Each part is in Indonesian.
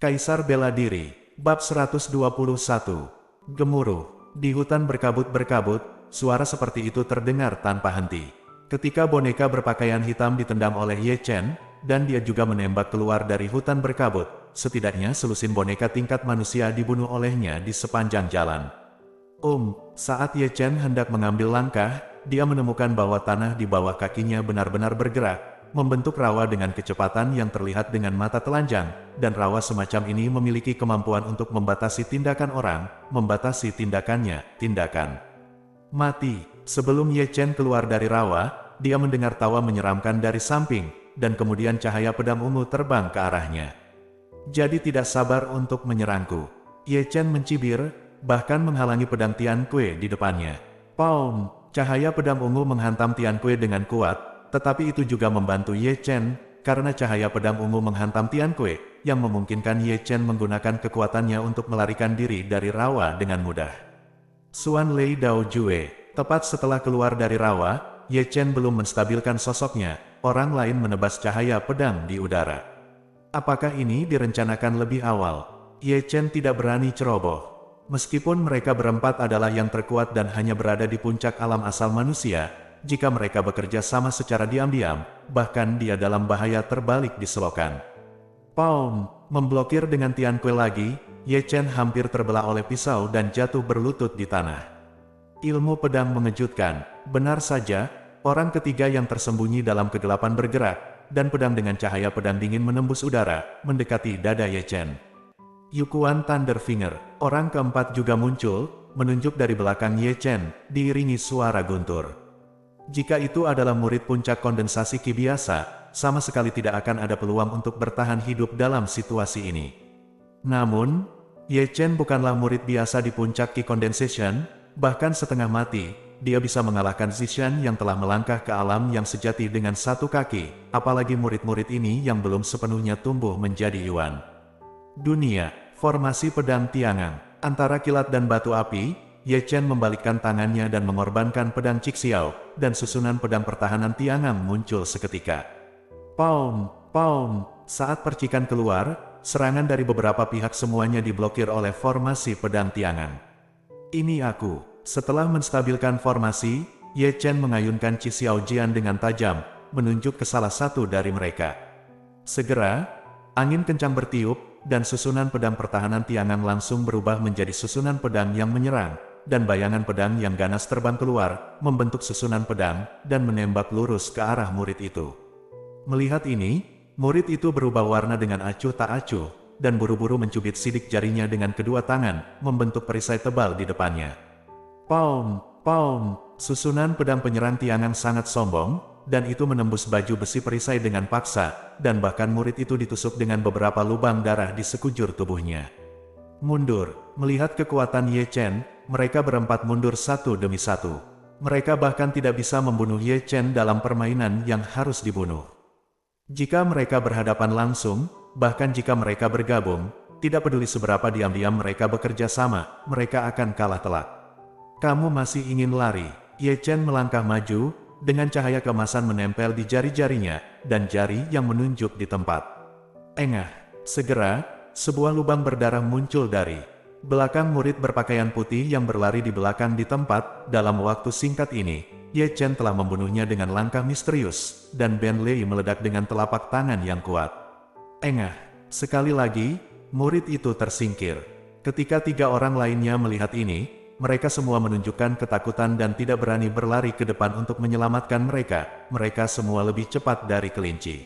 Kaisar Bela Diri, Bab 121. Gemuruh. Di hutan berkabut-berkabut, suara seperti itu terdengar tanpa henti. Ketika boneka berpakaian hitam ditendang oleh Ye Chen, dan dia juga menembak keluar dari hutan berkabut, setidaknya selusin boneka tingkat manusia dibunuh olehnya di sepanjang jalan. Saat Ye Chen hendak mengambil langkah, dia menemukan bahwa tanah di bawah kakinya benar-benar bergerak, membentuk rawa dengan kecepatan yang terlihat dengan mata telanjang, dan rawa semacam ini memiliki kemampuan untuk membatasi tindakan orang, membatasi tindakannya, tindakan mati. Sebelum Ye Chen keluar dari rawa, dia mendengar tawa menyeramkan dari samping, dan kemudian cahaya pedang ungu terbang ke arahnya. Jadi tidak sabar untuk menyerangku. Ye Chen mencibir, bahkan menghalangi pedang Tian Kue di depannya. Pound! Cahaya pedang ungu menghantam Tian Kue dengan kuat, tetapi itu juga membantu Ye Chen, karena cahaya pedang ungu menghantam Tian Kue, yang memungkinkan Ye Chen menggunakan kekuatannya untuk melarikan diri dari rawa dengan mudah. Xuan Lei Dao Jue. Tepat setelah keluar dari rawa, Ye Chen belum menstabilkan sosoknya, orang lain menebas cahaya pedang di udara. Apakah ini direncanakan lebih awal? Ye Chen tidak berani ceroboh. Meskipun mereka berempat adalah yang terkuat dan hanya berada di puncak alam asal manusia, jika mereka bekerja sama secara diam-diam, bahkan dia dalam bahaya terbalik di selokan. Pound! Memblokir dengan Tian Kue lagi, Ye Chen hampir terbelah oleh pisau dan jatuh berlutut di tanah. Ilmu pedang mengejutkan. Benar saja, orang ketiga yang tersembunyi dalam kegelapan bergerak, dan pedang dengan cahaya pedang dingin menembus udara, mendekati dada Ye Chen. Yukuan Thunderfinger, orang keempat juga muncul, menunjuk dari belakang Ye Chen, diiringi suara guntur. Jika itu adalah murid puncak kondensasi Qi biasa, sama sekali tidak akan ada peluang untuk bertahan hidup dalam situasi ini. Namun, Ye Chen bukanlah murid biasa di puncak Qi Condensation, bahkan setengah mati, dia bisa mengalahkan Zishan yang telah melangkah ke alam yang sejati dengan satu kaki, apalagi murid-murid ini yang belum sepenuhnya tumbuh menjadi Yuan. Dunia, formasi pedang Tiangang, antara kilat dan batu api, Ye Chen membalikkan tangannya dan mengorbankan pedang Cixiao, dan susunan pedang pertahanan Tiangang muncul seketika. Pound! Pound! Saat percikan keluar, serangan dari beberapa pihak semuanya diblokir oleh formasi pedang Tiangang. Ini aku. Setelah menstabilkan formasi, Ye Chen mengayunkan Cixiao Jian dengan tajam, menunjuk ke salah satu dari mereka. Segera, angin kencang bertiup, dan susunan pedang pertahanan Tiangang langsung berubah menjadi susunan pedang yang menyerang, dan bayangan pedang yang ganas terbang keluar, membentuk susunan pedang, dan menembak lurus ke arah murid itu. Melihat ini, murid itu berubah warna dengan acuh tak acuh, dan buru-buru mencubit sidik jarinya dengan kedua tangan, membentuk perisai tebal di depannya. Pound! Pound! Susunan pedang penyerang Tiangang sangat sombong, dan itu menembus baju besi perisai dengan paksa, dan bahkan murid itu ditusuk dengan beberapa lubang darah di sekujur tubuhnya. Mundur. Melihat kekuatan Ye Chen, mereka berempat mundur satu demi satu. Mereka bahkan tidak bisa membunuh Ye Chen dalam permainan yang harus dibunuh. Jika mereka berhadapan langsung, bahkan jika mereka bergabung, tidak peduli seberapa diam-diam mereka bekerja sama, mereka akan kalah telak. Kamu masih ingin lari? Ye Chen melangkah maju, dengan cahaya keemasan menempel di jari-jarinya, dan jari yang menunjuk di tempat. Engah! Segera, sebuah lubang berdarah muncul dari belakang murid berpakaian putih yang berlari di belakang di tempat. Dalam waktu singkat ini, Ye Chen telah membunuhnya dengan langkah misterius, dan Ben Lei meledak dengan telapak tangan yang kuat. Engah! Sekali lagi, murid itu tersingkir. Ketika tiga orang lainnya melihat ini, mereka semua menunjukkan ketakutan dan tidak berani berlari ke depan untuk menyelamatkan mereka. Mereka semua lebih cepat dari kelinci.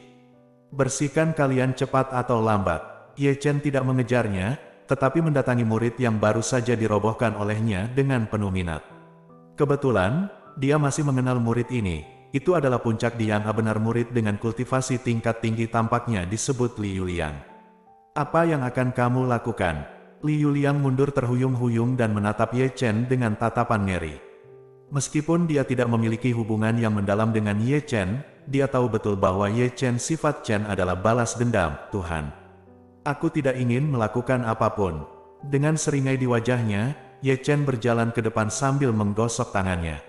Bersihkan kalian cepat atau lambat. Ye Chen tidak mengejarnya, tetapi mendatangi murid yang baru saja dirobohkan olehnya dengan penuh minat. Kebetulan, dia masih mengenal murid ini. Itu adalah puncak Yang benar murid dengan kultivasi tingkat tinggi tampaknya disebut Li Yuliang. Apa yang akan kamu lakukan? Li Yuliang mundur terhuyung-huyung dan menatap Ye Chen dengan tatapan ngeri. Meskipun dia tidak memiliki hubungan yang mendalam dengan Ye Chen, dia tahu betul bahwa Ye Chen sifat Chen adalah balas dendam, Tuhan. Aku tidak ingin melakukan apapun. Dengan seringai di wajahnya, Ye Chen berjalan ke depan sambil menggosok tangannya.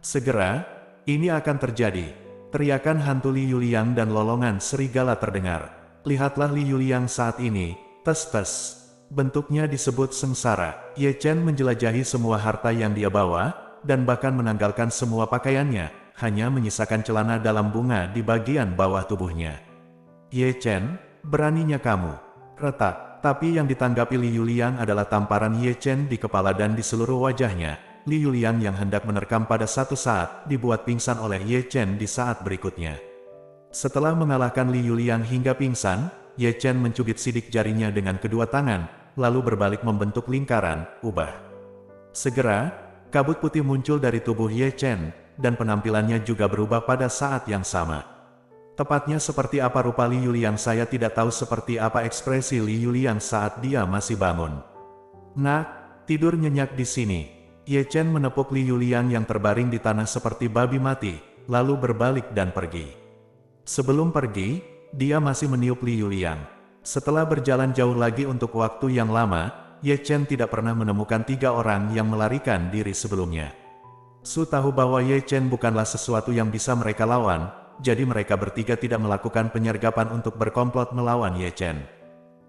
Segera, ini akan terjadi. Teriakan hantu Li Yuliang dan lolongan serigala terdengar. lihatlah Li Yuliang saat ini, tes-tes. Bentuknya disebut sengsara. Ye Chen menjelajahi semua harta yang dia bawa, dan bahkan menanggalkan semua pakaiannya, hanya menyisakan celana dalam bunga di bagian bawah tubuhnya. Ye Chen, beraninya kamu. Retak. Tapi yang ditanggapi Li Yuliang adalah tamparan Ye Chen di kepala dan di seluruh wajahnya. Li Yuliang yang hendak menerkam pada satu saat, dibuat pingsan oleh Ye Chen di saat berikutnya. Setelah mengalahkan Li Yuliang hingga pingsan, Ye Chen mencubit sidik jarinya dengan kedua tangan, lalu berbalik membentuk lingkaran, ubah. Segera, kabut putih muncul dari tubuh Ye Chen, dan penampilannya juga berubah pada saat yang sama. Tepatnya seperti apa rupa Li Yuliang. Saya tidak tahu seperti apa ekspresi Li Yuliang saat dia masih bangun. Nah, tidur nyenyak di sini. Ye Chen menepuk Li Yuliang yang terbaring di tanah seperti babi mati, lalu berbalik dan pergi. Sebelum pergi, dia masih meniup Li Yuliang. Setelah berjalan jauh lagi untuk waktu yang lama, Ye Chen tidak pernah menemukan 3 orang yang melarikan diri sebelumnya. Su tahu bahwa Ye Chen bukanlah sesuatu yang bisa mereka lawan, jadi mereka bertiga tidak melakukan penyergapan untuk berkomplot melawan Ye Chen.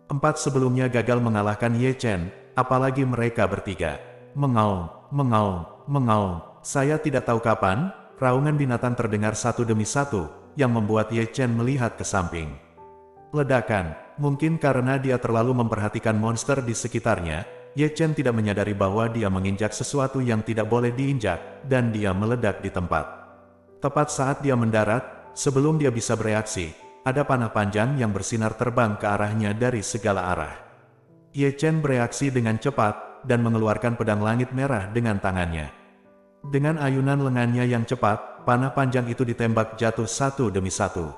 4 sebelumnya gagal mengalahkan Ye Chen, apalagi mereka bertiga. Mengaum, mengaum, mengaum. Saya tidak tahu kapan, raungan binatang terdengar satu demi satu, yang membuat Ye Chen melihat ke samping. Ledakan. Mungkin karena dia terlalu memperhatikan monster di sekitarnya, Ye Chen tidak menyadari bahwa dia menginjak sesuatu yang tidak boleh diinjak, dan dia meledak di tempat. Tepat saat dia mendarat, sebelum dia bisa bereaksi, ada panah panjang yang bersinar terbang ke arahnya dari segala arah. Ye Chen bereaksi dengan cepat, dan mengeluarkan pedang langit merah dengan tangannya. Dengan ayunan lengannya yang cepat, panah panjang itu ditembak jatuh satu demi satu.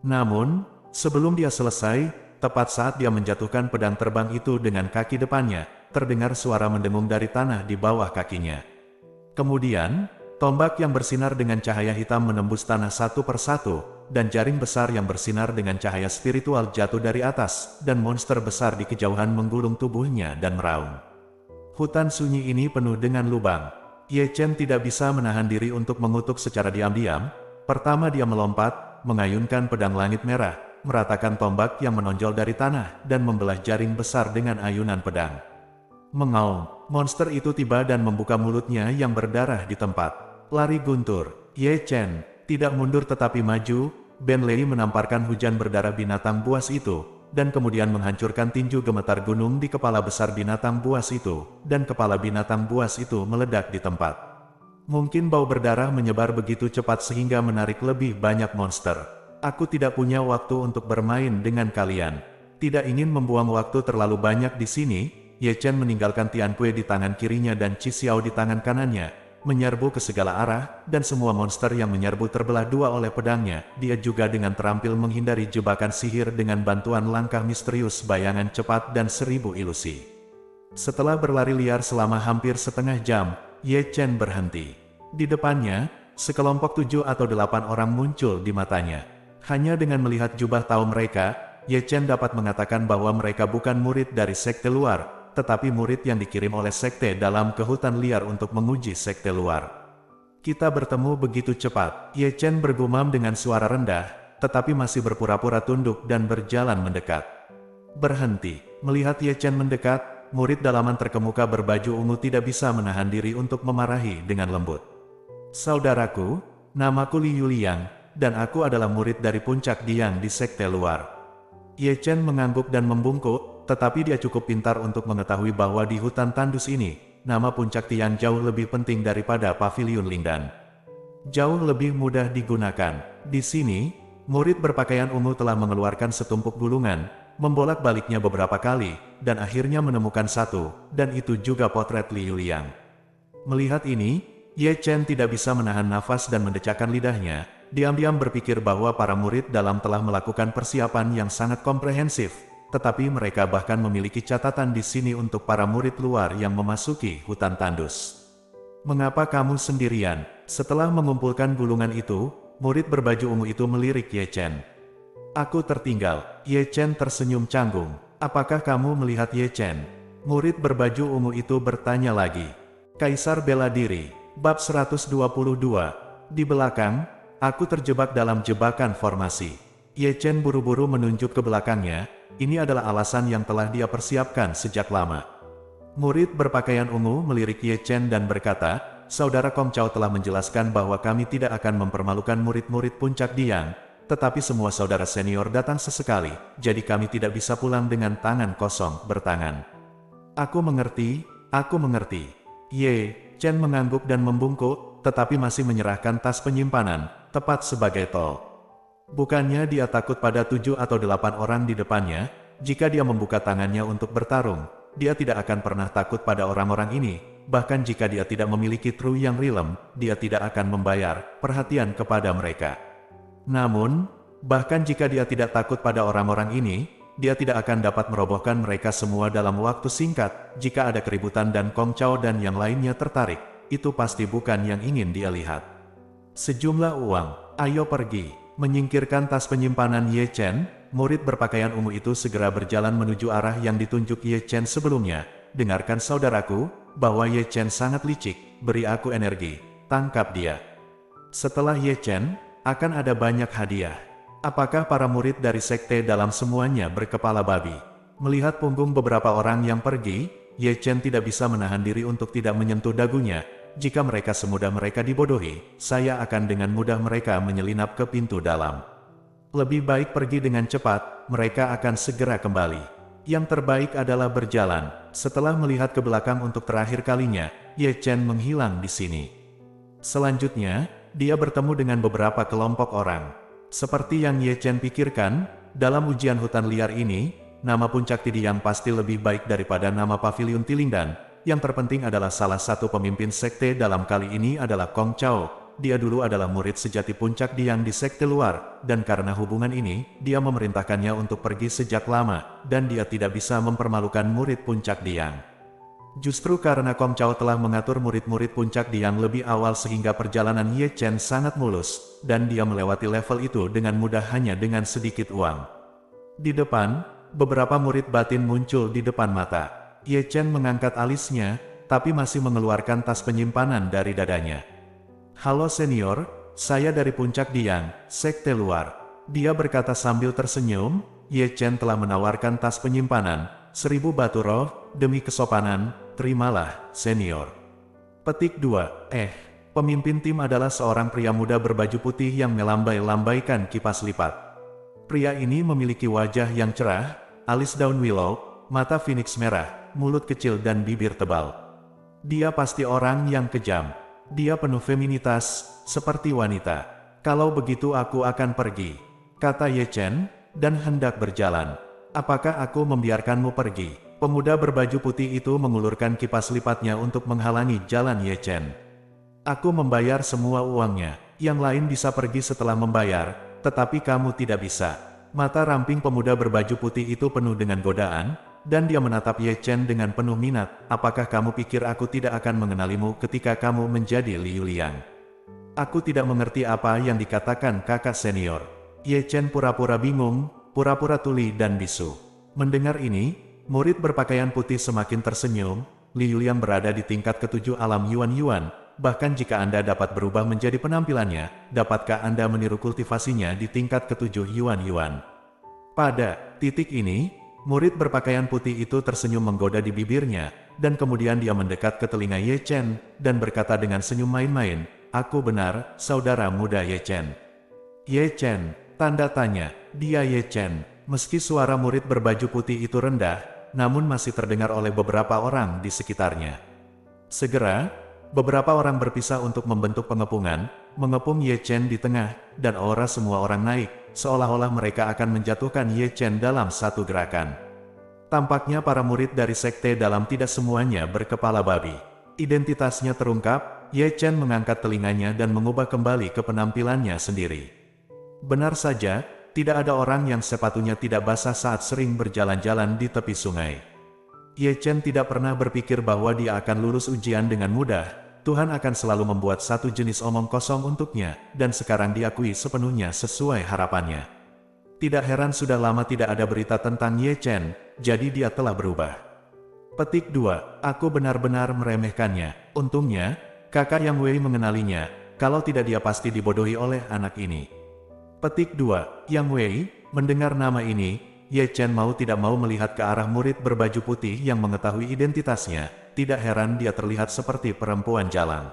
Namun, sebelum dia selesai, tepat saat dia menjatuhkan pedang terbang itu dengan kaki depannya, terdengar suara mendengung dari tanah di bawah kakinya. Kemudian, tombak yang bersinar dengan cahaya hitam menembus tanah satu persatu, dan jaring besar yang bersinar dengan cahaya spiritual jatuh dari atas, dan monster besar di kejauhan menggulung tubuhnya dan meraung. Hutan sunyi ini penuh dengan lubang. Ye Chen tidak bisa menahan diri untuk mengutuk secara diam-diam. Pertama dia melompat, mengayunkan pedang langit merah, meratakan tombak yang menonjol dari tanah, dan membelah jaring besar dengan ayunan pedang. Mengaum, monster itu tiba dan membuka mulutnya yang berdarah di tempat. Lari guntur. Ye Chen tidak mundur tetapi maju. Ben Lei menamparkan hujan berdarah binatang buas itu, dan kemudian menghancurkan tinju gemetar gunung di kepala besar binatang buas itu, dan kepala binatang buas itu meledak di tempat. Mungkin bau berdarah menyebar begitu cepat sehingga menarik lebih banyak monster. Aku tidak punya waktu untuk bermain dengan kalian. Tidak ingin membuang waktu terlalu banyak di sini, Ye Chen meninggalkan Tian Kue di tangan kirinya dan Qi Xiao di tangan kanannya, menyerbu ke segala arah, dan semua monster yang menyerbu terbelah dua oleh pedangnya. Dia juga dengan terampil menghindari jebakan sihir dengan bantuan langkah misterius, bayangan cepat, dan 1000 ilusi. Setelah berlari liar selama hampir setengah jam, Ye Chen berhenti. Di depannya, sekelompok 7 atau 8 orang muncul di matanya. Hanya dengan melihat jubah tahu mereka, Ye Chen dapat mengatakan bahwa mereka bukan murid dari sekte luar, tetapi murid yang dikirim oleh sekte dalam ke hutan liar untuk menguji sekte luar. Kita bertemu begitu cepat, Ye Chen bergumam dengan suara rendah, tetapi masih berpura-pura tunduk dan berjalan mendekat. Berhenti. Melihat Ye Chen mendekat, murid dalaman terkemuka berbaju ungu tidak bisa menahan diri untuk memarahi dengan lembut. Saudaraku, namaku Li Yuliang, dan aku adalah murid dari puncak Diang di sekte luar. Ye Chen mengangguk dan membungkuk, tetapi dia cukup pintar untuk mengetahui bahwa di hutan tandus ini, nama puncak Tiang jauh lebih penting daripada paviliun Lindan. Jauh lebih mudah digunakan. Di sini, murid berpakaian ungu telah mengeluarkan setumpuk gulungan, membolak-baliknya beberapa kali, dan akhirnya menemukan satu, dan itu juga potret Li Yuliang. Melihat ini, Ye Chen tidak bisa menahan nafas dan mendecakkan lidahnya. Diam-diam berpikir bahwa para murid dalam telah melakukan persiapan yang sangat komprehensif, tetapi mereka bahkan memiliki catatan di sini untuk para murid luar yang memasuki hutan tandus. Mengapa kamu sendirian? Setelah mengumpulkan gulungan itu, murid berbaju ungu itu melirik Ye Chen. Aku tertinggal. Ye Chen tersenyum canggung. Apakah kamu melihat Ye Chen? Murid berbaju ungu itu bertanya lagi. Kaisar bela diri. Bab 122. Di belakang, aku terjebak dalam jebakan formasi. Ye Chen buru-buru menunjuk ke belakangnya, ini adalah alasan yang telah dia persiapkan sejak lama. Murid berpakaian ungu melirik Ye Chen dan berkata, Saudara Kong Chao telah menjelaskan bahwa kami tidak akan mempermalukan murid-murid puncak Diang, tetapi semua saudara senior datang sesekali, jadi kami tidak bisa pulang dengan tangan kosong bertangan. Aku mengerti, aku mengerti. Ye Chen mengangguk dan membungkuk, tetapi masih menyerahkan tas penyimpanan, tepat sebagai tol. Bukannya dia takut pada 7 atau 8 orang di depannya, jika dia membuka tangannya untuk bertarung, dia tidak akan pernah takut pada orang-orang ini, bahkan jika dia tidak memiliki True yang Realm, dia tidak akan membayar perhatian kepada mereka. Namun, bahkan jika dia tidak takut pada orang-orang ini, dia tidak akan dapat merobohkan mereka semua dalam waktu singkat. Jika ada keributan dan Kong Chao dan yang lainnya tertarik, itu pasti bukan yang ingin dia lihat. Sejumlah uang, ayo pergi. Menyingkirkan tas penyimpanan Ye Chen, murid berpakaian ungu itu segera berjalan menuju arah yang ditunjuk Ye Chen sebelumnya. Dengarkan saudaraku, bahwa Ye Chen sangat licik, beri aku energi, tangkap dia. Setelah Ye Chen, akan ada banyak hadiah. Apakah para murid dari sekte dalam semuanya berkepala babi? Melihat punggung beberapa orang yang pergi, Ye Chen tidak bisa menahan diri untuk tidak menyentuh dagunya. Jika mereka semudah mereka dibodohi, saya akan dengan mudah mereka menyelinap ke pintu dalam. Lebih baik pergi dengan cepat, mereka akan segera kembali. Yang terbaik adalah berjalan. Setelah melihat ke belakang untuk terakhir kalinya, Ye Chen menghilang di sini. Selanjutnya, dia bertemu dengan beberapa kelompok orang. Seperti yang Ye Chen pikirkan, dalam ujian hutan liar ini, nama Puncak Tidiyang pasti lebih baik daripada nama Pavilion Tilingdan. Yang terpenting adalah salah satu pemimpin sekte dalam kali ini adalah Kong Chao. Dia dulu adalah murid sejati Puncak Diang di sekte luar, dan karena hubungan ini, dia memerintahkannya untuk pergi sejak lama, dan dia tidak bisa mempermalukan murid Puncak Diang. Justru karena Kong Chao telah mengatur murid-murid Puncak Diang lebih awal sehingga perjalanan Ye Chen sangat mulus, dan dia melewati level itu dengan mudah hanya dengan sedikit uang. Di depan, beberapa murid batin muncul di depan mata. Ye Chen mengangkat alisnya, tapi masih mengeluarkan tas penyimpanan dari dadanya. Halo senior, saya dari Puncak Diang, sekte luar. Dia berkata sambil tersenyum. Ye Chen telah menawarkan tas penyimpanan, 1000 batu roh, demi kesopanan, terimalah, senior. Petik 2. Pemimpin tim adalah seorang pria muda berbaju putih yang melambai-lambaikan kipas lipat. Pria ini memiliki wajah yang cerah, alis daun willow, mata phoenix merah, mulut kecil dan bibir tebal. Dia pasti orang yang kejam. Dia penuh feminitas, seperti wanita. Kalau begitu aku akan pergi, kata Ye Chen, dan hendak berjalan. Apakah aku membiarkanmu pergi? Pemuda berbaju putih itu mengulurkan kipas lipatnya untuk menghalangi jalan Ye Chen. Aku membayar semua uangnya, yang lain bisa pergi setelah membayar, tetapi kamu tidak bisa. Mata ramping pemuda berbaju putih itu penuh dengan godaan, dan dia menatap Ye Chen dengan penuh minat. Apakah kamu pikir aku tidak akan mengenalimu ketika kamu menjadi Liu Liang? Aku tidak mengerti apa yang dikatakan kakak senior. Ye Chen pura-pura bingung, pura-pura tuli dan bisu. Mendengar ini, murid berpakaian putih semakin tersenyum. Liu Liang berada di tingkat ke-7 alam Yuan-Yuan. Bahkan jika Anda dapat berubah menjadi penampilannya, dapatkah Anda meniru kultivasinya di tingkat ke-7 Yuan-Yuan? Pada titik ini, murid berpakaian putih itu tersenyum menggoda di bibirnya, dan kemudian dia mendekat ke telinga Ye Chen, dan berkata dengan senyum main-main, aku benar, saudara muda Ye Chen. Ye Chen, tanda tanya, dia Ye Chen. Meski suara murid berbaju putih itu rendah, namun masih terdengar oleh beberapa orang di sekitarnya. Segera, beberapa orang berpisah untuk membentuk pengepungan, mengepung Ye Chen di tengah, dan aura semua orang naik. Seolah-olah mereka akan menjatuhkan Ye Chen dalam satu gerakan. Tampaknya para murid dari sekte dalam tidak semuanya berkepala babi. Identitasnya terungkap, Ye Chen mengangkat telinganya dan mengubah kembali ke penampilannya sendiri. Benar saja, tidak ada orang yang sepatunya tidak basah saat sering berjalan-jalan di tepi sungai. Ye Chen tidak pernah berpikir bahwa dia akan lulus ujian dengan mudah. Tuhan akan selalu membuat satu jenis omong kosong untuknya, dan sekarang diakui sepenuhnya sesuai harapannya. Tidak heran sudah lama tidak ada berita tentang Ye Chen, jadi dia telah berubah. Petik 2. Aku benar-benar meremehkannya. Untungnya, kakak Yang Wei mengenalinya, kalau tidak dia pasti dibodohi oleh anak ini. Petik 2. Yang Wei, mendengar nama ini, Ye Chen mau tidak mau melihat ke arah murid berbaju putih yang mengetahui identitasnya. Tidak heran dia terlihat seperti perempuan jalan.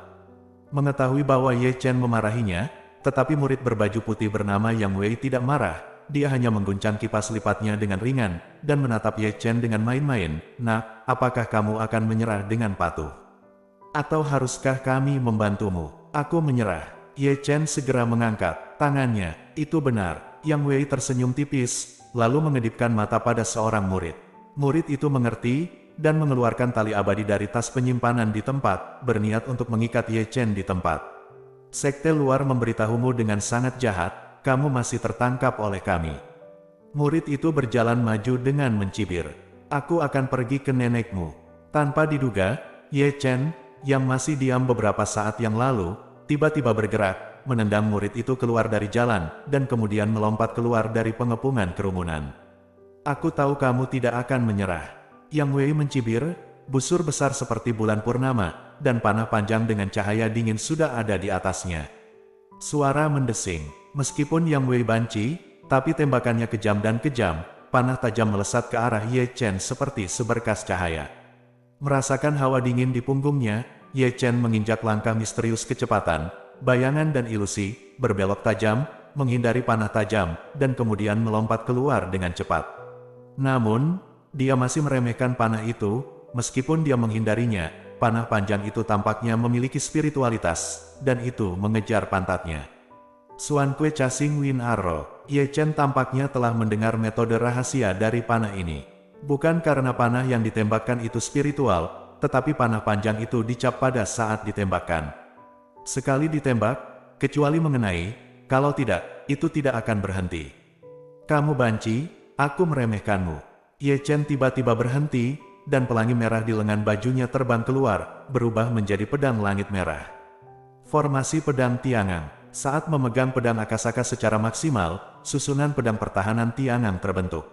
Mengetahui bahwa Ye Chen memarahinya, tetapi murid berbaju putih bernama Yang Wei tidak marah. Dia hanya mengguncang kipas lipatnya dengan ringan, dan menatap Ye Chen dengan main-main. Nak, apakah kamu akan menyerah dengan patuh? Atau haruskah kami membantumu? Aku menyerah. Ye Chen segera mengangkat tangannya. Itu benar. Yang Wei tersenyum tipis, lalu mengedipkan mata pada seorang murid. Murid itu mengerti, dan mengeluarkan tali abadi dari tas penyimpanan di tempat, berniat untuk mengikat Ye Chen di tempat. Sekte luar memberitahumu dengan sangat jahat, kamu masih tertangkap oleh kami. Murid itu berjalan maju dengan mencibir. Aku akan pergi ke nenekmu. Tanpa diduga, Ye Chen, yang masih diam beberapa saat yang lalu, tiba-tiba bergerak, menendang murid itu keluar dari jalan, dan kemudian melompat keluar dari pengepungan kerumunan. Aku tahu kamu tidak akan menyerah. Yang Wei mencibir, busur besar seperti bulan purnama, dan panah panjang dengan cahaya dingin sudah ada di atasnya. Suara mendesing. Meskipun Yang Wei banci, tapi tembakannya kejam dan kejam, panah tajam melesat ke arah Ye Chen seperti seberkas cahaya. Merasakan hawa dingin di punggungnya, Ye Chen menginjak langkah misterius kecepatan, bayangan dan ilusi, berbelok tajam, menghindari panah tajam, dan kemudian melompat keluar dengan cepat. Namun, dia masih meremehkan panah itu, meskipun dia menghindarinya, panah panjang itu tampaknya memiliki spiritualitas, dan itu mengejar pantatnya. Suan Kue Casing Win Arrow, Ye Chen tampaknya telah mendengar metode rahasia dari panah ini. Bukan karena panah yang ditembakkan itu spiritual, tetapi panah panjang itu dicap pada saat ditembakkan. Sekali ditembak, kecuali mengenai, kalau tidak, itu tidak akan berhenti. Kamu banci, aku meremehkanmu. Ye Chen tiba-tiba berhenti, dan pelangi merah di lengan bajunya terbang keluar, berubah menjadi pedang langit merah. Formasi pedang Tiangang. Saat memegang pedang Akasaka secara maksimal, susunan pedang pertahanan Tiangang terbentuk.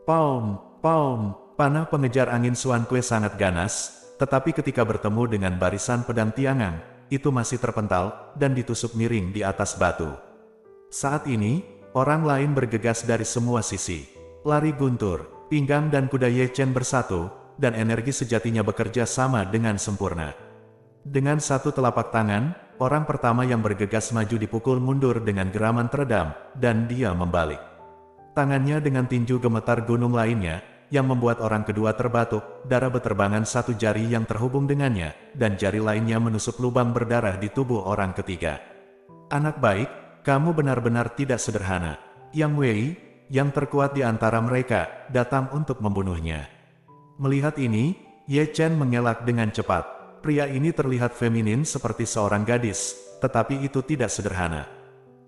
Pound, pound. Panah pengejar angin Suan Kue sangat ganas, tetapi ketika bertemu dengan barisan pedang Tiangang, itu masih terpental, dan ditusuk miring di atas batu. Saat ini, orang lain bergegas dari semua sisi. Lari guntur, pinggang dan kuda Ye Chen bersatu, dan energi sejatinya bekerja sama dengan sempurna. Dengan satu telapak tangan, orang pertama yang bergegas maju dipukul mundur dengan geraman teredam, dan dia membalik. Tangannya dengan tinju gemetar gunung lainnya, yang membuat orang kedua terbatuk, darah beterbangan satu jari yang terhubung dengannya, dan jari lainnya menusuk lubang berdarah di tubuh orang ketiga. Anak baik, kamu benar-benar tidak sederhana. Yang Wei, yang terkuat di antara mereka, datang untuk membunuhnya. Melihat ini, Ye Chen mengelak dengan cepat. Pria ini terlihat feminin seperti seorang gadis, tetapi itu tidak sederhana.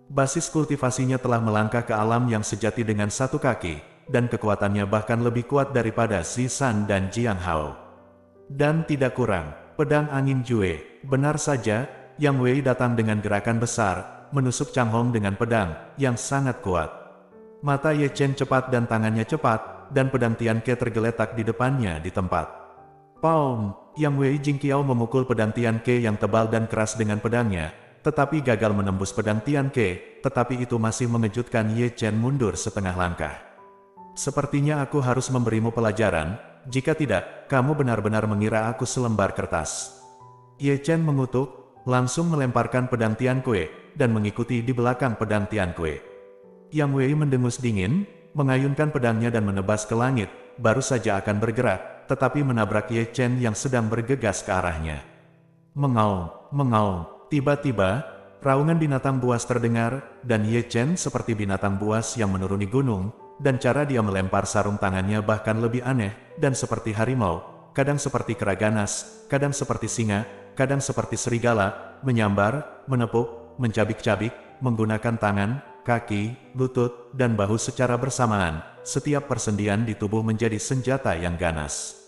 Basis kultivasinya telah melangkah ke alam yang sejati dengan satu kaki, dan kekuatannya bahkan lebih kuat daripada Xi San dan Jiang Hao. Dan tidak kurang, pedang angin Jue. Benar saja, Yang Wei datang dengan gerakan besar, menusuk Chang Hong dengan pedang, yang sangat kuat. Mata Ye Chen cepat dan tangannya cepat, dan pedang Tian Ke tergeletak di depannya di tempat. Pound! Yang Wei Jingqiao memukul pedang Tian Ke yang tebal dan keras dengan pedangnya, tetapi gagal menembus pedang Tian Ke, tetapi itu masih mengejutkan Ye Chen mundur setengah langkah. Sepertinya aku harus memberimu pelajaran, jika tidak, kamu benar-benar mengira aku selembar kertas. Ye Chen mengutuk, langsung melemparkan pedang Tian Kue, dan mengikuti di belakang pedang Tian Kue. Yang Wei mendengus dingin, mengayunkan pedangnya dan menebas ke langit, baru saja akan bergerak, tetapi menabrak Ye Chen yang sedang bergegas ke arahnya. Mengaum, mengaum, tiba-tiba, raungan binatang buas terdengar, dan Ye Chen seperti binatang buas yang menuruni gunung, dan cara dia melempar sarung tangannya bahkan lebih aneh, dan seperti harimau, kadang seperti kera ganas, kadang seperti singa, kadang seperti serigala, menyambar, menepuk, mencabik-cabik, menggunakan tangan, kaki, lutut, dan bahu secara bersamaan. Setiap persendian di tubuh menjadi senjata yang ganas.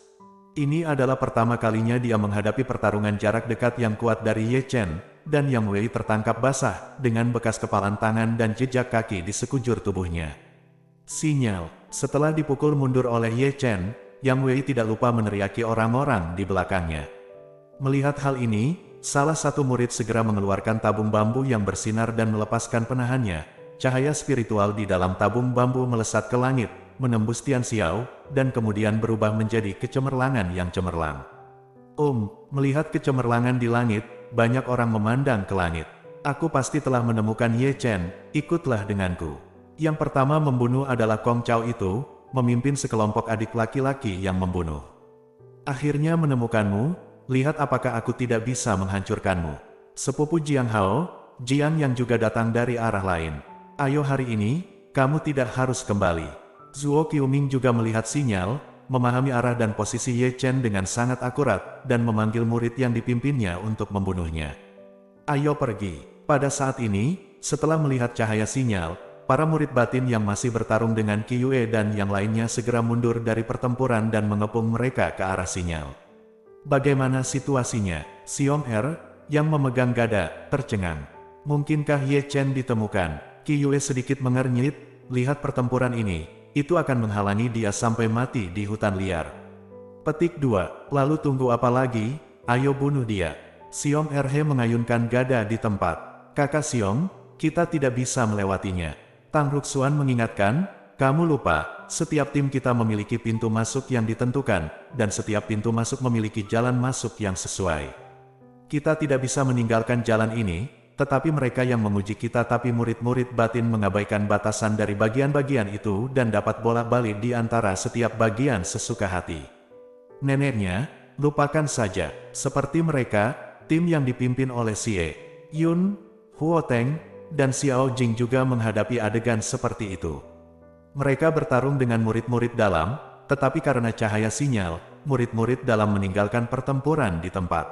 Ini adalah pertama kalinya dia menghadapi pertarungan jarak dekat yang kuat dari Ye Chen, dan Yang Wei tertangkap basah, dengan bekas kepalan tangan dan jejak kaki di sekujur tubuhnya. Sinyal, setelah dipukul mundur oleh Ye Chen, Yang Wei tidak lupa meneriaki orang-orang di belakangnya. Melihat hal ini, salah satu murid segera mengeluarkan tabung bambu yang bersinar dan melepaskan penahannya, cahaya spiritual di dalam tabung bambu melesat ke langit, menembus Tian Xiao, dan kemudian berubah menjadi kecemerlangan yang cemerlang. Melihat kecemerlangan di langit, banyak orang memandang ke langit. Aku pasti telah menemukan Ye Chen, ikutlah denganku. Yang pertama membunuh adalah Kong Chao itu, memimpin sekelompok adik laki-laki yang membunuh. Akhirnya menemukanmu, lihat apakah aku tidak bisa menghancurkanmu. Sepupu Jiang Hao, Jiang yang juga datang dari arah lain. Ayo hari ini, kamu tidak harus kembali. Zuo Qiuming juga melihat sinyal, memahami arah dan posisi Ye Chen dengan sangat akurat, dan memanggil murid yang dipimpinnya untuk membunuhnya. Ayo pergi. Pada saat ini, setelah melihat cahaya sinyal, para murid batin yang masih bertarung dengan Qi Yue dan yang lainnya segera mundur dari pertempuran dan mengepung mereka ke arah sinyal. Bagaimana situasinya? Xiong Er, yang memegang gada, tercengang. Mungkinkah Ye Chen ditemukan? Qi Yue sedikit mengernyit, lihat pertempuran ini, itu akan menghalangi dia sampai mati di hutan liar. Petik 2, lalu tunggu apa lagi? Ayo bunuh dia. Xiong Er mengayunkan gada di tempat. Kakak Xiong, kita tidak bisa melewatinya. Tang Ruxuan mengingatkan, kamu lupa, setiap tim kita memiliki pintu masuk yang ditentukan, dan setiap pintu masuk memiliki jalan masuk yang sesuai. Kita tidak bisa meninggalkan jalan ini, tetapi mereka yang menguji kita tapi murid-murid batin mengabaikan batasan dari bagian-bagian itu dan dapat bolak-balik di antara setiap bagian sesuka hati. Neneknya, lupakan saja, seperti mereka, tim yang dipimpin oleh Xie Yun, Huo Teng, dan Xiao Jing juga menghadapi adegan seperti itu. Mereka bertarung dengan murid-murid dalam, tetapi karena cahaya sinyal, murid-murid dalam meninggalkan pertempuran di tempat.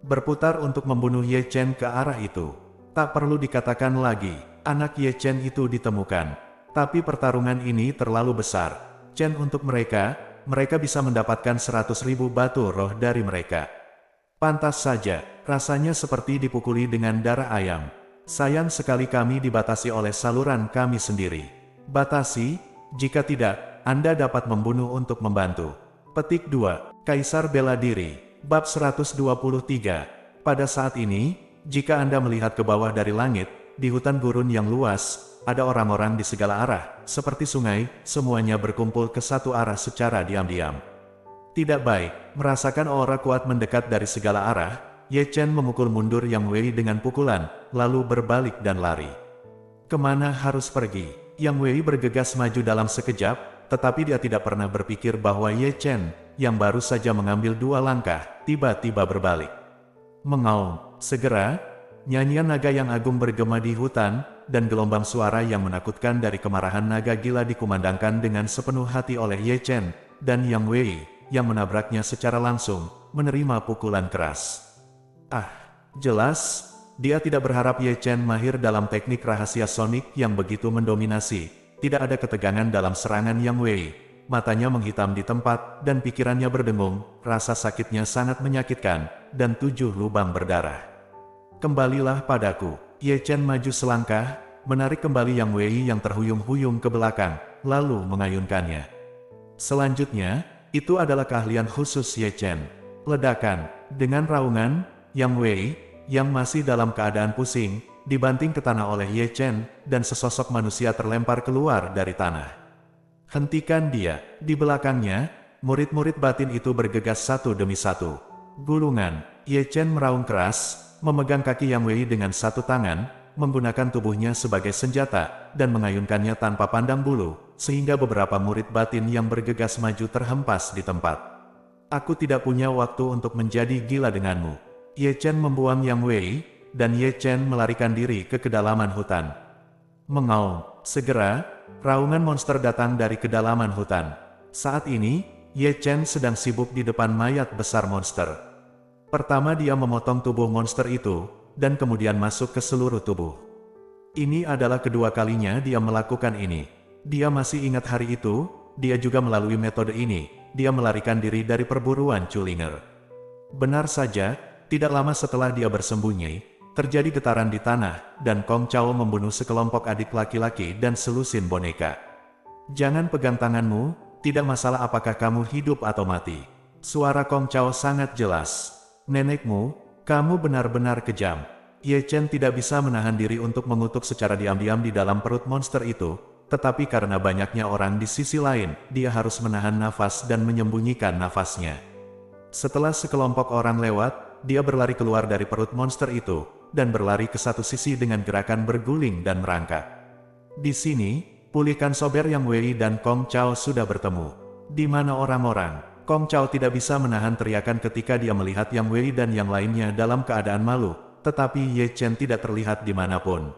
Berputar untuk membunuh Ye Chen ke arah itu. Tak perlu dikatakan lagi, anak Ye Chen itu ditemukan. Tapi pertarungan ini terlalu besar. Chen untuk mereka bisa mendapatkan 100.000 batu roh dari mereka. Pantas saja, rasanya seperti dipukuli dengan darah ayam. Sayang sekali kami dibatasi oleh saluran kami sendiri. Batasi, jika tidak, Anda dapat membunuh untuk membantu. Petik 2, Kaisar Bela Diri, Bab 123. Pada saat ini, jika Anda melihat ke bawah dari langit, di hutan gurun yang luas, ada orang-orang di segala arah, seperti sungai, semuanya berkumpul ke satu arah secara diam-diam. Tidak baik, merasakan aura kuat mendekat dari segala arah, Ye Chen memukul mundur Yang Wei dengan pukulan, lalu berbalik dan lari. Kemana harus pergi? Yang Wei bergegas maju dalam sekejap, tetapi dia tidak pernah berpikir bahwa Ye Chen, yang baru saja mengambil 2 langkah, tiba-tiba berbalik. Mengaum, segera, nyanyian naga yang agung bergema di hutan, dan gelombang suara yang menakutkan dari kemarahan naga gila dikumandangkan dengan sepenuh hati oleh Ye Chen, dan Yang Wei, yang menabraknya secara langsung, menerima pukulan keras. Jelas, dia tidak berharap Ye Chen mahir dalam teknik rahasia sonik yang begitu mendominasi. Tidak ada ketegangan dalam serangan Yang Wei. Matanya menghitam di tempat, dan pikirannya berdengung, rasa sakitnya sangat menyakitkan, dan 7 lubang berdarah. Kembalilah padaku. Ye Chen maju selangkah, menarik kembali Yang Wei yang terhuyung-huyung ke belakang, lalu mengayunkannya. Selanjutnya, itu adalah keahlian khusus Ye Chen. Ledakan, dengan raungan, Yang Wei, yang masih dalam keadaan pusing, dibanting ke tanah oleh Ye Chen, dan sesosok manusia terlempar keluar dari tanah. Hentikan dia. Di belakangnya, murid-murid batin itu bergegas satu demi satu. Gulungan, Ye Chen meraung keras, memegang kaki Yang Wei dengan satu tangan, menggunakan tubuhnya sebagai senjata, dan mengayunkannya tanpa pandang bulu, sehingga beberapa murid batin yang bergegas maju terhempas di tempat. Aku tidak punya waktu untuk menjadi gila denganmu. Ye Chen membuang Yang Wei, dan Ye Chen melarikan diri ke kedalaman hutan. Mengaum, segera, raungan monster datang dari kedalaman hutan. Saat ini, Ye Chen sedang sibuk di depan mayat besar monster. Pertama dia memotong tubuh monster itu, dan kemudian masuk ke seluruh tubuh. Ini adalah kedua kalinya dia melakukan ini. Dia masih ingat hari itu, dia juga melalui metode ini, dia melarikan diri dari perburuan Chulinger. Benar saja, tidak lama setelah dia bersembunyi, terjadi getaran di tanah, dan Kong Chao membunuh sekelompok adik laki-laki dan selusin boneka. Jangan pegang tanganmu, tidak masalah apakah kamu hidup atau mati. Suara Kong Chao sangat jelas. Nenekmu, kamu benar-benar kejam. Ye Chen tidak bisa menahan diri untuk mengutuk secara diam-diam di dalam perut monster itu, tetapi karena banyaknya orang di sisi lain, dia harus menahan nafas dan menyembunyikan nafasnya. Setelah sekelompok orang lewat, dia berlari keluar dari perut monster itu, dan berlari ke satu sisi dengan gerakan berguling dan merangkak. Di sini, pulihkan sober Yang Wei dan Kong Chao sudah bertemu. Di mana orang-orang? Kong Chao tidak bisa menahan teriakan ketika dia melihat Yang Wei dan yang lainnya dalam keadaan malu, tetapi Ye Chen tidak terlihat dimanapun.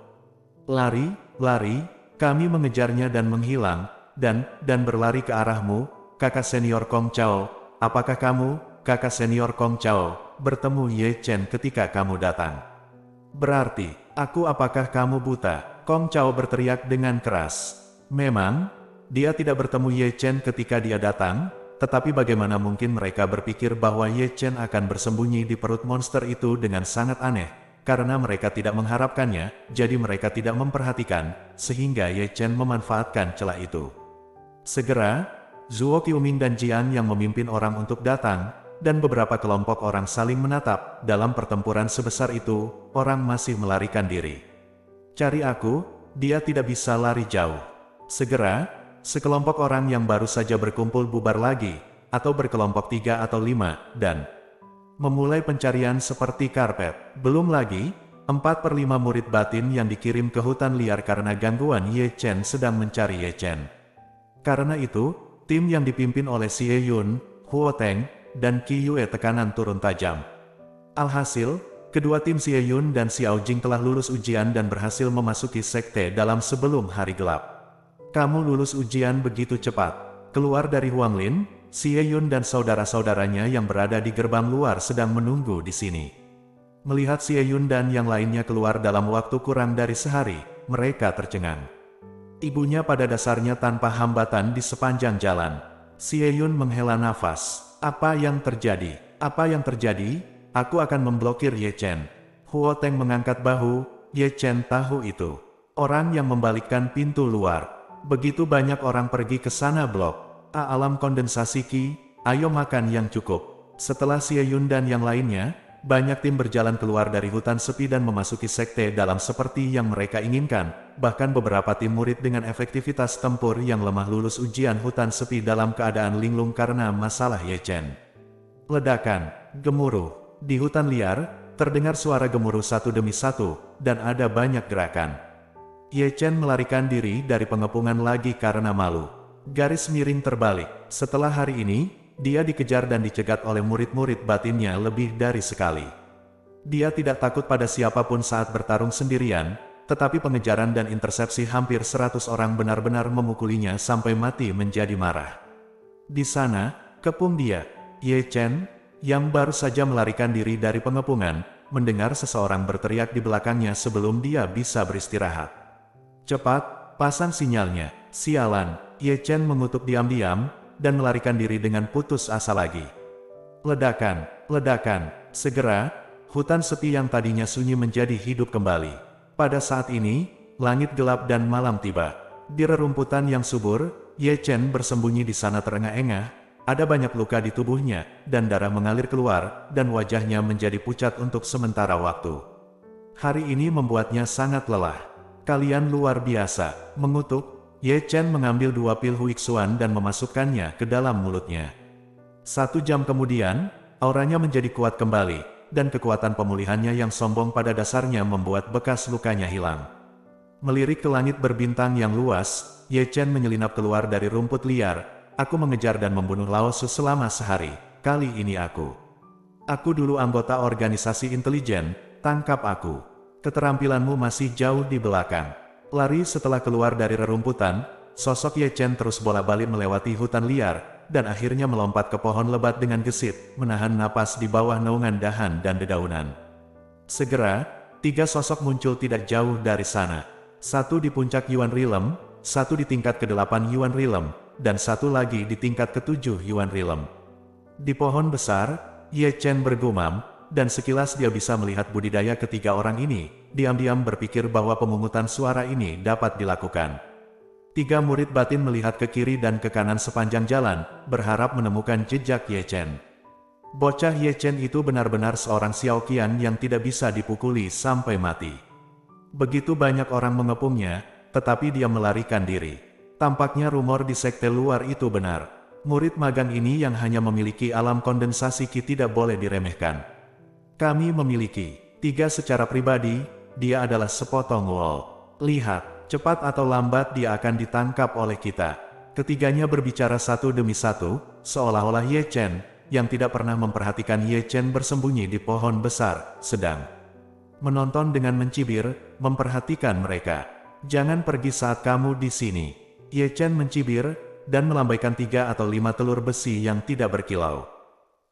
Lari, lari, kami mengejarnya dan menghilang, dan berlari ke arahmu, kakak senior Kong Chao. Apakah kamu, kakak senior Kong Chao, bertemu Ye Chen ketika kamu datang? Berarti, apakah kamu buta? Kong Chao berteriak dengan keras. Memang, dia tidak bertemu Ye Chen ketika dia datang, tetapi bagaimana mungkin mereka berpikir bahwa Ye Chen akan bersembunyi di perut monster itu dengan sangat aneh, karena mereka tidak mengharapkannya, jadi mereka tidak memperhatikan, sehingga Ye Chen memanfaatkan celah itu. Segera, Zhuo Qiuming dan Jian yang memimpin orang untuk datang, dan beberapa kelompok orang saling menatap. Dalam pertempuran sebesar itu, orang masih melarikan diri. Cari aku, dia tidak bisa lari jauh. Segera, sekelompok orang yang baru saja berkumpul bubar lagi, atau berkelompok 3 atau 5, dan memulai pencarian seperti karpet. Belum lagi, 4/5 murid batin yang dikirim ke hutan liar karena gangguan Ye Chen sedang mencari Ye Chen. Karena itu, tim yang dipimpin oleh Xie Yun, Huo Teng, dan Qi Yue tekanan turun tajam. Alhasil, kedua tim Xie Yun dan Xiao Jing telah lulus ujian dan berhasil memasuki sekte dalam sebelum hari gelap. Kamu lulus ujian begitu cepat. Keluar dari Huanglin, Xie Yun dan saudara-saudaranya yang berada di gerbang luar sedang menunggu di sini. Melihat Xie Yun dan yang lainnya keluar dalam waktu kurang dari sehari, mereka tercengang. Ibunya pada dasarnya tanpa hambatan di sepanjang jalan. Xie Yun menghela nafas. Apa yang terjadi? Apa yang terjadi? Aku akan memblokir Ye Chen. Huo Teng mengangkat bahu. Ye Chen tahu itu. Orang yang membalikkan pintu luar. Begitu banyak orang pergi ke sana blok. Alam kondensasi Qi, ayo makan yang cukup. Setelah Xie Yun dan yang lainnya, banyak tim berjalan keluar dari hutan sepi dan memasuki sekte dalam seperti yang mereka inginkan. Bahkan beberapa tim murid dengan efektivitas tempur yang lemah lulus ujian hutan sepi dalam keadaan linglung karena masalah Ye Chen. Ledakan, gemuruh. Di hutan liar, terdengar suara gemuruh satu demi satu, dan ada banyak gerakan. Ye Chen melarikan diri dari pengepungan lagi karena malu. Garis miring terbalik. Setelah hari ini, dia dikejar dan dicegat oleh murid-murid batinnya lebih dari sekali. Dia tidak takut pada siapapun saat bertarung sendirian, tetapi pengejaran dan intersepsi hampir 100 orang benar-benar memukulinya sampai mati menjadi marah. Di sana, kepung dia. Ye Chen, yang baru saja melarikan diri dari pengepungan, mendengar seseorang berteriak di belakangnya sebelum dia bisa beristirahat. Cepat, pasang sinyalnya. Sialan, Ye Chen mengutuk diam-diam, dan melarikan diri dengan putus asa lagi. Ledakan, ledakan, segera, hutan sepi yang tadinya sunyi menjadi hidup kembali. Pada saat ini, langit gelap dan malam tiba. Di rerumputan yang subur, Ye Chen bersembunyi di sana terengah-engah, ada banyak luka di tubuhnya, dan darah mengalir keluar, dan wajahnya menjadi pucat untuk sementara waktu. Hari ini membuatnya sangat lelah. Kalian luar biasa, mengutuk. Ye Chen mengambil 2 pil Huixuan dan memasukkannya ke dalam mulutnya. 1 jam kemudian, auranya menjadi kuat kembali, dan kekuatan pemulihannya yang sombong pada dasarnya membuat bekas lukanya hilang. Melirik ke langit berbintang yang luas, Ye Chen menyelinap keluar dari rumput liar. Aku mengejar dan membunuh Lao Su selama sehari, kali ini aku. Aku dulu anggota organisasi intelijen, tangkap aku. Keterampilanmu masih jauh di belakang. Lari setelah keluar dari rerumputan, sosok Ye Chen terus bolak-balik melewati hutan liar, dan akhirnya melompat ke pohon lebat dengan gesit, menahan napas di bawah naungan dahan dan dedaunan. Segera, 3 sosok muncul tidak jauh dari sana. 1 di puncak Yuan Realm, 1 di tingkat ke-8 Yuan Realm, dan 1 lagi di tingkat ke-7 Yuan Realm. Di pohon besar, Ye Chen bergumam, dan sekilas dia bisa melihat budidaya ketiga orang ini, diam-diam berpikir bahwa pemungutan suara ini dapat dilakukan. 3 murid batin melihat ke kiri dan ke kanan sepanjang jalan, berharap menemukan jejak Ye Chen. Bocah Ye Chen itu benar-benar seorang Xiaoqian yang tidak bisa dipukuli sampai mati. Begitu banyak orang mengepungnya, tetapi dia melarikan diri. Tampaknya rumor di sekte luar itu benar. Murid magang ini yang hanya memiliki alam kondensasi Qi tidak boleh diremehkan. Kami memiliki 3 secara pribadi, dia adalah sepotong wol. Lihat, cepat atau lambat dia akan ditangkap oleh kita. Ketiganya berbicara satu demi satu, seolah-olah Ye Chen, yang tidak pernah memperhatikan Ye Chen bersembunyi di pohon besar, sedang menonton dengan mencibir, memperhatikan mereka. Jangan pergi saat kamu di sini. Ye Chen mencibir, dan melambaikan 3 atau 5 telur besi yang tidak berkilau.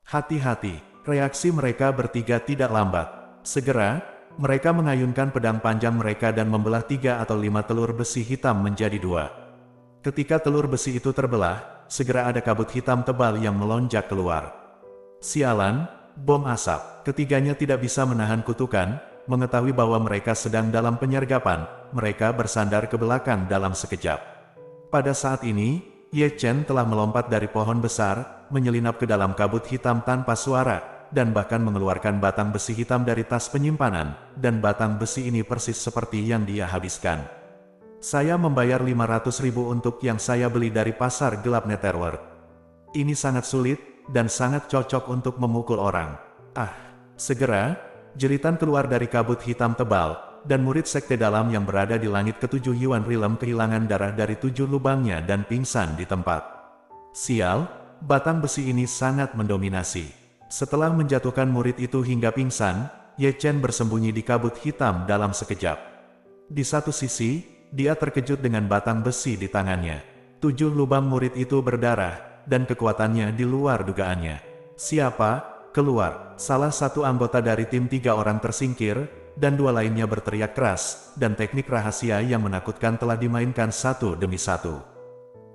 Hati-hati, reaksi mereka bertiga tidak lambat. Segera, mereka mengayunkan pedang panjang mereka dan membelah 3 atau 5 telur besi hitam menjadi 2. Ketika telur besi itu terbelah, segera ada kabut hitam tebal yang melonjak keluar. Sialan, bom asap. Ketiganya tidak bisa menahan kutukan, mengetahui bahwa mereka sedang dalam penyergapan, mereka bersandar ke belakang dalam sekejap. Pada saat ini, Ye Chen telah melompat dari pohon besar, menyelinap ke dalam kabut hitam tanpa suara, dan bahkan mengeluarkan batang besi hitam dari tas penyimpanan, dan batang besi ini persis seperti yang dia habiskan. Saya membayar 500.000 untuk yang saya beli dari pasar gelap Netherworld. Ini sangat sulit, dan sangat cocok untuk memukul orang. Segera, jeritan keluar dari kabut hitam tebal, dan murid sekte dalam yang berada di langit ketujuh Yuan Realm kehilangan darah dari 7 lubangnya dan pingsan di tempat. Sial, batang besi ini sangat mendominasi. Setelah menjatuhkan murid itu hingga pingsan, Ye Chen bersembunyi di kabut hitam dalam sekejap. Di satu sisi, dia terkejut dengan batang besi di tangannya. 7 lubang murid itu berdarah, dan kekuatannya di luar dugaannya. Siapa? Keluar. Salah satu anggota dari tim 3 orang tersingkir, dan 2 lainnya berteriak keras, dan teknik rahasia yang menakutkan telah dimainkan satu demi satu.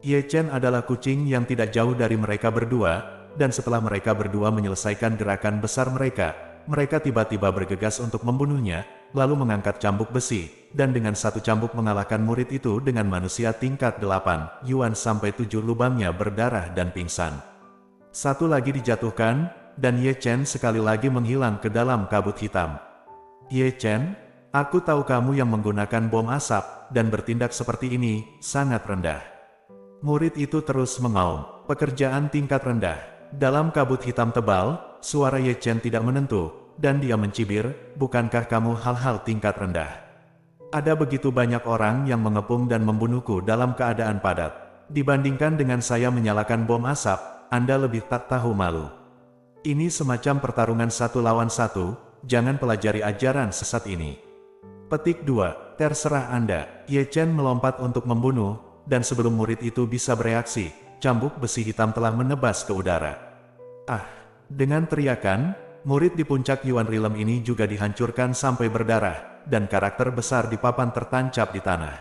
Ye Chen adalah kucing yang tidak jauh dari mereka berdua, dan setelah mereka berdua menyelesaikan gerakan besar mereka, mereka tiba-tiba bergegas untuk membunuhnya, lalu mengangkat cambuk besi, dan dengan satu cambuk mengalahkan murid itu dengan manusia tingkat 8 Yuan sampai 7 lubangnya berdarah dan pingsan. Satu lagi dijatuhkan, dan Ye Chen sekali lagi menghilang ke dalam kabut hitam. Ye Chen, aku tahu kamu yang menggunakan bom asap, dan bertindak seperti ini, sangat rendah. Murid itu terus mengaum, pekerjaan tingkat rendah. Dalam kabut hitam tebal, suara Ye Chen tidak menentu, dan dia mencibir, bukankah kamu hal-hal tingkat rendah? Ada begitu banyak orang yang mengepung dan membunuhku dalam keadaan padat. Dibandingkan dengan saya menyalakan bom asap, Anda lebih tak tahu malu. Ini semacam pertarungan 1 lawan 1, jangan pelajari ajaran sesat ini. Petik 2, terserah Anda. Ye Chen melompat untuk membunuh, dan sebelum murid itu bisa bereaksi, cambuk besi hitam telah menebas ke udara. Dengan teriakan, murid di puncak Yuan Realm ini juga dihancurkan sampai berdarah, dan karakter besar di papan tertancap di tanah.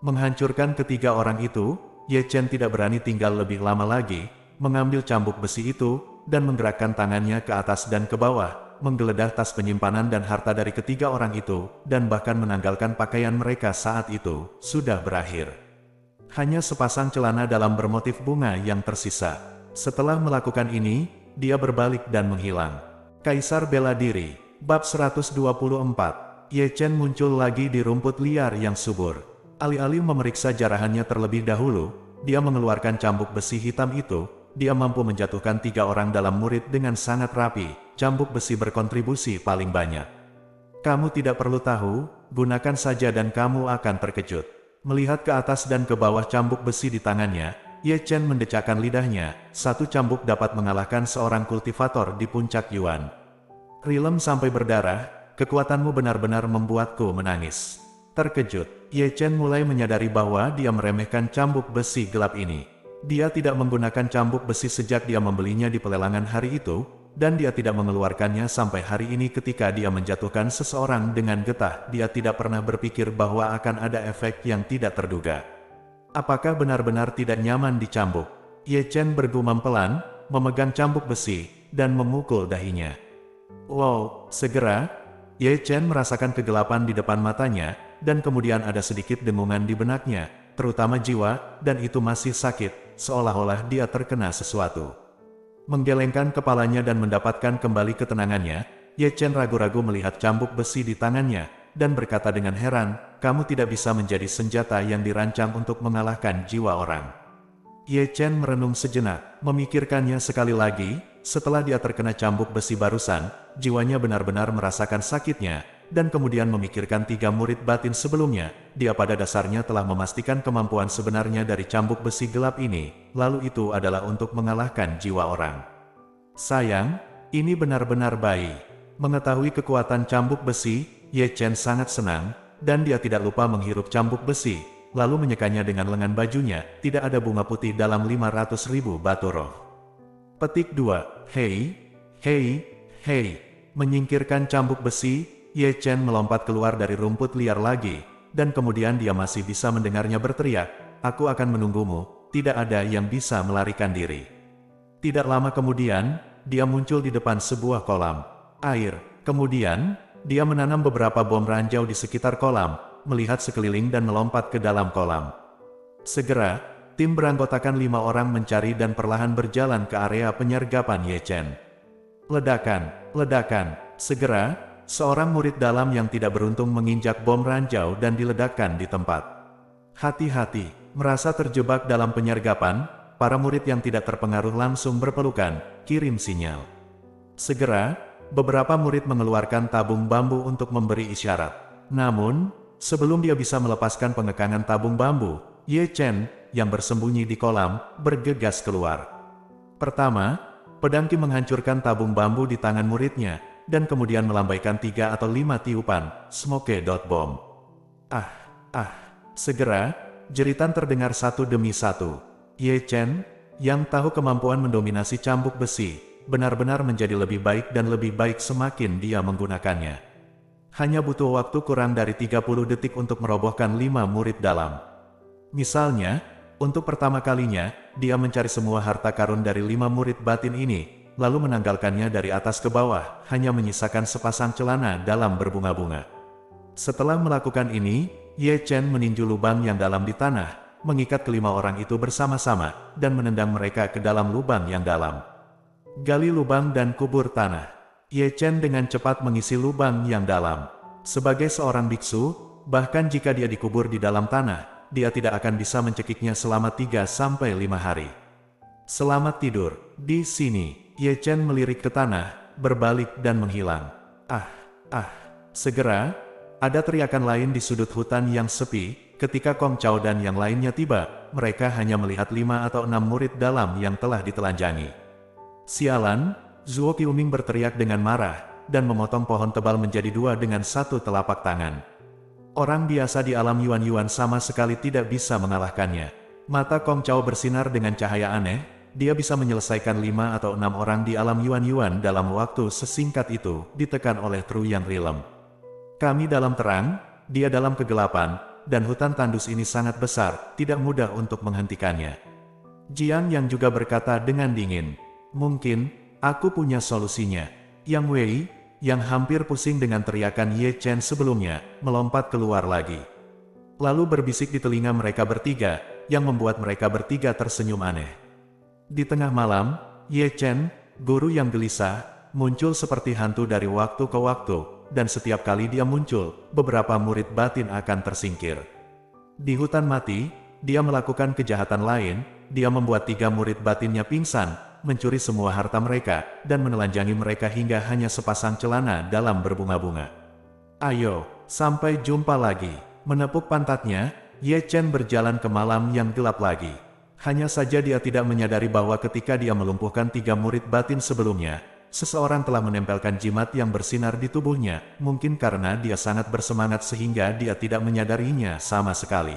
Menghancurkan ketiga orang itu, Ye Chen tidak berani tinggal lebih lama lagi, mengambil cambuk besi itu, dan menggerakkan tangannya ke atas dan ke bawah, menggeledah tas penyimpanan dan harta dari ketiga orang itu, dan bahkan menanggalkan pakaian mereka saat itu, sudah berakhir. Hanya sepasang celana dalam bermotif bunga yang tersisa. Setelah melakukan ini, dia berbalik dan menghilang. Kaisar bela diri, bab 124. Ye Chen muncul lagi di rumput liar yang subur. Alih-alih memeriksa jarahannya terlebih dahulu, dia mengeluarkan cambuk besi hitam itu. Dia mampu menjatuhkan 3 orang dalam murid dengan sangat rapi. Cambuk besi berkontribusi paling banyak. Kamu tidak perlu tahu, gunakan saja dan kamu akan terkejut. Melihat ke atas dan ke bawah cambuk besi di tangannya, Ye Chen mendecakkan lidahnya. 1 cambuk dapat mengalahkan seorang kultivator di puncak Yuan Realm sampai berdarah. Kekuatanmu benar-benar membuatku menangis. Terkejut, Ye Chen mulai menyadari bahwa dia meremehkan cambuk besi gelap ini. Dia tidak menggunakan cambuk besi sejak dia membelinya di pelelangan hari itu, dan dia tidak mengeluarkannya sampai hari ini ketika dia menjatuhkan seseorang dengan getah. Dia tidak pernah berpikir bahwa akan ada efek yang tidak terduga. Apakah benar-benar tidak nyaman dicambuk? Ye Chen bergumam pelan, memegang cambuk besi, dan memukul dahinya. Wow, segera, Ye Chen merasakan kegelapan di depan matanya, dan kemudian ada sedikit dengungan di benaknya, terutama jiwa, dan itu masih sakit, seolah-olah dia terkena sesuatu. Menggelengkan kepalanya dan mendapatkan kembali ketenangannya, Ye Chen ragu-ragu melihat cambuk besi di tangannya, dan berkata dengan heran, kamu tidak bisa menjadi senjata yang dirancang untuk mengalahkan jiwa orang. Ye Chen merenung sejenak, memikirkannya sekali lagi. Setelah dia terkena cambuk besi barusan, jiwanya benar-benar merasakan sakitnya, dan kemudian memikirkan 3 murid batin sebelumnya. Dia pada dasarnya telah memastikan kemampuan sebenarnya dari cambuk besi gelap ini, lalu itu adalah untuk mengalahkan jiwa orang. Sayang, ini benar-benar bayi. Mengetahui kekuatan cambuk besi, Ye Chen sangat senang, dan dia tidak lupa menghirup cambuk besi, lalu menyekanya dengan lengan bajunya. Tidak ada bunga putih dalam 500.000 batu roh. Petik 2. Hei, hei, hei. Menyingkirkan cambuk besi, Ye Chen melompat keluar dari rumput liar lagi, dan kemudian dia masih bisa mendengarnya berteriak, aku akan menunggumu, tidak ada yang bisa melarikan diri. Tidak lama kemudian, dia muncul di depan sebuah kolam air. Kemudian, dia menanam beberapa bom ranjau di sekitar kolam, melihat sekeliling dan melompat ke dalam kolam. Segera, tim beranggotakan 5 orang mencari dan perlahan berjalan ke area penyergapan Ye Chen. Ledakan, ledakan. Segera, seorang murid dalam yang tidak beruntung menginjak bom ranjau dan diledakkan di tempat. Hati-hati, merasa terjebak dalam penyergapan, para murid yang tidak terpengaruh langsung berpelukan, kirim sinyal. Segera, beberapa murid mengeluarkan tabung bambu untuk memberi isyarat. Namun, sebelum dia bisa melepaskan pengekangan tabung bambu, Ye Chen, yang bersembunyi di kolam, bergegas keluar. Pertama, pedangki menghancurkan tabung bambu di tangan muridnya, dan kemudian melambaikan 3 atau 5 tiupan, smoke dot bomb. Segera, jeritan terdengar satu demi satu. Ye Chen, yang tahu kemampuan mendominasi cambuk besi, benar-benar menjadi lebih baik dan lebih baik semakin dia menggunakannya. Hanya butuh waktu kurang dari 30 detik untuk merobohkan 5 murid dalam. Misalnya, untuk pertama kalinya, dia mencari semua harta karun dari 5 murid batin ini, lalu menanggalkannya dari atas ke bawah, hanya menyisakan sepasang celana dalam berbunga-bunga. Setelah melakukan ini, Ye Chen meninju lubang yang dalam di tanah, mengikat kelima orang itu bersama-sama, dan menendang mereka ke dalam lubang yang dalam. Gali lubang dan kubur tanah. Ye Chen dengan cepat mengisi lubang yang dalam. Sebagai seorang biksu, bahkan jika dia dikubur di dalam tanah, dia tidak akan bisa mencekiknya selama 3-5 hari. Selamat tidur. Di sini, Ye Chen melirik ke tanah, berbalik dan menghilang. Segera, ada teriakan lain di sudut hutan yang sepi. Ketika Kong Chao dan yang lainnya tiba, mereka hanya melihat 5 atau 6 murid dalam yang telah ditelanjangi. Sialan, Zuo Qiuming berteriak dengan marah, dan memotong pohon tebal menjadi 2 dengan 1 telapak tangan. Orang biasa di alam Yuan-Yuan sama sekali tidak bisa mengalahkannya. Mata Kong Chao bersinar dengan cahaya aneh, dia bisa menyelesaikan 5 atau 6 orang di alam Yuan-Yuan dalam waktu sesingkat itu, ditekan oleh Tru yang rilem. Kami dalam terang, dia dalam kegelapan, dan hutan tandus ini sangat besar, tidak mudah untuk menghentikannya. Jiang yang juga berkata dengan dingin, mungkin, aku punya solusinya. Yang Wei, yang hampir pusing dengan teriakan Ye Chen sebelumnya, melompat keluar lagi. Lalu berbisik di telinga mereka bertiga, yang membuat mereka bertiga tersenyum aneh. Di tengah malam, Ye Chen, guru yang gelisah, muncul seperti hantu dari waktu ke waktu, dan setiap kali dia muncul, beberapa murid batin akan tersingkir. Di hutan mati, dia melakukan kejahatan lain, dia membuat 3 murid batinnya pingsan, mencuri semua harta mereka, dan menelanjangi mereka hingga hanya sepasang celana dalam berbunga-bunga. Ayo, sampai jumpa lagi. Menepuk pantatnya, Ye Chen berjalan ke malam yang gelap lagi. Hanya saja dia tidak menyadari bahwa ketika dia melumpuhkan 3 murid batin sebelumnya, seseorang telah menempelkan jimat yang bersinar di tubuhnya, mungkin karena dia sangat bersemangat sehingga dia tidak menyadarinya sama sekali.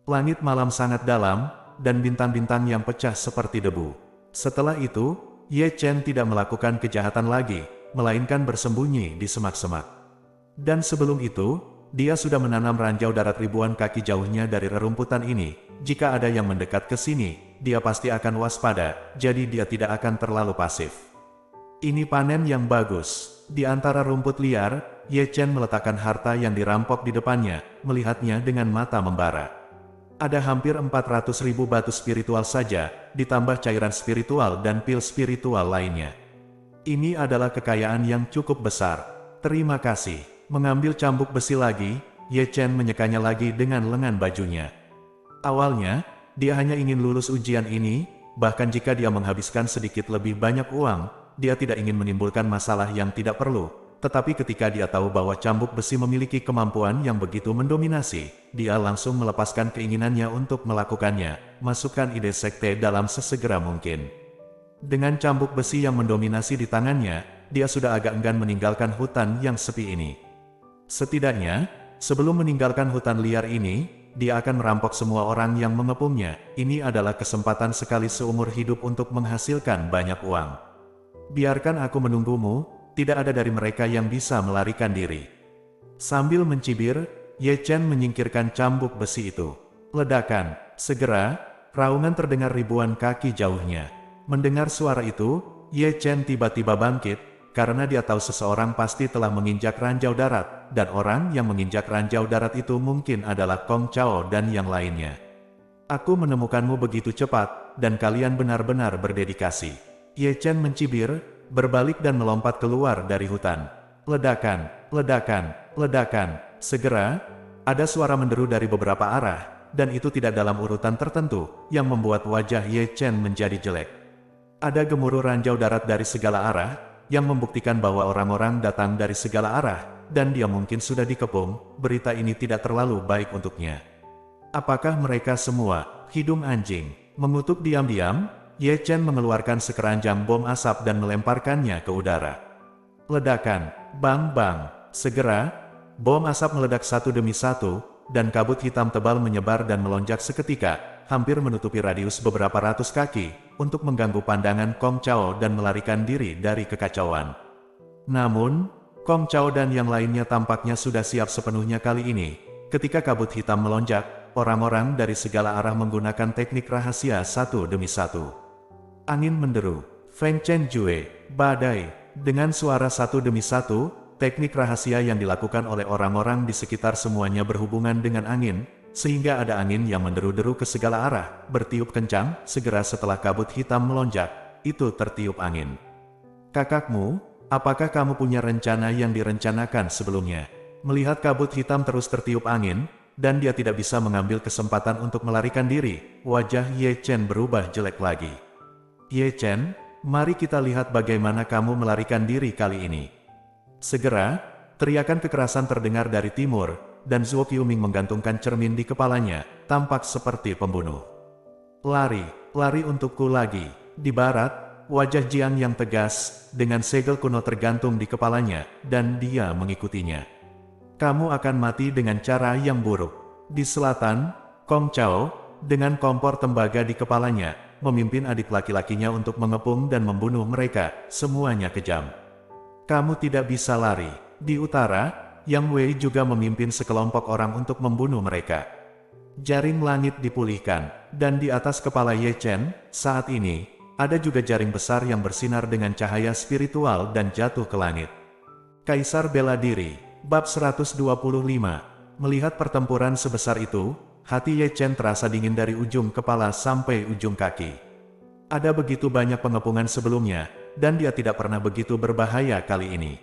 Langit malam sangat dalam, dan bintang-bintang yang pecah seperti debu. Setelah itu, Ye Chen tidak melakukan kejahatan lagi, melainkan bersembunyi di semak-semak. Dan sebelum itu, dia sudah menanam ranjau darat ribuan kaki jauhnya dari rerumputan ini. Jika ada yang mendekat ke sini, dia pasti akan waspada, jadi dia tidak akan terlalu pasif. Ini panen yang bagus. Di antara rumput liar, Ye Chen meletakkan harta yang dirampok di depannya, melihatnya dengan mata membara. Ada hampir 400.000 batu spiritual saja, ditambah cairan spiritual dan pil spiritual lainnya. Ini adalah kekayaan yang cukup besar. Terima kasih. Mengambil cambuk besi lagi, Ye Chen menyekanya lagi dengan lengan bajunya. Awalnya, dia hanya ingin lulus ujian ini, bahkan jika dia menghabiskan sedikit lebih banyak uang, dia tidak ingin menimbulkan masalah yang tidak perlu. Tetapi ketika dia tahu bahwa cambuk besi memiliki kemampuan yang begitu mendominasi, dia langsung melepaskan keinginannya untuk melakukannya, masukkan ide sekte dalam sesegera mungkin. Dengan cambuk besi yang mendominasi di tangannya, dia sudah agak enggan meninggalkan hutan yang sepi ini. Setidaknya, sebelum meninggalkan hutan liar ini, dia akan merampok semua orang yang mengepungnya. Ini adalah kesempatan sekali seumur hidup untuk menghasilkan banyak uang. Biarkan aku menunggumu. Tidak ada dari mereka yang bisa melarikan diri. Sambil mencibir, Ye Chen menyingkirkan cambuk besi itu. Ledakan. Segera, raungan terdengar ribuan kaki jauhnya. Mendengar suara itu, Ye Chen tiba-tiba bangkit, karena dia tahu seseorang pasti telah menginjak ranjau darat, dan orang yang menginjak ranjau darat itu mungkin adalah Kong Chao dan yang lainnya. Aku menemukanmu begitu cepat, dan kalian benar-benar berdedikasi. Ye Chen mencibir, berbalik dan melompat keluar dari hutan. Ledakan, ledakan, ledakan. Segera, ada suara menderu dari beberapa arah, dan itu tidak dalam urutan tertentu, yang membuat wajah Ye Chen menjadi jelek. Ada gemuruh ranjau darat dari segala arah, yang membuktikan bahwa orang-orang datang dari segala arah, dan dia mungkin sudah dikepung. Berita ini tidak terlalu baik untuknya. Apakah mereka semua hidung anjing? Mengutuk diam-diam, Ye Chen mengeluarkan sekeranjang bom asap dan melemparkannya ke udara. Ledakan, bang-bang. Segera, bom asap meledak satu demi satu, dan kabut hitam tebal menyebar dan melonjak seketika, hampir menutupi radius beberapa ratus kaki, untuk mengganggu pandangan Kong Chao dan melarikan diri dari kekacauan. Namun, Kong Chao dan yang lainnya tampaknya sudah siap sepenuhnya kali ini. Ketika kabut hitam melonjak, orang-orang dari segala arah menggunakan teknik rahasia satu demi satu. Angin menderu, Feng Chen Jue, badai. Dengan suara satu demi satu, teknik rahasia yang dilakukan oleh orang-orang di sekitar semuanya berhubungan dengan angin, sehingga ada angin yang menderu-deru ke segala arah, bertiup kencang. Segera setelah kabut hitam melonjak, itu tertiup angin. Kakakmu, apakah kamu punya rencana yang direncanakan sebelumnya? Melihat kabut hitam terus tertiup angin, dan dia tidak bisa mengambil kesempatan untuk melarikan diri, wajah Ye Chen berubah jelek lagi. Ye Chen, mari kita lihat bagaimana kamu melarikan diri kali ini. Segera, teriakan kekerasan terdengar dari timur, dan Zhuo Qiuming menggantungkan cermin di kepalanya, tampak seperti pembunuh. Lari, lari untukku lagi. Di barat, wajah Jiang yang tegas, dengan segel kuno tergantung di kepalanya, dan dia mengikutinya. Kamu akan mati dengan cara yang buruk. Di selatan, Kong Chao, dengan kompor tembaga di kepalanya, memimpin adik laki-lakinya untuk mengepung dan membunuh mereka. Semuanya kejam. Kamu tidak bisa lari. Di utara, Yang Wei juga memimpin sekelompok orang untuk membunuh mereka. Jaring langit dipulihkan, dan di atas kepala Ye Chen, saat ini, ada juga jaring besar yang bersinar dengan cahaya spiritual dan jatuh ke langit. Kaisar bela diri, bab 125. Melihat pertempuran sebesar itu, hati Ye Chen terasa dingin dari ujung kepala sampai ujung kaki. Ada begitu banyak pengepungan sebelumnya, dan dia tidak pernah begitu berbahaya kali ini.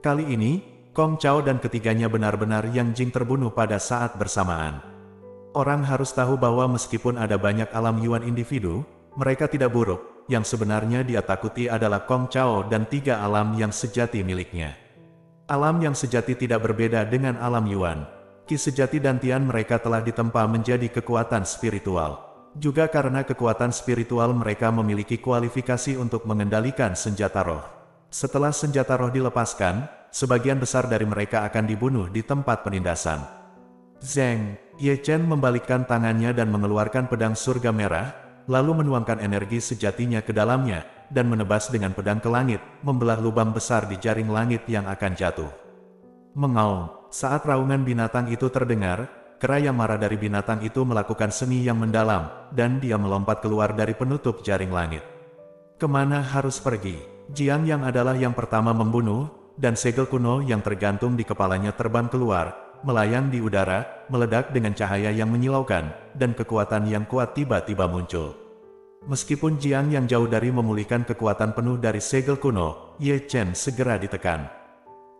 Kali ini, Kong Chao dan ketiganya benar-benar Yang Jing terbunuh pada saat bersamaan. Orang harus tahu bahwa meskipun ada banyak alam Yuan individu, mereka tidak buruk. Yang sebenarnya dia takuti adalah Kong Chao dan 3 alam yang sejati miliknya. Alam yang sejati tidak berbeda dengan alam Yuan. Ki sejati dan Tian mereka telah ditempa menjadi kekuatan spiritual. Juga karena kekuatan spiritual mereka memiliki kualifikasi untuk mengendalikan senjata roh. Setelah senjata roh dilepaskan, sebagian besar dari mereka akan dibunuh di tempat penindasan. Zeng, Ye Chen membalikkan tangannya dan mengeluarkan pedang surga merah, lalu menuangkan energi sejatinya ke dalamnya, dan menebas dengan pedang ke langit, membelah lubang besar di jaring langit yang akan jatuh. Mengaum, saat raungan binatang itu terdengar, kera yang marah dari binatang itu melakukan seni yang mendalam, dan dia melompat keluar dari penutup jaring langit. Kemana harus pergi? Jiang yang adalah yang pertama membunuh, dan segel kuno yang tergantung di kepalanya terbang keluar, melayang di udara, meledak dengan cahaya yang menyilaukan, dan kekuatan yang kuat tiba-tiba muncul. Meskipun Jiang yang jauh dari memulihkan kekuatan penuh dari segel kuno, Ye Chen segera ditekan.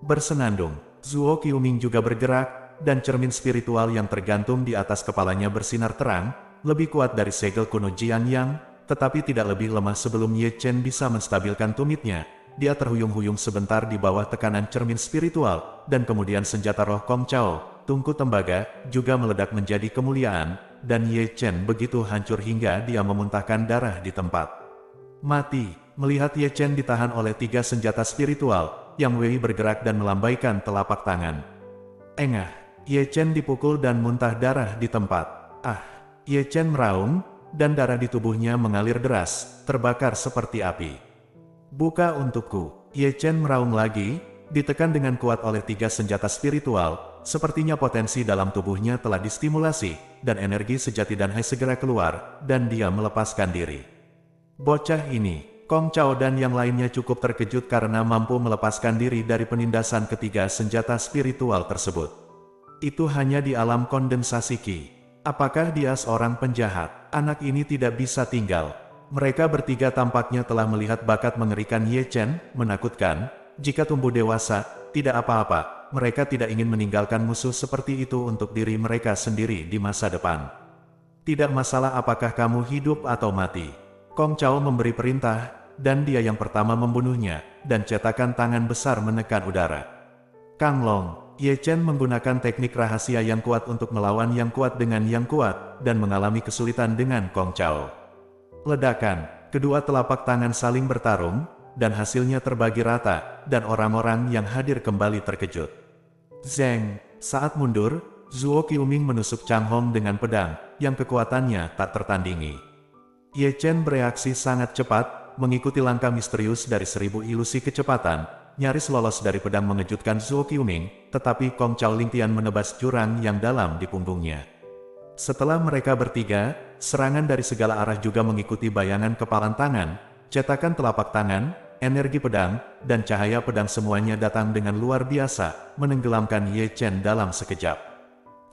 Bersenandung, Zuo Qiuming juga bergerak, dan cermin spiritual yang tergantung di atas kepalanya bersinar terang, lebih kuat dari segel kuno Jiang Yang, tetapi tidak lebih lemah sebelum Ye Chen bisa menstabilkan tumitnya. Dia terhuyung-huyung sebentar di bawah tekanan cermin spiritual, dan kemudian senjata roh Kong Chao, tungku tembaga, juga meledak menjadi kemuliaan, dan Ye Chen begitu hancur hingga dia memuntahkan darah di tempat. Mati, melihat Ye Chen ditahan oleh 3 senjata spiritual, Yang Wei bergerak dan melambaikan telapak tangan. Engah, Ye Chen dipukul dan muntah darah di tempat. Ah, Ye Chen meraung, dan darah di tubuhnya mengalir deras, terbakar seperti api. Buka untukku, Ye Chen meraung lagi, ditekan dengan kuat oleh 3 senjata spiritual, sepertinya potensi dalam tubuhnya telah distimulasi, dan energi sejati dan hai segera keluar, dan dia melepaskan diri. Bocah ini, Kong Chao dan yang lainnya cukup terkejut karena mampu melepaskan diri dari penindasan ketiga senjata spiritual tersebut. Itu hanya di alam kondensasi Qi. Apakah dia seorang penjahat? Anak ini tidak bisa tinggal. Mereka bertiga tampaknya telah melihat bakat mengerikan Ye Chen, menakutkan. Jika tumbuh dewasa, tidak apa-apa, mereka tidak ingin meninggalkan musuh seperti itu untuk diri mereka sendiri di masa depan. Tidak masalah apakah kamu hidup atau mati. Kong Chao memberi perintah, dan dia yang pertama membunuhnya, dan cetakan tangan besar menekan udara. Kang Long, Ye Chen menggunakan teknik rahasia yang kuat untuk melawan yang kuat dengan yang kuat, dan mengalami kesulitan dengan Kong Chao. Ledakan, kedua telapak tangan saling bertarung, dan hasilnya terbagi rata, dan orang-orang yang hadir kembali terkejut. Zeng, saat mundur, Zuo Qiuming menusuk Chang Hong dengan pedang, yang kekuatannya tak tertandingi. Ye Chen bereaksi sangat cepat, mengikuti langkah misterius dari 1000 ilusi kecepatan, nyaris lolos dari pedang mengejutkan Zuo Qiuming, tetapi Kong Chao Lingtian menebas jurang yang dalam di punggungnya. Setelah mereka bertiga, serangan dari segala arah juga mengikuti bayangan kepalan tangan, cetakan telapak tangan, energi pedang, dan cahaya pedang semuanya datang dengan luar biasa, menenggelamkan Ye Chen dalam sekejap.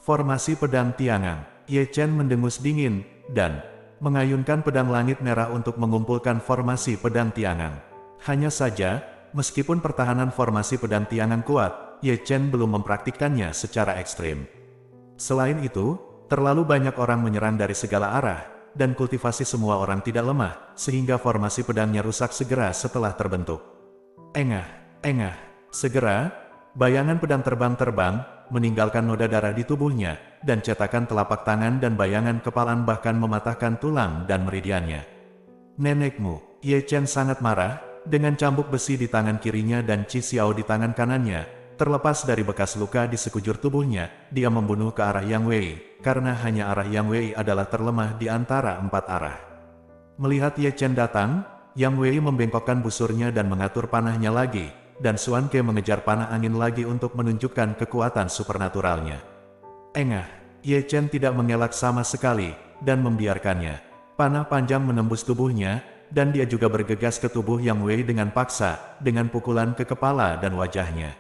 Formasi pedang tiangan, Ye Chen mendengus dingin, dan mengayunkan pedang langit merah untuk mengumpulkan formasi pedang tiangan. Hanya saja, meskipun pertahanan formasi pedang tiangan kuat, Ye Chen belum mempraktikkannya secara ekstrim. Selain itu, terlalu banyak orang menyerang dari segala arah, dan kultivasi semua orang tidak lemah, sehingga formasi pedangnya rusak segera setelah terbentuk. Engah, segera, bayangan pedang terbang-terbang, meninggalkan noda darah di tubuhnya, dan cetakan telapak tangan dan bayangan kepalan bahkan mematahkan tulang dan meridiannya. Nenekmu, Ye Chen sangat marah, dengan cambuk besi di tangan kirinya dan Qi Xiao di tangan kanannya. Terlepas dari bekas luka di sekujur tubuhnya, dia membunuh ke arah Yang Wei, karena hanya arah Yang Wei adalah terlemah di antara 4 arah. Melihat Ye Chen datang, Yang Wei membengkokkan busurnya dan mengatur panahnya lagi, dan Xuan Ke mengejar panah angin lagi untuk menunjukkan kekuatan supernaturalnya. Engah, Ye Chen tidak mengelak sama sekali, dan membiarkannya. Panah panjang menembus tubuhnya, dan dia juga bergegas ke tubuh Yang Wei dengan paksa, dengan pukulan ke kepala dan wajahnya.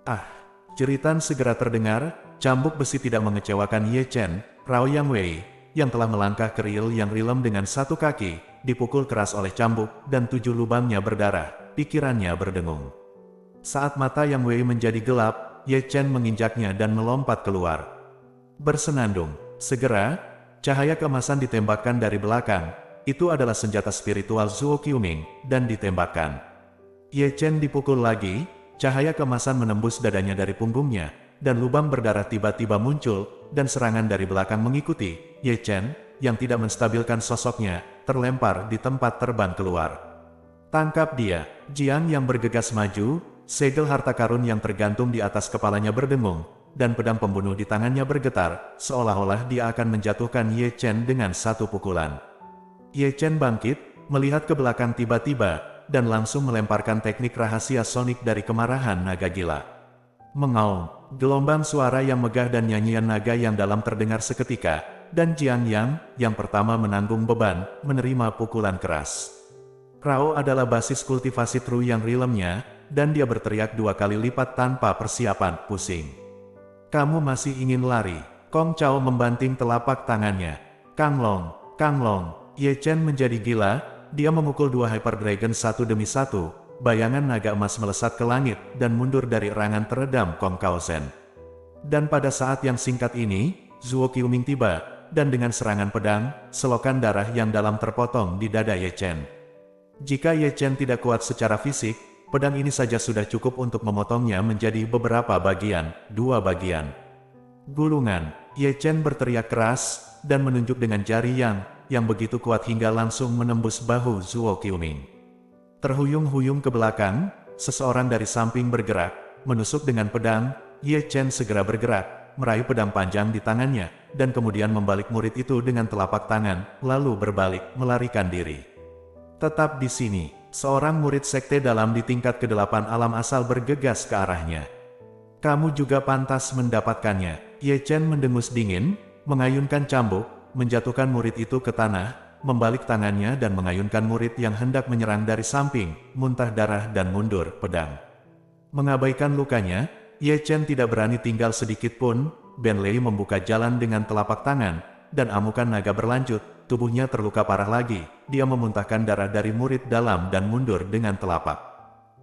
Ah, jeritan segera terdengar, cambuk besi tidak mengecewakan Ye Chen, Rao Yang Wei, yang telah melangkah keril yang rilem dengan satu kaki, dipukul keras oleh cambuk, dan 7 lubangnya berdarah, pikirannya berdengung. Saat mata Yang Wei menjadi gelap, Ye Chen menginjaknya dan melompat keluar. Bersenandung, segera, cahaya keemasan ditembakkan dari belakang, itu adalah senjata spiritual Zuo Qiuming, dan ditembakkan. Ye Chen dipukul lagi, cahaya keemasan menembus dadanya dari punggungnya, dan lubang berdarah tiba-tiba muncul, dan serangan dari belakang mengikuti. Ye Chen, yang tidak menstabilkan sosoknya, terlempar di tempat terbang keluar. Tangkap dia, Jiang yang bergegas maju, segel harta karun yang tergantung di atas kepalanya berdengung, dan pedang pembunuh di tangannya bergetar, seolah-olah dia akan menjatuhkan Ye Chen dengan satu pukulan. Ye Chen bangkit, melihat ke belakang tiba-tiba, dan langsung melemparkan teknik rahasia sonik dari kemarahan naga gila. Mengaum, gelombang suara yang megah dan nyanyian naga yang dalam terdengar seketika, dan Jiang Yang, yang pertama menanggung beban, menerima pukulan keras. Rao adalah basis kultivasi Tru yang rilemnya, dan dia berteriak 2 kali lipat tanpa persiapan, pusing. Kamu masih ingin lari? Kong Chao membanting telapak tangannya. Kang Long, Ye Chen menjadi gila, dia memukul dua Hyper Dragon satu demi satu, bayangan naga emas melesat ke langit, dan mundur dari erangan teredam Kong Kao Shen. Dan pada saat yang singkat ini, Zuo Qiuming tiba, dan dengan serangan pedang, selokan darah yang dalam terpotong di dada Ye Chen. Jika Ye Chen tidak kuat secara fisik, pedang ini saja sudah cukup untuk memotongnya menjadi beberapa bagian, dua bagian. Gulungan, Ye Chen berteriak keras, dan menunjuk dengan jari yang begitu kuat hingga langsung menembus bahu Zuo Qiuming. Terhuyung-huyung ke belakang, seseorang dari samping bergerak, menusuk dengan pedang. Ye Chen segera bergerak, meraih pedang panjang di tangannya, dan kemudian membalik murid itu dengan telapak tangan, lalu berbalik, melarikan diri. Tetap di sini, seorang murid sekte dalam di tingkat ke-8 alam asal bergegas ke arahnya. Kamu juga pantas mendapatkannya. Ye Chen mendengus dingin, mengayunkan cambuk, menjatuhkan murid itu ke tanah, membalik tangannya dan mengayunkan murid yang hendak menyerang dari samping, muntah darah dan mundur pedang. Mengabaikan lukanya, Ye Chen tidak berani tinggal sedikit pun. Ben Lei membuka jalan dengan telapak tangan, dan amukan naga berlanjut, tubuhnya terluka parah lagi, dia memuntahkan darah dari murid dalam dan mundur dengan telapak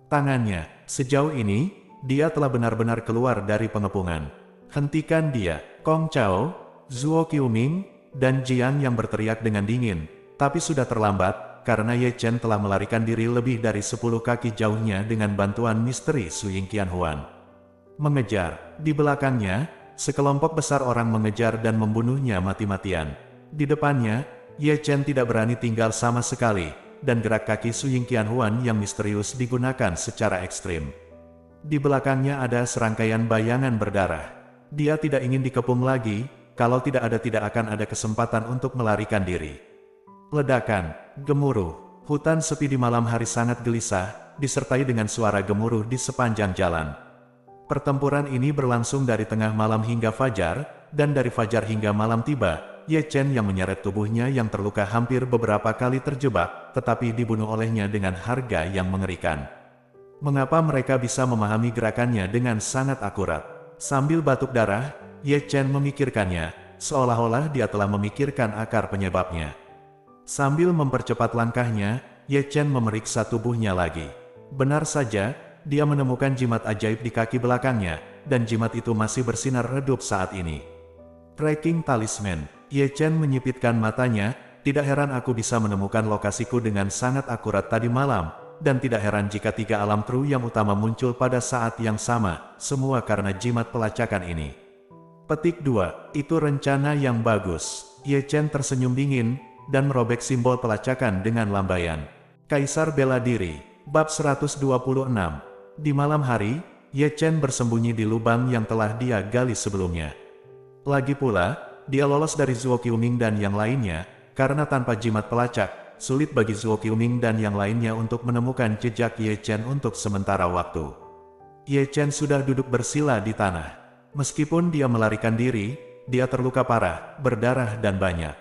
tangannya. Sejauh ini, dia telah benar-benar keluar dari pengepungan. Hentikan dia, Kong Chao, Zuo Qiuming, dan Jiang yang berteriak dengan dingin, tapi sudah terlambat, karena Ye Chen telah melarikan diri lebih dari 10 kaki jauhnya dengan bantuan misteri Su Ying Qianhuan. Mengejar, di belakangnya, sekelompok besar orang mengejar dan membunuhnya mati-matian. Di depannya, Ye Chen tidak berani tinggal sama sekali, dan gerak kaki Su Ying Qianhuan yang misterius digunakan secara ekstrim. Di belakangnya ada serangkaian bayangan berdarah. Dia tidak ingin dikepung lagi, kalau tidak akan ada kesempatan untuk melarikan diri. Ledakan, gemuruh, hutan sepi di malam hari sangat gelisah, disertai dengan suara gemuruh di sepanjang jalan. Pertempuran ini berlangsung dari tengah malam hingga fajar, dan dari fajar hingga malam tiba, Ye Chen yang menyeret tubuhnya yang terluka hampir beberapa kali terjebak, tetapi dibunuh olehnya dengan harga yang mengerikan. Mengapa mereka bisa memahami gerakannya dengan sangat akurat? Sambil batuk darah, Ye Chen memikirkannya, seolah-olah dia telah memikirkan akar penyebabnya. Sambil mempercepat langkahnya, Ye Chen memeriksa tubuhnya lagi. Benar saja, dia menemukan jimat ajaib di kaki belakangnya, dan jimat itu masih bersinar redup saat ini. Tracking talisman, Ye Chen menyipitkan matanya, tidak heran aku bisa menemukan lokasiku dengan sangat akurat tadi malam, dan tidak heran jika 3 alam kru yang utama muncul pada saat yang sama, semua karena jimat pelacakan ini. Petik 2, itu rencana yang bagus. Ye Chen tersenyum dingin, dan merobek simbol pelacakan dengan lambaian. Kaisar bela diri, bab 126. Di malam hari, Ye Chen bersembunyi di lubang yang telah dia gali sebelumnya. Lagi pula, dia lolos dari Zuo Qiuming dan yang lainnya, karena tanpa jimat pelacak, sulit bagi Zuo Qiuming dan yang lainnya untuk menemukan jejak Ye Chen untuk sementara waktu. Ye Chen sudah duduk bersila di tanah. Meskipun dia melarikan diri, dia terluka parah, berdarah dan banyak.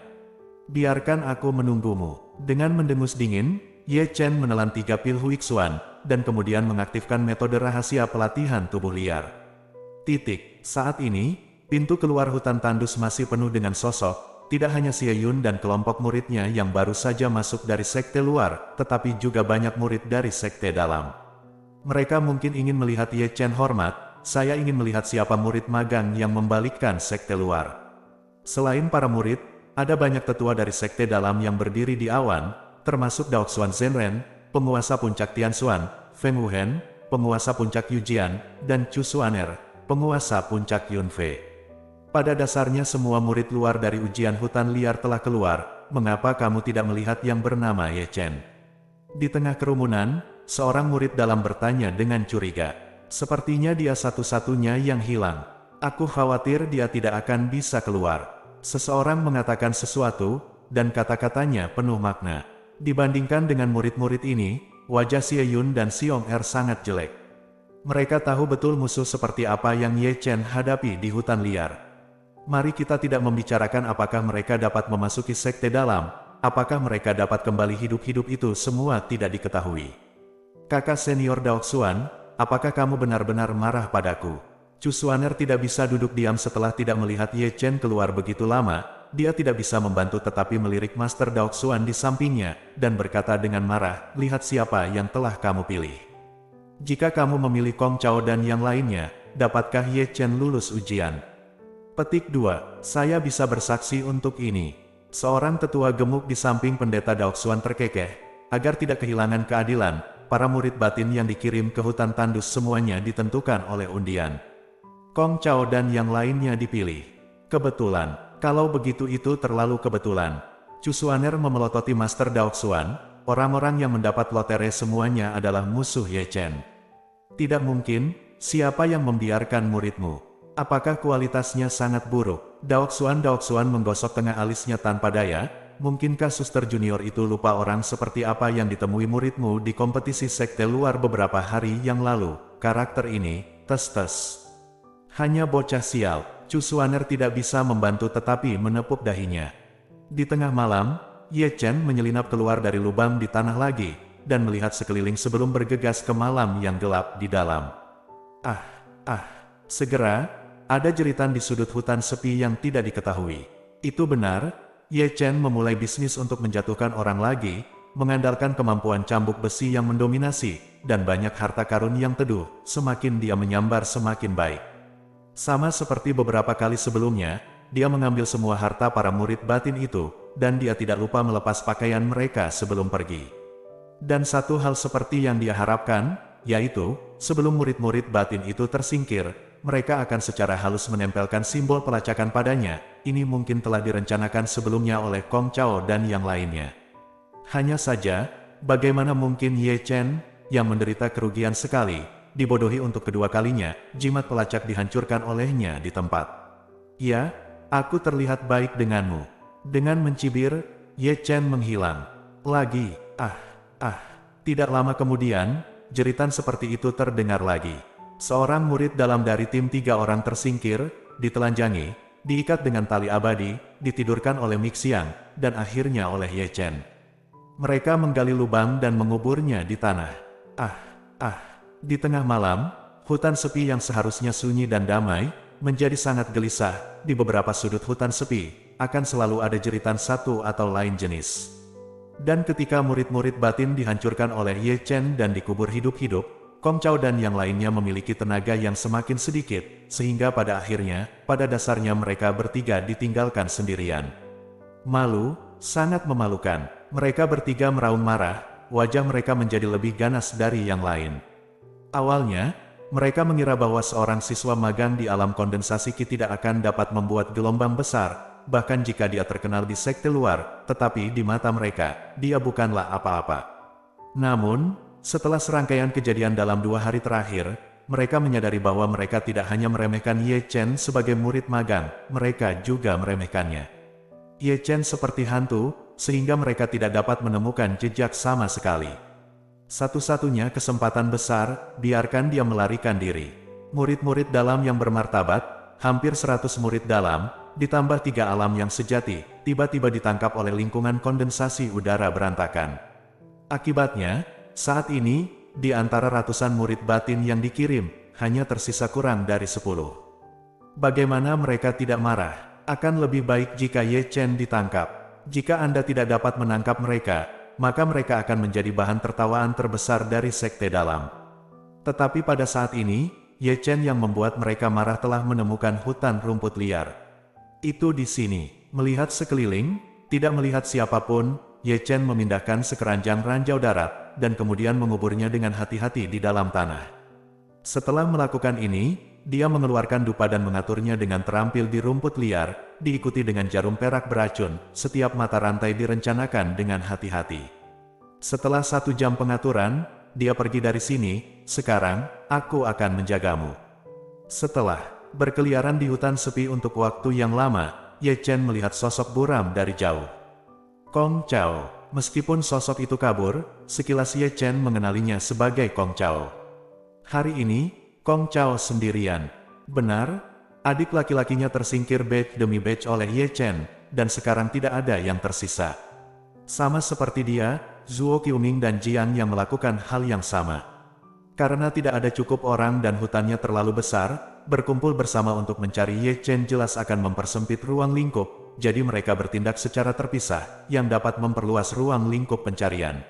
Biarkan aku menunggumu. Dengan mendengus dingin, Ye Chen menelan 3 pil Huixuan, dan kemudian mengaktifkan metode rahasia pelatihan tubuh liar. Saat ini, pintu keluar hutan tandus masih penuh dengan sosok, tidak hanya Xie Yun dan kelompok muridnya yang baru saja masuk dari sekte luar, tetapi juga banyak murid dari sekte dalam. Mereka mungkin ingin melihat Ye Chen hormat. Saya ingin melihat siapa murid magang yang membalikkan sekte luar. Selain para murid, ada banyak tetua dari sekte dalam yang berdiri di awan, termasuk Daoxuan Zhenren, penguasa puncak Tianxuan, Feng Wuhen, penguasa puncak Yujian, dan Chu Xuaner, penguasa puncak Yunfei. Pada dasarnya semua murid luar dari ujian hutan liar telah keluar. Mengapa kamu tidak melihat yang bernama Ye Chen? Di tengah kerumunan, seorang murid dalam bertanya dengan curiga. Sepertinya dia satu-satunya yang hilang. Aku khawatir dia tidak akan bisa keluar. Seseorang mengatakan sesuatu, dan kata-katanya penuh makna. Dibandingkan dengan murid-murid ini, wajah Xie Yun dan Xiong Er sangat jelek. Mereka tahu betul musuh seperti apa yang Ye Chen hadapi di hutan liar. Mari kita tidak membicarakan apakah mereka dapat memasuki sekte dalam, apakah mereka dapat kembali hidup-hidup itu semua tidak diketahui. Kakak senior Daoxuan, apakah kamu benar-benar marah padaku? Chu Xuaner tidak bisa duduk diam setelah tidak melihat Ye Chen keluar begitu lama. Dia tidak bisa membantu tetapi melirik Master Dao Xuan di sampingnya, dan berkata dengan marah, lihat siapa yang telah kamu pilih. Jika kamu memilih Kong Chao dan yang lainnya, dapatkah Ye Chen lulus ujian? Petik 2. Saya bisa bersaksi untuk ini. Seorang tetua gemuk di samping pendeta Dao Xuan terkekeh. Agar tidak kehilangan keadilan, para murid batin yang dikirim ke hutan tandus semuanya ditentukan oleh undian. Kong Chao dan yang lainnya dipilih. Kebetulan. Kalau begitu itu terlalu kebetulan. Chu Xuaner memelototi Master Dao Xuan, orang-orang yang mendapat lotre semuanya adalah musuh Ye Chen. Tidak mungkin, siapa yang membiarkan muridmu? Apakah kualitasnya sangat buruk? Dao Xuan menggosok tengah alisnya tanpa daya. Mungkinkah suster junior itu lupa orang seperti apa yang ditemui muridmu di kompetisi sekte luar beberapa hari yang lalu? Karakter ini, tes. Hanya bocah sial. Chu Xuaner tidak bisa membantu tetapi menepuk dahinya. Di tengah malam, Ye Chen menyelinap keluar dari lubang di tanah lagi, dan melihat sekeliling sebelum bergegas ke malam yang gelap di dalam. Segera, ada jeritan di sudut hutan sepi yang tidak diketahui. Itu benar, Ye Chen memulai bisnis untuk menjatuhkan orang lagi, mengandalkan kemampuan cambuk besi yang mendominasi, dan banyak harta karun yang teduh, semakin dia menyambar semakin baik. Sama seperti beberapa kali sebelumnya, dia mengambil semua harta para murid batin itu, dan dia tidak lupa melepas pakaian mereka sebelum pergi. Dan satu hal seperti yang dia harapkan, yaitu, sebelum murid-murid batin itu tersingkir, mereka akan secara halus menempelkan simbol pelacakan padanya. Ini mungkin telah direncanakan sebelumnya oleh Kong Chao dan yang lainnya. Hanya saja, bagaimana mungkin Ye Chen, yang menderita kerugian sekali, dibodohi untuk kedua kalinya, jimat pelacak dihancurkan olehnya di tempat. Ya, aku terlihat baik denganmu. Dengan mencibir, Ye Chen menghilang. Lagi, tidak lama kemudian, jeritan seperti itu terdengar lagi. Seorang murid dalam dari tim 3 orang tersingkir, ditelanjangi, diikat dengan tali abadi, ditidurkan oleh Mixiang, dan akhirnya oleh Ye Chen. Mereka menggali lubang dan menguburnya di tanah. Di tengah malam, hutan sepi yang seharusnya sunyi dan damai, menjadi sangat gelisah. Di beberapa sudut hutan sepi, akan selalu ada jeritan satu atau lain jenis. Dan ketika murid-murid batin dihancurkan oleh Ye Chen dan dikubur hidup-hidup, Kong Chao dan yang lainnya memiliki tenaga yang semakin sedikit, sehingga pada akhirnya, pada dasarnya mereka bertiga ditinggalkan sendirian. Malu, sangat memalukan. Mereka bertiga meraung marah, wajah mereka menjadi lebih ganas dari yang lain. Awalnya, mereka mengira bahwa seorang siswa magang di alam kondensasi Qi tidak akan dapat membuat gelombang besar, bahkan jika dia terkenal di sekte luar, tetapi di mata mereka, dia bukanlah apa-apa. Namun, setelah serangkaian kejadian dalam 2 hari terakhir, mereka menyadari bahwa mereka tidak hanya meremehkan Ye Chen sebagai murid magang, mereka juga meremehkannya. Ye Chen seperti hantu, sehingga mereka tidak dapat menemukan jejak sama sekali. Satu-satunya kesempatan besar, biarkan dia melarikan diri. Murid-murid dalam yang bermartabat, hampir 100 murid dalam, ditambah 3 alam yang sejati, tiba-tiba ditangkap oleh lingkungan kondensasi udara berantakan. Akibatnya, saat ini, di antara ratusan murid batin yang dikirim, hanya tersisa kurang dari 10. Bagaimana mereka tidak marah? Akan lebih baik jika Ye Chen ditangkap. Jika Anda tidak dapat menangkap mereka, maka mereka akan menjadi bahan tertawaan terbesar dari sekte dalam. Tetapi pada saat ini, Ye Chen yang membuat mereka marah telah menemukan hutan rumput liar. Itu di sini. Melihat sekeliling, tidak melihat siapapun, Ye Chen memindahkan sekeranjang ranjau darat, dan kemudian menguburnya dengan hati-hati di dalam tanah. Setelah melakukan ini, dia mengeluarkan dupa dan mengaturnya dengan terampil di rumput liar, diikuti dengan jarum perak beracun. Setiap mata rantai direncanakan dengan hati-hati. Setelah 1 jam pengaturan, dia pergi dari sini. Sekarang, aku akan menjagamu. Setelah berkeliaran di hutan sepi untuk waktu yang lama, Ye Chen melihat sosok buram dari jauh. Kong Chao. Meskipun sosok itu kabur, sekilas Ye Chen mengenalinya sebagai Kong Chao. Hari ini, Kong Chao sendirian. Benar, adik laki-lakinya tersingkir batch demi batch oleh Ye Chen, dan sekarang tidak ada yang tersisa. Sama seperti dia, Zhuo Qiuming dan Jiang yang melakukan hal yang sama. Karena tidak ada cukup orang dan hutannya terlalu besar, berkumpul bersama untuk mencari Ye Chen jelas akan mempersempit ruang lingkup, jadi mereka bertindak secara terpisah, yang dapat memperluas ruang lingkup pencarian.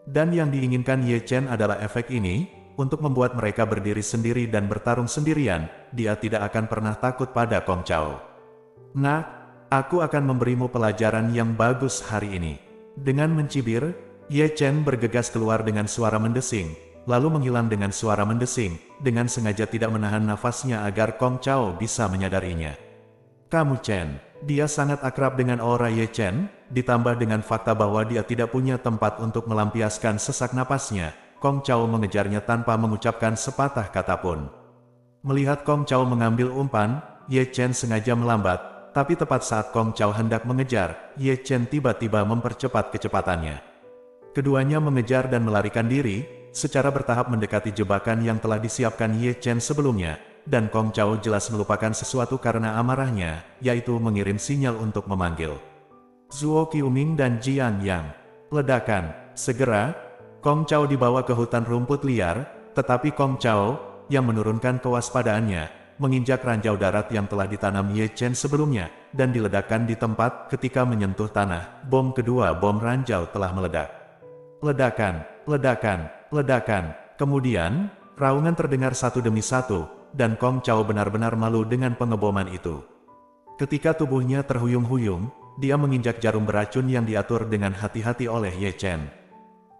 Dan yang diinginkan Ye Chen adalah efek ini, untuk membuat mereka berdiri sendiri dan bertarung sendirian. Dia tidak akan pernah takut pada Kong Chao. Nah, aku akan memberimu pelajaran yang bagus hari ini. Dengan mencibir, Ye Chen bergegas keluar dengan suara mendesing, lalu menghilang dengan suara mendesing, dengan sengaja tidak menahan nafasnya agar Kong Chao bisa menyadarinya. Kamu Chen, dia sangat akrab dengan aura Ye Chen, ditambah dengan fakta bahwa dia tidak punya tempat untuk melampiaskan sesak napasnya. Kong Chao mengejarnya tanpa mengucapkan sepatah kata pun. Melihat Kong Chao mengambil umpan, Ye Chen sengaja melambat. Tapi tepat saat Kong Chao hendak mengejar, Ye Chen tiba-tiba mempercepat kecepatannya. Keduanya mengejar dan melarikan diri, secara bertahap mendekati jebakan yang telah disiapkan Ye Chen sebelumnya, dan Kong Chao jelas melupakan sesuatu karena amarahnya, yaitu mengirim sinyal untuk memanggil Zuo Qiuming dan Jiang Yang. Ledakan. Segera, Kong Chao dibawa ke hutan rumput liar, tetapi Kong Chao, yang menurunkan kewaspadaannya, menginjak ranjau darat yang telah ditanam Ye Chen sebelumnya, dan diledakkan di tempat. Ketika menyentuh tanah, bom kedua bom ranjau telah meledak. Ledakan, ledakan, ledakan. Kemudian, raungan terdengar satu demi satu, dan Kong Chao benar-benar malu dengan pengeboman itu. Ketika tubuhnya terhuyung-huyung, dia menginjak jarum beracun yang diatur dengan hati-hati oleh Ye Chen.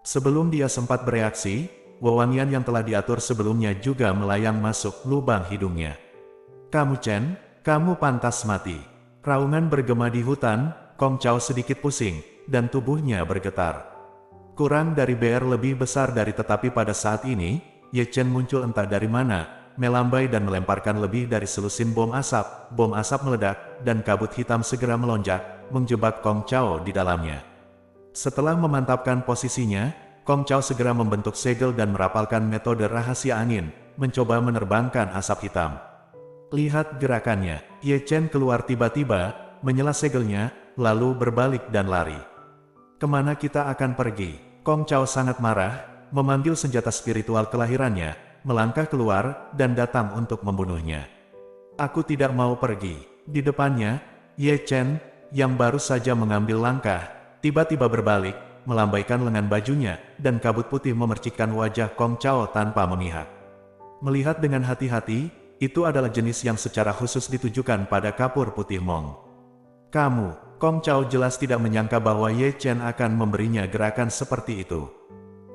Sebelum dia sempat bereaksi, wewangian yang telah diatur sebelumnya juga melayang masuk lubang hidungnya. Kamu Chen, kamu pantas mati. Raungan bergema di hutan, Kong Chao sedikit pusing, dan tubuhnya bergetar. Kurang dari BR lebih besar dari tetapi pada saat ini, Ye Chen muncul entah dari mana, melambai dan melemparkan lebih dari selusin bom asap meledak, dan kabut hitam segera melonjak, menjebak Kong Chao di dalamnya. Setelah memantapkan posisinya, Kong Chao segera membentuk segel dan merapalkan metode rahasia angin, mencoba menerbangkan asap hitam. Lihat gerakannya, Ye Chen keluar tiba-tiba, menyela segelnya, lalu berbalik dan lari. Kemana kita akan pergi? Kong Chao sangat marah, memanggil senjata spiritual kelahirannya, melangkah keluar, dan datang untuk membunuhnya. Aku tidak mau pergi. Di depannya, Ye Chen, yang baru saja mengambil langkah, tiba-tiba berbalik, melambaikan lengan bajunya, dan kabut putih memercikkan wajah Kong Chao tanpa memihak. Melihat dengan hati-hati, itu adalah jenis yang secara khusus ditujukan pada kapur putih Mong. Kamu, Kong Chao jelas tidak menyangka bahwa Ye Chen akan memberinya gerakan seperti itu.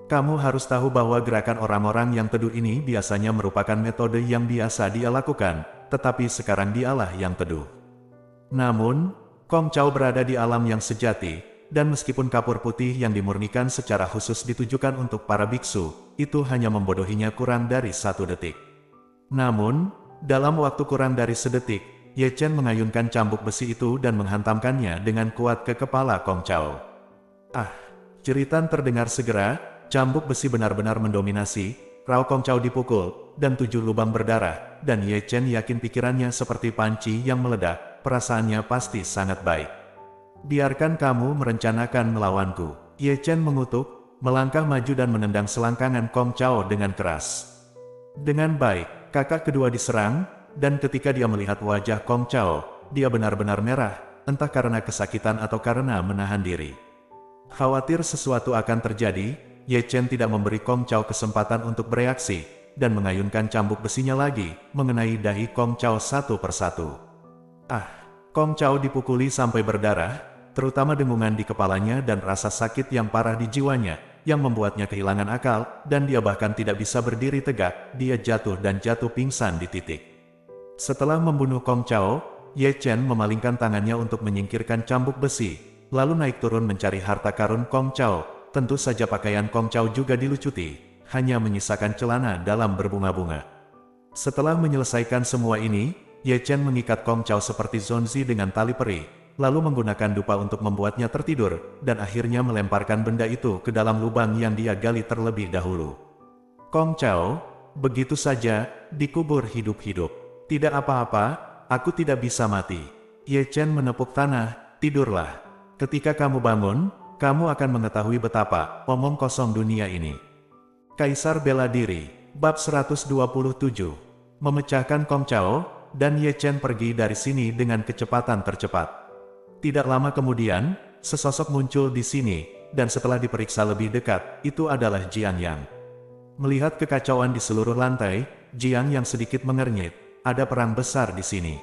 Kamu harus tahu bahwa gerakan orang-orang yang teduh ini biasanya merupakan metode yang biasa dia lakukan, tetapi sekarang dialah yang teduh. Namun, Kong Chao berada di alam yang sejati, dan meskipun kapur putih yang dimurnikan secara khusus ditujukan untuk para biksu, itu hanya membodohinya kurang dari 1 detik. Namun, dalam waktu kurang dari sedetik, Ye Chen mengayunkan cambuk besi itu dan menghantamkannya dengan kuat ke kepala Kong Chao. Ah! Jeritan terdengar segera, cambuk besi benar-benar mendominasi, raut Kong Chao dipukul, dan 7 lubang berdarah, dan Ye Chen yakin pikirannya seperti panci yang meledak, perasaannya pasti sangat baik. Biarkan kamu merencanakan melawanku. Ye Chen mengutuk, melangkah maju dan menendang selangkangan Kong Chao dengan keras. Dengan baik. Kakak kedua diserang, dan ketika dia melihat wajah Kong Chao, dia benar-benar merah, entah karena kesakitan atau karena menahan diri. Khawatir sesuatu akan terjadi, Ye Chen tidak memberi Kong Chao kesempatan untuk bereaksi, dan mengayunkan cambuk besinya lagi, mengenai dahi Kong Chao satu persatu. Ah! Kong Chao dipukuli sampai berdarah, terutama dengungan di kepalanya dan rasa sakit yang parah di jiwanya, yang membuatnya kehilangan akal, dan dia bahkan tidak bisa berdiri tegak. Dia jatuh dan jatuh pingsan di titik. Setelah membunuh Kong Chao, Ye Chen memalingkan tangannya untuk menyingkirkan cambuk besi, lalu naik turun mencari harta karun Kong Chao. Tentu saja pakaian Kong Chao juga dilucuti, hanya menyisakan celana dalam berbunga-bunga. Setelah menyelesaikan semua ini, Ye Chen mengikat Kong Chao seperti zonzi dengan tali perih, lalu menggunakan dupa untuk membuatnya tertidur, dan akhirnya melemparkan benda itu ke dalam lubang yang dia gali terlebih dahulu. Kong Chao, begitu saja, dikubur hidup-hidup. Tidak apa-apa, aku tidak bisa mati. Ye Chen menepuk tanah, tidurlah. Ketika kamu bangun, kamu akan mengetahui betapa omong kosong dunia ini. Kaisar Bela Diri, Bab 127. memecahkan Kong Chao, dan Ye Chen pergi dari sini dengan kecepatan tercepat. Tidak lama kemudian, sesosok muncul di sini, dan setelah diperiksa lebih dekat, itu adalah Jiang Yang. Melihat kekacauan di seluruh lantai, Jiang Yang sedikit mengernyit. Ada perang besar di sini.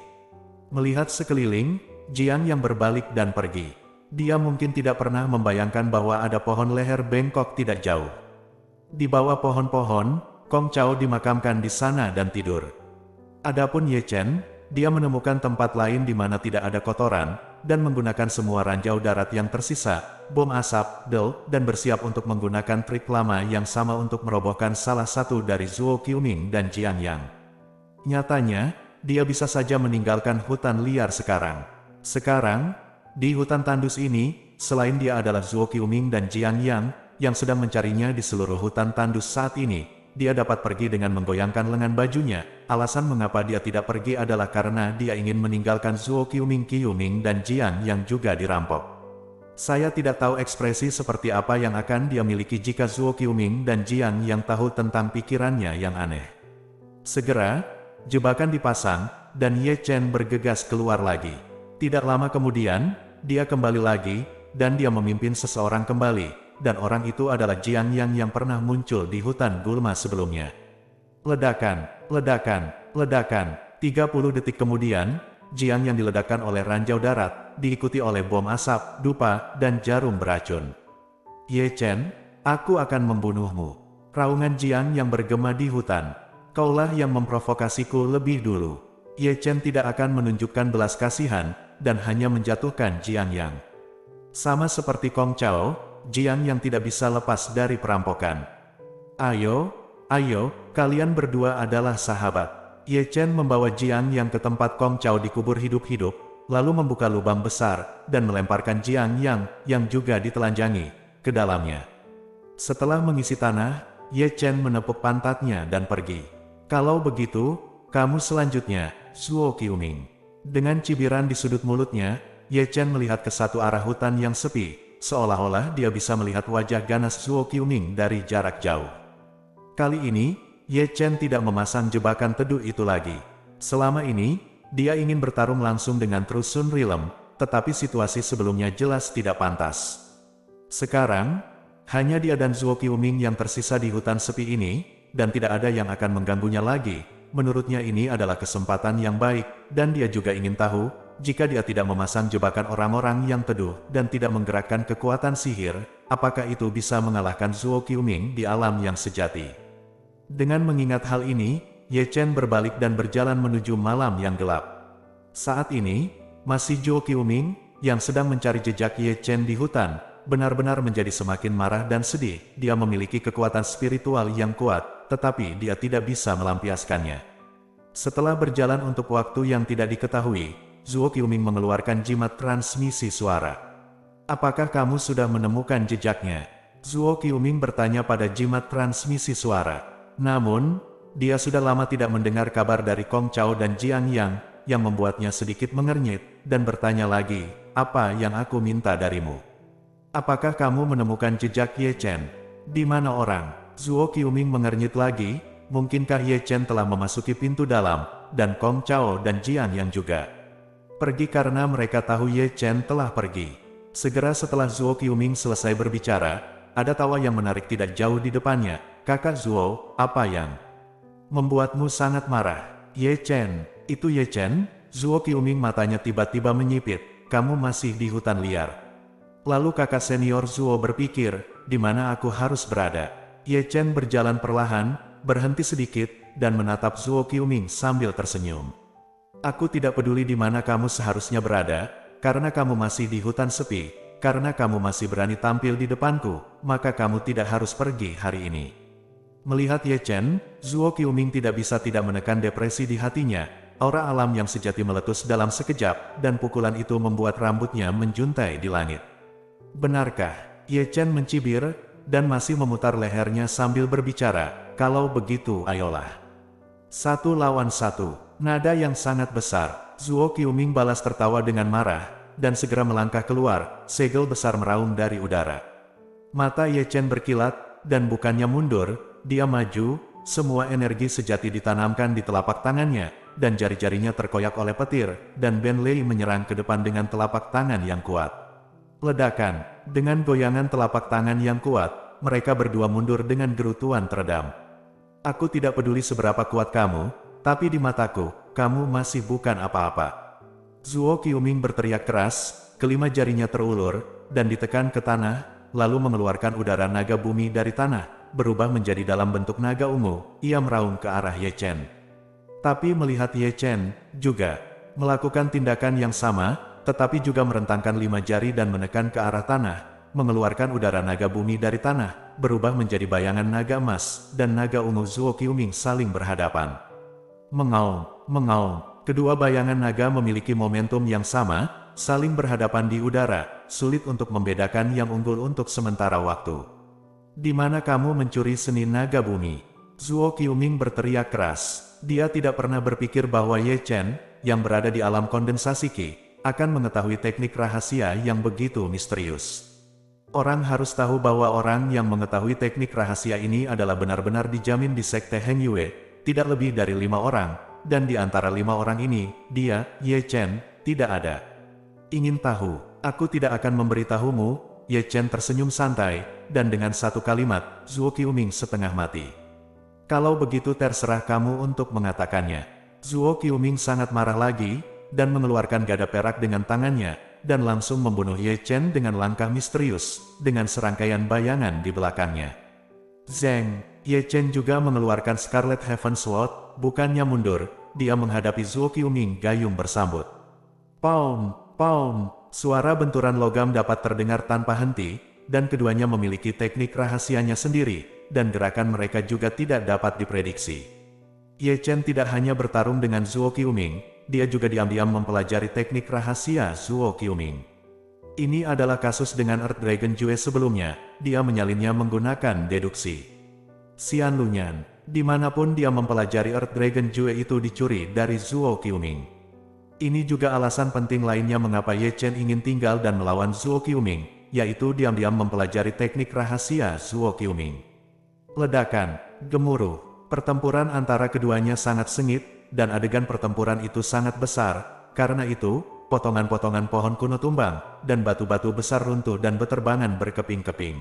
Melihat sekeliling, Jiang Yang berbalik dan pergi. Dia mungkin tidak pernah membayangkan bahwa ada pohon leher bengkok tidak jauh. Di bawah pohon-pohon, Kong Chao dimakamkan di sana dan tidur. Adapun Ye Chen, dia menemukan tempat lain di mana tidak ada kotoran, dan menggunakan semua ranjau darat yang tersisa, bom asap, del, dan bersiap untuk menggunakan trik lama yang sama untuk merobohkan salah satu dari Zuo Qiuming dan Jiang Yang. Nyatanya, dia bisa saja meninggalkan hutan liar sekarang. Sekarang, di hutan tandus ini, selain dia adalah Zuo Qiuming dan Jiang yang sedang mencarinya di seluruh hutan tandus saat ini, dia dapat pergi dengan menggoyangkan lengan bajunya. Alasan mengapa dia tidak pergi adalah karena dia ingin meninggalkan Zuo Qiuming dan Jiang yang juga dirampok. Saya tidak tahu ekspresi seperti apa yang akan dia miliki jika Zuo Qiuming dan Jiang yang tahu tentang pikirannya yang aneh. Segera, jebakan dipasang, dan Ye Chen bergegas keluar lagi. Tidak lama kemudian, dia kembali lagi, dan dia memimpin seseorang kembali. Dan orang itu adalah Jiang yang pernah muncul di hutan gulma sebelumnya. Ledakan, ledakan, ledakan. 30 detik kemudian, Jiang yang diledakkan oleh ranjau darat, diikuti oleh bom asap, dupa, dan jarum beracun. Ye Chen, aku akan membunuhmu. Raungan Jiang yang bergema di hutan. Kaulah yang memprovokasiku lebih dulu. Ye Chen tidak akan menunjukkan belas kasihan, dan hanya menjatuhkan Jiang Yang. Sama seperti Kong Chao, Jiang yang tidak bisa lepas dari perampokan. Ayo, ayo, kalian berdua adalah sahabat. Ye Chen membawa Jiang yang ke tempat Kong Chao dikubur hidup-hidup, lalu membuka lubang besar, dan melemparkan Jiang yang juga ditelanjangi, ke dalamnya. Setelah mengisi tanah, Ye Chen menepuk pantatnya dan pergi. Kalau begitu, kamu selanjutnya, Zuo Qiuming. Dengan cibiran di sudut mulutnya, Ye Chen melihat ke satu arah hutan yang sepi, seolah-olah dia bisa melihat wajah ganas Zuo Qiuming dari jarak jauh. Kali ini, Ye Chen tidak memasang jebakan teduh itu lagi. Selama ini, dia ingin bertarung langsung dengan Trusun Rilem, tetapi situasi sebelumnya jelas tidak pantas. Sekarang, hanya dia dan Zuo Qiuming yang tersisa di hutan sepi ini, dan tidak ada yang akan mengganggunya lagi. Menurutnya ini adalah kesempatan yang baik, dan dia juga ingin tahu, jika dia tidak memasang jebakan orang-orang yang teduh dan tidak menggerakkan kekuatan sihir, apakah itu bisa mengalahkan Zuo Qiuming di alam yang sejati. Dengan mengingat hal ini, Ye Chen berbalik dan berjalan menuju malam yang gelap. Saat ini, masih Zuo Qiuming, yang sedang mencari jejak Ye Chen di hutan, benar-benar menjadi semakin marah dan sedih. Dia memiliki kekuatan spiritual yang kuat, tetapi dia tidak bisa melampiaskannya. Setelah berjalan untuk waktu yang tidak diketahui, Zuo Qiuming mengeluarkan jimat transmisi suara. Apakah kamu sudah menemukan jejaknya? Zuo Qiuming bertanya pada jimat transmisi suara. Namun, dia sudah lama tidak mendengar kabar dari Kong Chao dan Jiang yang membuatnya sedikit mengernyit, dan bertanya lagi, apa yang aku minta darimu? Apakah kamu menemukan jejak Ye Chen? Di mana orang? Zuo Qiuming mengernyit lagi, mungkinkah Ye Chen telah memasuki pintu dalam, dan Kong Chao dan Jiang juga pergi karena mereka tahu Ye Chen telah pergi. Segera setelah Zuo Qiuming selesai berbicara, ada tawa yang menarik tidak jauh di depannya. Kakak Zuo, apa yang membuatmu sangat marah? Ye Chen, itu Ye Chen? Zuo Qiuming matanya tiba-tiba menyipit. Kamu masih di hutan liar. Lalu kakak senior Zuo berpikir, di mana aku harus berada? Ye Chen berjalan perlahan, berhenti sedikit, dan menatap Zuo Qiuming sambil tersenyum. Aku tidak peduli di mana kamu seharusnya berada, karena kamu masih di hutan sepi, karena kamu masih berani tampil di depanku, maka kamu tidak harus pergi hari ini. Melihat Ye Chen, Zuo Qiuming tidak bisa tidak menekan depresi di hatinya. Aura alam yang sejati meletus dalam sekejap, dan pukulan itu membuat rambutnya menjuntai di langit. Benarkah? Ye Chen mencibir, dan masih memutar lehernya sambil berbicara, kalau begitu ayolah. 1 lawan 1. Nada yang sangat besar. Zuo Qiuming balas tertawa dengan marah, dan segera melangkah keluar. Segel besar meraung dari udara. Mata Ye Chen berkilat, dan bukannya mundur, dia maju, semua energi sejati ditanamkan di telapak tangannya, dan jari-jarinya terkoyak oleh petir, dan Ben Lei menyerang ke depan dengan telapak tangan yang kuat. Ledakan, dengan goyangan telapak tangan yang kuat, mereka berdua mundur dengan gerutuan teredam. Aku tidak peduli seberapa kuat kamu, tapi di mataku, kamu masih bukan apa-apa. Zuo Qiuming berteriak keras, kelima jarinya terulur, dan ditekan ke tanah, lalu mengeluarkan udara naga bumi dari tanah, berubah menjadi dalam bentuk naga ungu. Ia meraung ke arah Ye Chen. Tapi melihat Ye Chen juga melakukan tindakan yang sama, tetapi juga merentangkan lima jari dan menekan ke arah tanah, mengeluarkan udara naga bumi dari tanah, berubah menjadi bayangan naga emas, dan naga ungu Zuo Qiuming saling berhadapan. Mengaum, mengaum, kedua bayangan naga memiliki momentum yang sama, saling berhadapan di udara, sulit untuk membedakan yang unggul untuk sementara waktu. Di mana kamu mencuri seni naga bumi? Zuo Qiuming berteriak keras. Dia tidak pernah berpikir bahwa Ye Chen, yang berada di alam kondensasi Qi, akan mengetahui teknik rahasia yang begitu misterius. Orang harus tahu bahwa orang yang mengetahui teknik rahasia ini adalah benar-benar dijamin di Sekte Heng Yue, tidak lebih dari 5 orang, dan di antara 5 orang ini, dia, Ye Chen, tidak ada. Ingin tahu? Aku tidak akan memberitahumu. Ye Chen tersenyum santai, dan dengan satu kalimat, Zuo Qiuming setengah mati. Kalau begitu terserah kamu untuk mengatakannya. Zuo Qiuming sangat marah lagi, dan mengeluarkan gada perak dengan tangannya, dan langsung membunuh Ye Chen dengan langkah misterius, dengan serangkaian bayangan di belakangnya. Zeng, Ye Chen juga mengeluarkan Scarlet Heaven Sword, bukannya mundur, dia menghadapi Zuo Qiuming gayung bersambut. Pound, pound. Suara benturan logam dapat terdengar tanpa henti, dan keduanya memiliki teknik rahasianya sendiri, dan gerakan mereka juga tidak dapat diprediksi. Ye Chen tidak hanya bertarung dengan Zuo Qiuming, dia juga diam-diam mempelajari teknik rahasia Zuo Qiuming. Ini adalah kasus dengan Earth Dragon Jue sebelumnya, dia menyalinnya menggunakan deduksi. Xian Lunyan, dimanapun dia mempelajari Earth Dragon Jue itu dicuri dari Zuo Qiuming. Ini juga alasan penting lainnya mengapa Ye Chen ingin tinggal dan melawan Zuo Qiuming, yaitu diam-diam mempelajari teknik rahasia Zuo Qiuming. Ledakan, gemuruh, pertempuran antara keduanya sangat sengit, dan adegan pertempuran itu sangat besar. Karena itu, potongan-potongan pohon kuno tumbang, dan batu-batu besar runtuh dan beterbangan berkeping-keping.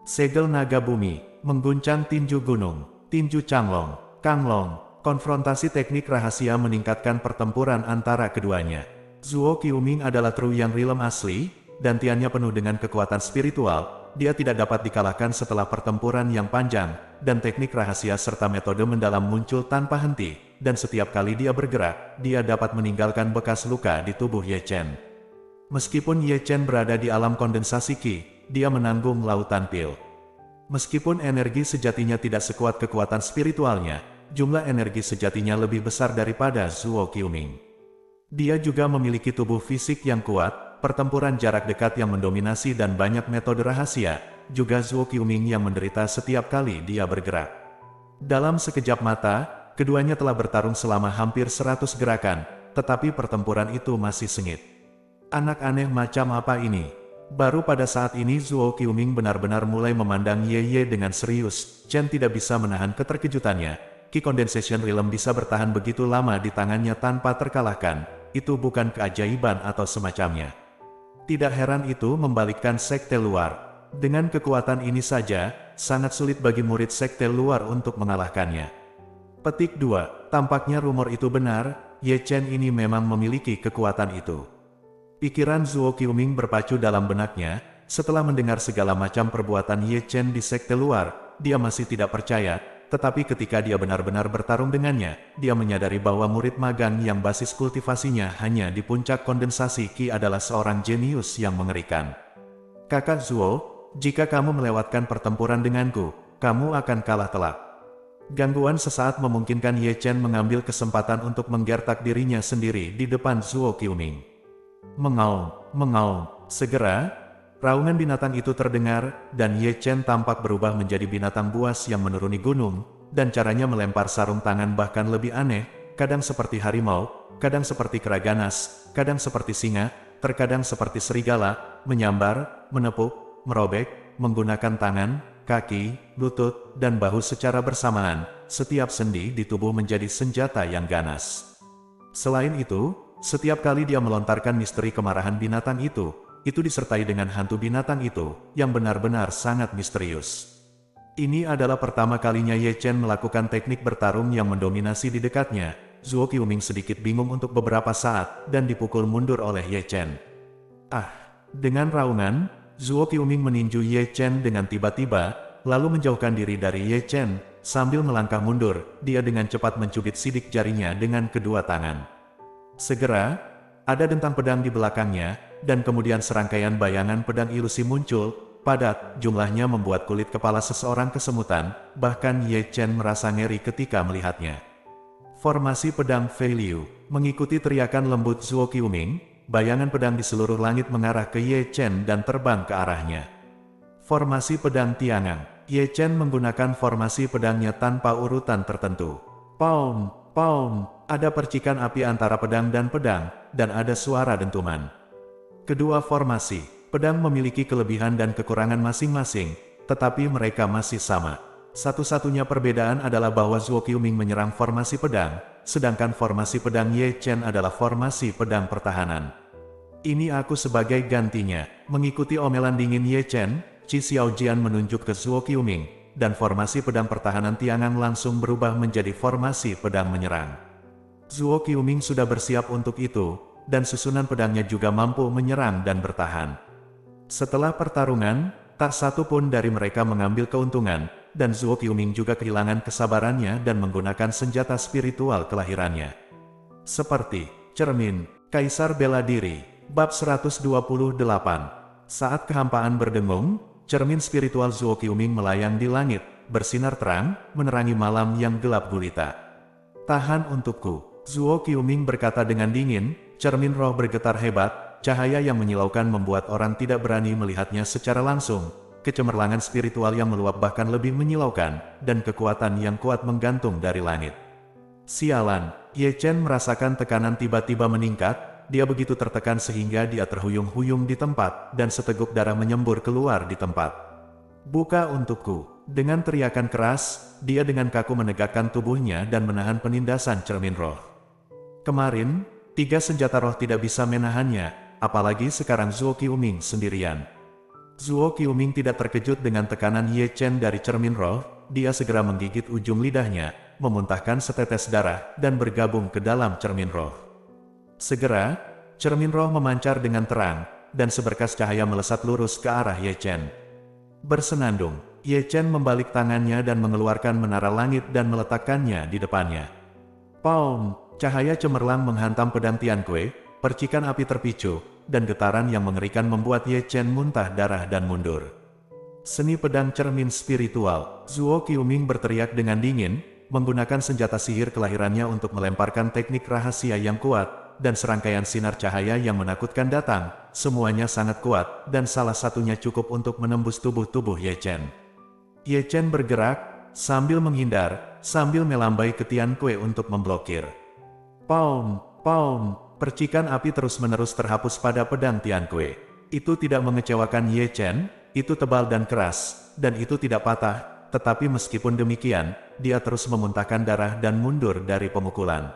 Segel naga bumi, mengguncang tinju gunung, tinju Changlong, Kanglong. Konfrontasi teknik rahasia meningkatkan pertempuran antara keduanya. Zuo Qiuming adalah True Yang Realm asli, dan tiannya penuh dengan kekuatan spiritual. Dia tidak dapat dikalahkan setelah pertempuran yang panjang, dan teknik rahasia serta metode mendalam muncul tanpa henti, dan setiap kali dia bergerak, dia dapat meninggalkan bekas luka di tubuh Ye Chen. Meskipun Ye Chen berada di alam kondensasi Qi, dia menanggung lautan pil. Meskipun energi sejatinya tidak sekuat kekuatan spiritualnya, jumlah energi sejatinya lebih besar daripada Zuo Qiuming. Dia juga memiliki tubuh fisik yang kuat, pertempuran jarak dekat yang mendominasi dan banyak metode rahasia, juga Zuo Qiuming yang menderita setiap kali dia bergerak. Dalam sekejap mata, keduanya telah bertarung selama hampir 100 gerakan, tetapi pertempuran itu masih sengit. Anak aneh macam apa ini? Baru pada saat ini Zuo Qiuming benar-benar mulai memandang Ye Ye dengan serius. Chen tidak bisa menahan keterkejutannya. Qi Condensation Realm bisa bertahan begitu lama di tangannya tanpa terkalahkan, itu bukan keajaiban atau semacamnya. Tidak heran itu membalikkan sekte luar. Dengan kekuatan ini saja, sangat sulit bagi murid sekte luar untuk mengalahkannya. Petik 2. Tampaknya rumor itu benar, Ye Chen ini memang memiliki kekuatan itu. Pikiran Zuo Qiuming berpacu dalam benaknya, setelah mendengar segala macam perbuatan Ye Chen di sekte luar, dia masih tidak percaya. Tetapi ketika dia benar-benar bertarung dengannya, dia menyadari bahwa murid magang yang basis kultivasinya hanya di puncak kondensasi Qi adalah seorang jenius yang mengerikan. Kakak Zuo, jika kamu melewatkan pertempuran denganku, kamu akan kalah telak. Gangguan sesaat memungkinkan Ye Chen mengambil kesempatan untuk menggertak dirinya sendiri di depan Zuo Qiuming. Mengaum, mengaum, segera. Raungan binatang itu terdengar, dan Ye Chen tampak berubah menjadi binatang buas yang menuruni gunung, dan caranya melempar sarung tangan bahkan lebih aneh, kadang seperti harimau, kadang seperti kera ganas, kadang seperti singa, terkadang seperti serigala, menyambar, menepuk, merobek, menggunakan tangan, kaki, lutut, dan bahu secara bersamaan. Setiap sendi di tubuh menjadi senjata yang ganas. Selain itu, setiap kali dia melontarkan misteri kemarahan binatang itu disertai dengan hantu binatang itu, yang benar-benar sangat misterius. Ini adalah pertama kalinya Ye Chen melakukan teknik bertarung yang mendominasi di dekatnya. Zuo Qiuming sedikit bingung untuk beberapa saat, dan dipukul mundur oleh Ye Chen. Dengan raungan, Zuo Qiuming meninju Ye Chen dengan tiba-tiba, lalu menjauhkan diri dari Ye Chen. Sambil melangkah mundur, dia dengan cepat mencubit sidik jarinya dengan kedua tangan. Segera, ada dentang pedang di belakangnya, dan kemudian serangkaian bayangan pedang ilusi muncul, padat, jumlahnya membuat kulit kepala seseorang kesemutan, bahkan Ye Chen merasa ngeri ketika melihatnya. Formasi pedang Fei Liu, mengikuti teriakan lembut Zuo Qiuming, bayangan pedang di seluruh langit mengarah ke Ye Chen dan terbang ke arahnya. Formasi pedang Tiangang, Ye Chen menggunakan formasi pedangnya tanpa urutan tertentu. Pound, pound, ada percikan api antara pedang, dan ada suara dentuman. Kedua formasi pedang memiliki kelebihan dan kekurangan masing-masing, tetapi mereka masih sama. Satu-satunya perbedaan adalah bahwa Zuo Qiuming menyerang formasi pedang, sedangkan formasi pedang Ye Chen adalah formasi pedang pertahanan. Ini aku sebagai gantinya. Mengikuti omelan dingin Ye Chen, Qi Xiaojian menunjuk ke Zuo Qiuming, dan formasi pedang pertahanan Tiangang langsung berubah menjadi formasi pedang menyerang. Zuo Qiuming sudah bersiap untuk itu, dan susunan pedangnya juga mampu menyerang dan bertahan. Setelah pertarungan, tak satu pun dari mereka mengambil keuntungan, dan Zuo Qiuming juga kehilangan kesabarannya dan menggunakan senjata spiritual kelahirannya. Seperti cermin, Kaisar Bela Diri, Bab 128. Saat kehampaan berdengung, cermin spiritual Zuo Qiuming melayang di langit, bersinar terang, menerangi malam yang gelap gulita. Tahan untukku, Zuo Qiuming berkata dengan dingin. Cermin roh bergetar hebat, cahaya yang menyilaukan membuat orang tidak berani melihatnya secara langsung. Kecemerlangan spiritual yang meluap bahkan lebih menyilaukan, dan kekuatan yang kuat menggantung dari langit. Sialan, Ye Chen merasakan tekanan tiba-tiba meningkat, dia begitu tertekan sehingga dia terhuyung-huyung di tempat, dan seteguk darah menyembur keluar di tempat. Buka untukku. Dengan teriakan keras, dia dengan kaku menegakkan tubuhnya dan menahan penindasan cermin roh. Kemarin, 3 senjata roh tidak bisa menahannya, apalagi sekarang Zuo Qiuming sendirian. Zuo Qiuming tidak terkejut dengan tekanan Ye Chen dari cermin roh, dia segera menggigit ujung lidahnya, memuntahkan setetes darah, dan bergabung ke dalam cermin roh. Segera, cermin roh memancar dengan terang, dan seberkas cahaya melesat lurus ke arah Ye Chen. Bersenandung, Ye Chen membalik tangannya dan mengeluarkan menara langit dan meletakkannya di depannya. Pound! Cahaya cemerlang menghantam pedang Tianque, percikan api terpicu, dan getaran yang mengerikan membuat Ye Chen muntah darah dan mundur. Seni pedang cermin spiritual, Zuo Qiuming berteriak dengan dingin, menggunakan senjata sihir kelahirannya untuk melemparkan teknik rahasia yang kuat, dan serangkaian sinar cahaya yang menakutkan datang, semuanya sangat kuat, dan salah satunya cukup untuk menembus tubuh Ye Chen. Ye Chen bergerak, sambil menghindar, sambil melambai ke Tianque untuk memblokir. Pound, pound, percikan api terus-menerus terhapus pada pedang Tianque. Itu tidak mengecewakan Ye Chen, itu tebal dan keras, dan itu tidak patah, tetapi meskipun demikian, dia terus memuntahkan darah dan mundur dari pemukulan.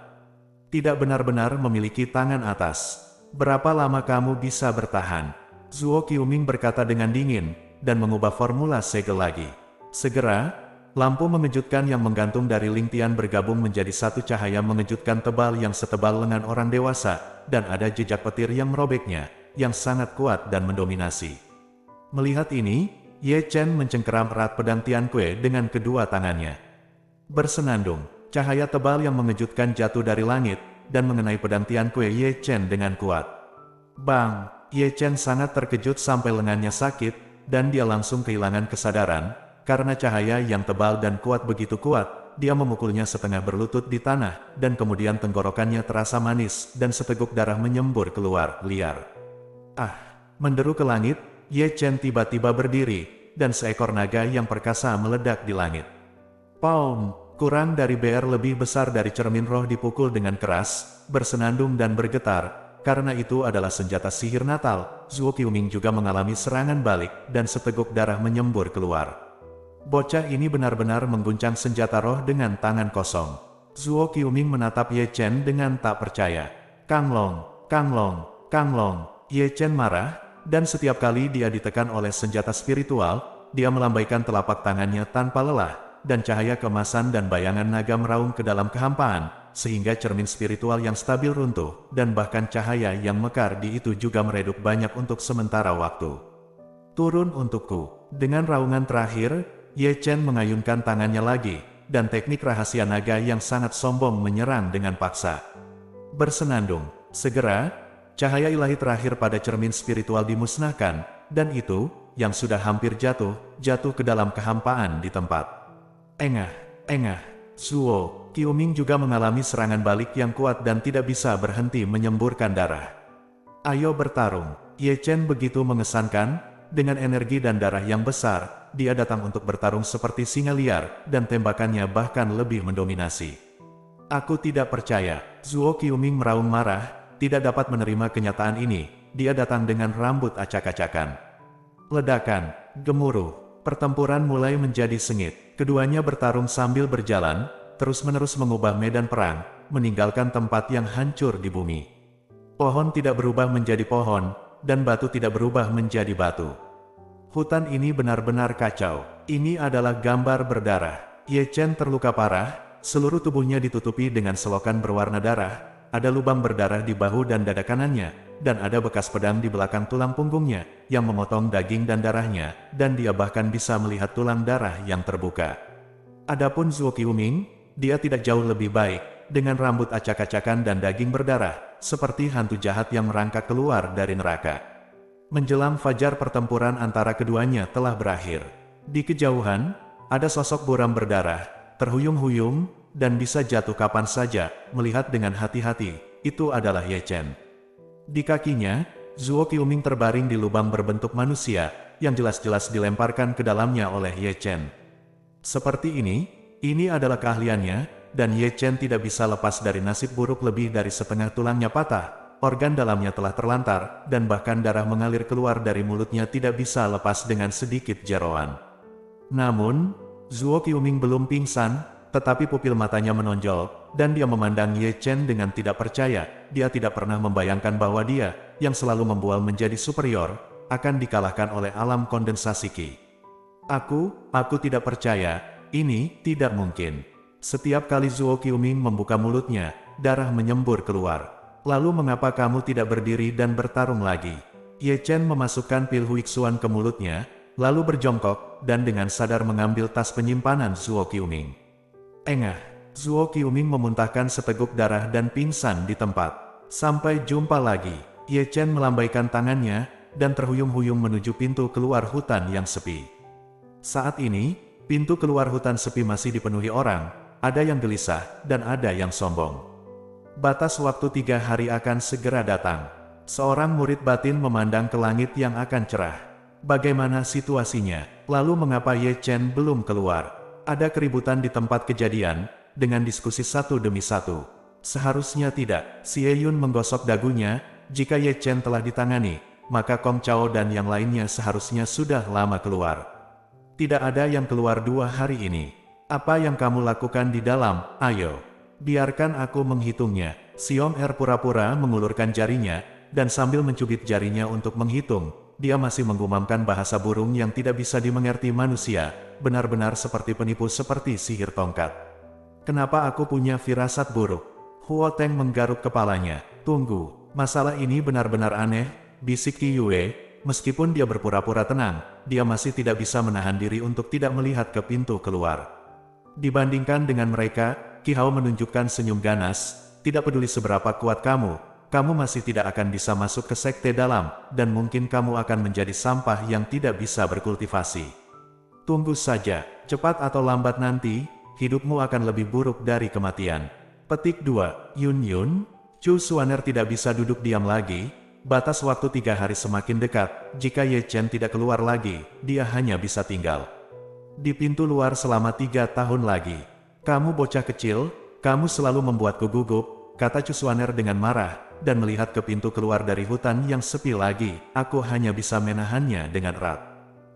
Tidak benar-benar memiliki tangan atas. Berapa lama kamu bisa bertahan? Zuo Qiuming berkata dengan dingin, dan mengubah formula segel lagi. Segera, lampu mengejutkan yang menggantung dari Ling Tian bergabung menjadi satu cahaya mengejutkan tebal yang setebal lengan orang dewasa, dan ada jejak petir yang merobeknya, yang sangat kuat dan mendominasi. Melihat ini, Ye Chen mencengkeram erat pedang Tianque dengan kedua tangannya. Bersenandung, cahaya tebal yang mengejutkan jatuh dari langit, dan mengenai pedang Tianque Ye Chen dengan kuat. Bang! Ye Chen sangat terkejut sampai lengannya sakit, dan dia langsung kehilangan kesadaran. Karena cahaya yang tebal dan kuat begitu kuat, dia memukulnya setengah berlutut di tanah, dan kemudian tenggorokannya terasa manis, dan seteguk darah menyembur keluar, liar. Menderu ke langit, Ye Chen tiba-tiba berdiri, dan seekor naga yang perkasa meledak di langit. Pound! Kurang dari BR lebih besar dari cermin roh dipukul dengan keras, bersenandung dan bergetar. Karena itu adalah senjata sihir Natal, Zuo Qiuming juga mengalami serangan balik, dan seteguk darah menyembur keluar. Bocah ini benar-benar mengguncang senjata roh dengan tangan kosong. Zuo Qiuming menatap Ye Chen dengan tak percaya. Kang Long, Kang Long, Kang Long. Ye Chen marah, dan setiap kali dia ditekan oleh senjata spiritual, dia melambaikan telapak tangannya tanpa lelah, dan cahaya keemasan dan bayangan naga meraung ke dalam kehampaan, sehingga cermin spiritual yang stabil runtuh, dan bahkan cahaya yang mekar di itu juga meredup banyak untuk sementara waktu. Turun untukku. Dengan raungan terakhir, Ye Chen mengayunkan tangannya lagi, dan teknik rahasia naga yang sangat sombong menyerang dengan paksa. Bersenandung, segera, cahaya ilahi terakhir pada cermin spiritual dimusnahkan, dan itu, yang sudah hampir jatuh ke dalam kehampaan di tempat. Engah. Zuo Qiuming juga mengalami serangan balik yang kuat dan tidak bisa berhenti menyemburkan darah. Ayo bertarung. Ye Chen begitu mengesankan. Dengan energi dan darah yang besar, dia datang untuk bertarung seperti singa liar, dan tembakannya bahkan lebih mendominasi. Aku tidak percaya. Zuo Qiuming meraung marah, tidak dapat menerima kenyataan ini. Dia datang dengan rambut acak-acakan. Ledakan, gemuruh, pertempuran mulai menjadi sengit. Keduanya bertarung sambil berjalan, terus-menerus mengubah medan perang, meninggalkan tempat yang hancur di bumi. Pohon tidak berubah menjadi pohon, dan batu tidak berubah menjadi batu. Hutan ini benar-benar kacau. Ini adalah gambar berdarah. Ye Chen terluka parah, seluruh tubuhnya ditutupi dengan selokan berwarna darah, ada lubang berdarah di bahu dan dada kanannya, dan ada bekas pedang di belakang tulang punggungnya, yang memotong daging dan darahnya, dan dia bahkan bisa melihat tulang darah yang terbuka. Adapun Zuo Qiuming, dia tidak jauh lebih baik, dengan rambut acak-acakan dan daging berdarah, seperti hantu jahat yang merangkak keluar dari neraka. Menjelang fajar pertempuran antara keduanya telah berakhir. Di kejauhan, ada sosok buram berdarah, terhuyung-huyung, dan bisa jatuh kapan saja, melihat dengan hati-hati, itu adalah Ye Chen. Di kakinya, Zuo Qiuming terbaring di lubang berbentuk manusia, yang jelas-jelas dilemparkan ke dalamnya oleh Ye Chen. Seperti ini adalah keahliannya, dan Ye Chen tidak bisa lepas dari nasib buruk. Lebih dari setengah tulangnya patah. Organ dalamnya telah terlantar, dan bahkan darah mengalir keluar dari mulutnya tidak bisa lepas dengan sedikit jeroan. Namun, Zuo Qiuming belum pingsan, tetapi pupil matanya menonjol, dan dia memandang Ye Chen dengan tidak percaya. Dia tidak pernah membayangkan bahwa dia, yang selalu membual menjadi superior, akan dikalahkan oleh alam kondensasi Qi. Aku tidak percaya, ini tidak mungkin. Setiap kali Zuo Qiuming membuka mulutnya, darah menyembur keluar. Lalu mengapa kamu tidak berdiri dan bertarung lagi? Ye Chen memasukkan pil Huixuan ke mulutnya, lalu berjongkok, dan dengan sadar mengambil tas penyimpanan Zuo Qiuming. Engah. Zuo Qiuming memuntahkan seteguk darah dan pingsan di tempat. Sampai jumpa lagi. Ye Chen melambaikan tangannya, dan terhuyung-huyung menuju pintu keluar hutan yang sepi. Saat ini, pintu keluar hutan sepi masih dipenuhi orang, ada yang gelisah, dan ada yang sombong. Batas waktu 3 hari akan segera datang. Seorang murid batin memandang ke langit yang akan cerah. Bagaimana situasinya? Lalu mengapa Ye Chen belum keluar? Ada keributan di tempat kejadian, dengan diskusi satu demi satu. Seharusnya tidak. Xie Yun menggosok dagunya. Jika Ye Chen telah ditangani, maka Kong Chao dan yang lainnya seharusnya sudah lama keluar. Tidak ada yang keluar 2 hari ini. Apa yang kamu lakukan di dalam? Ayo. Biarkan aku menghitungnya. Xiong Er pura-pura mengulurkan jarinya, dan sambil mencubit jarinya untuk menghitung, dia masih menggumamkan bahasa burung yang tidak bisa dimengerti manusia, benar-benar seperti penipu seperti sihir tongkat. Kenapa aku punya firasat buruk? Huo Teng menggaruk kepalanya. Tunggu, masalah ini benar-benar aneh, bisik Qi Yue. Meskipun dia berpura-pura tenang, dia masih tidak bisa menahan diri untuk tidak melihat ke pintu keluar. Dibandingkan dengan mereka, Qi Hao menunjukkan senyum ganas. Tidak peduli seberapa kuat kamu masih tidak akan bisa masuk ke sekte dalam, dan mungkin kamu akan menjadi sampah yang tidak bisa berkultivasi. Tunggu saja, cepat atau lambat nanti, hidupmu akan lebih buruk dari kematian. Petik 2. Yun. Chu Xuaner tidak bisa duduk diam lagi. Batas waktu 3 hari semakin dekat. Jika Ye Chen tidak keluar lagi, dia hanya bisa tinggal di pintu luar selama 3 tahun lagi. Kamu bocah kecil, kamu selalu membuatku gugup, kata Chu Xuaner dengan marah, dan melihat ke pintu keluar dari hutan yang sepi lagi. Aku hanya bisa menahannya dengan erat.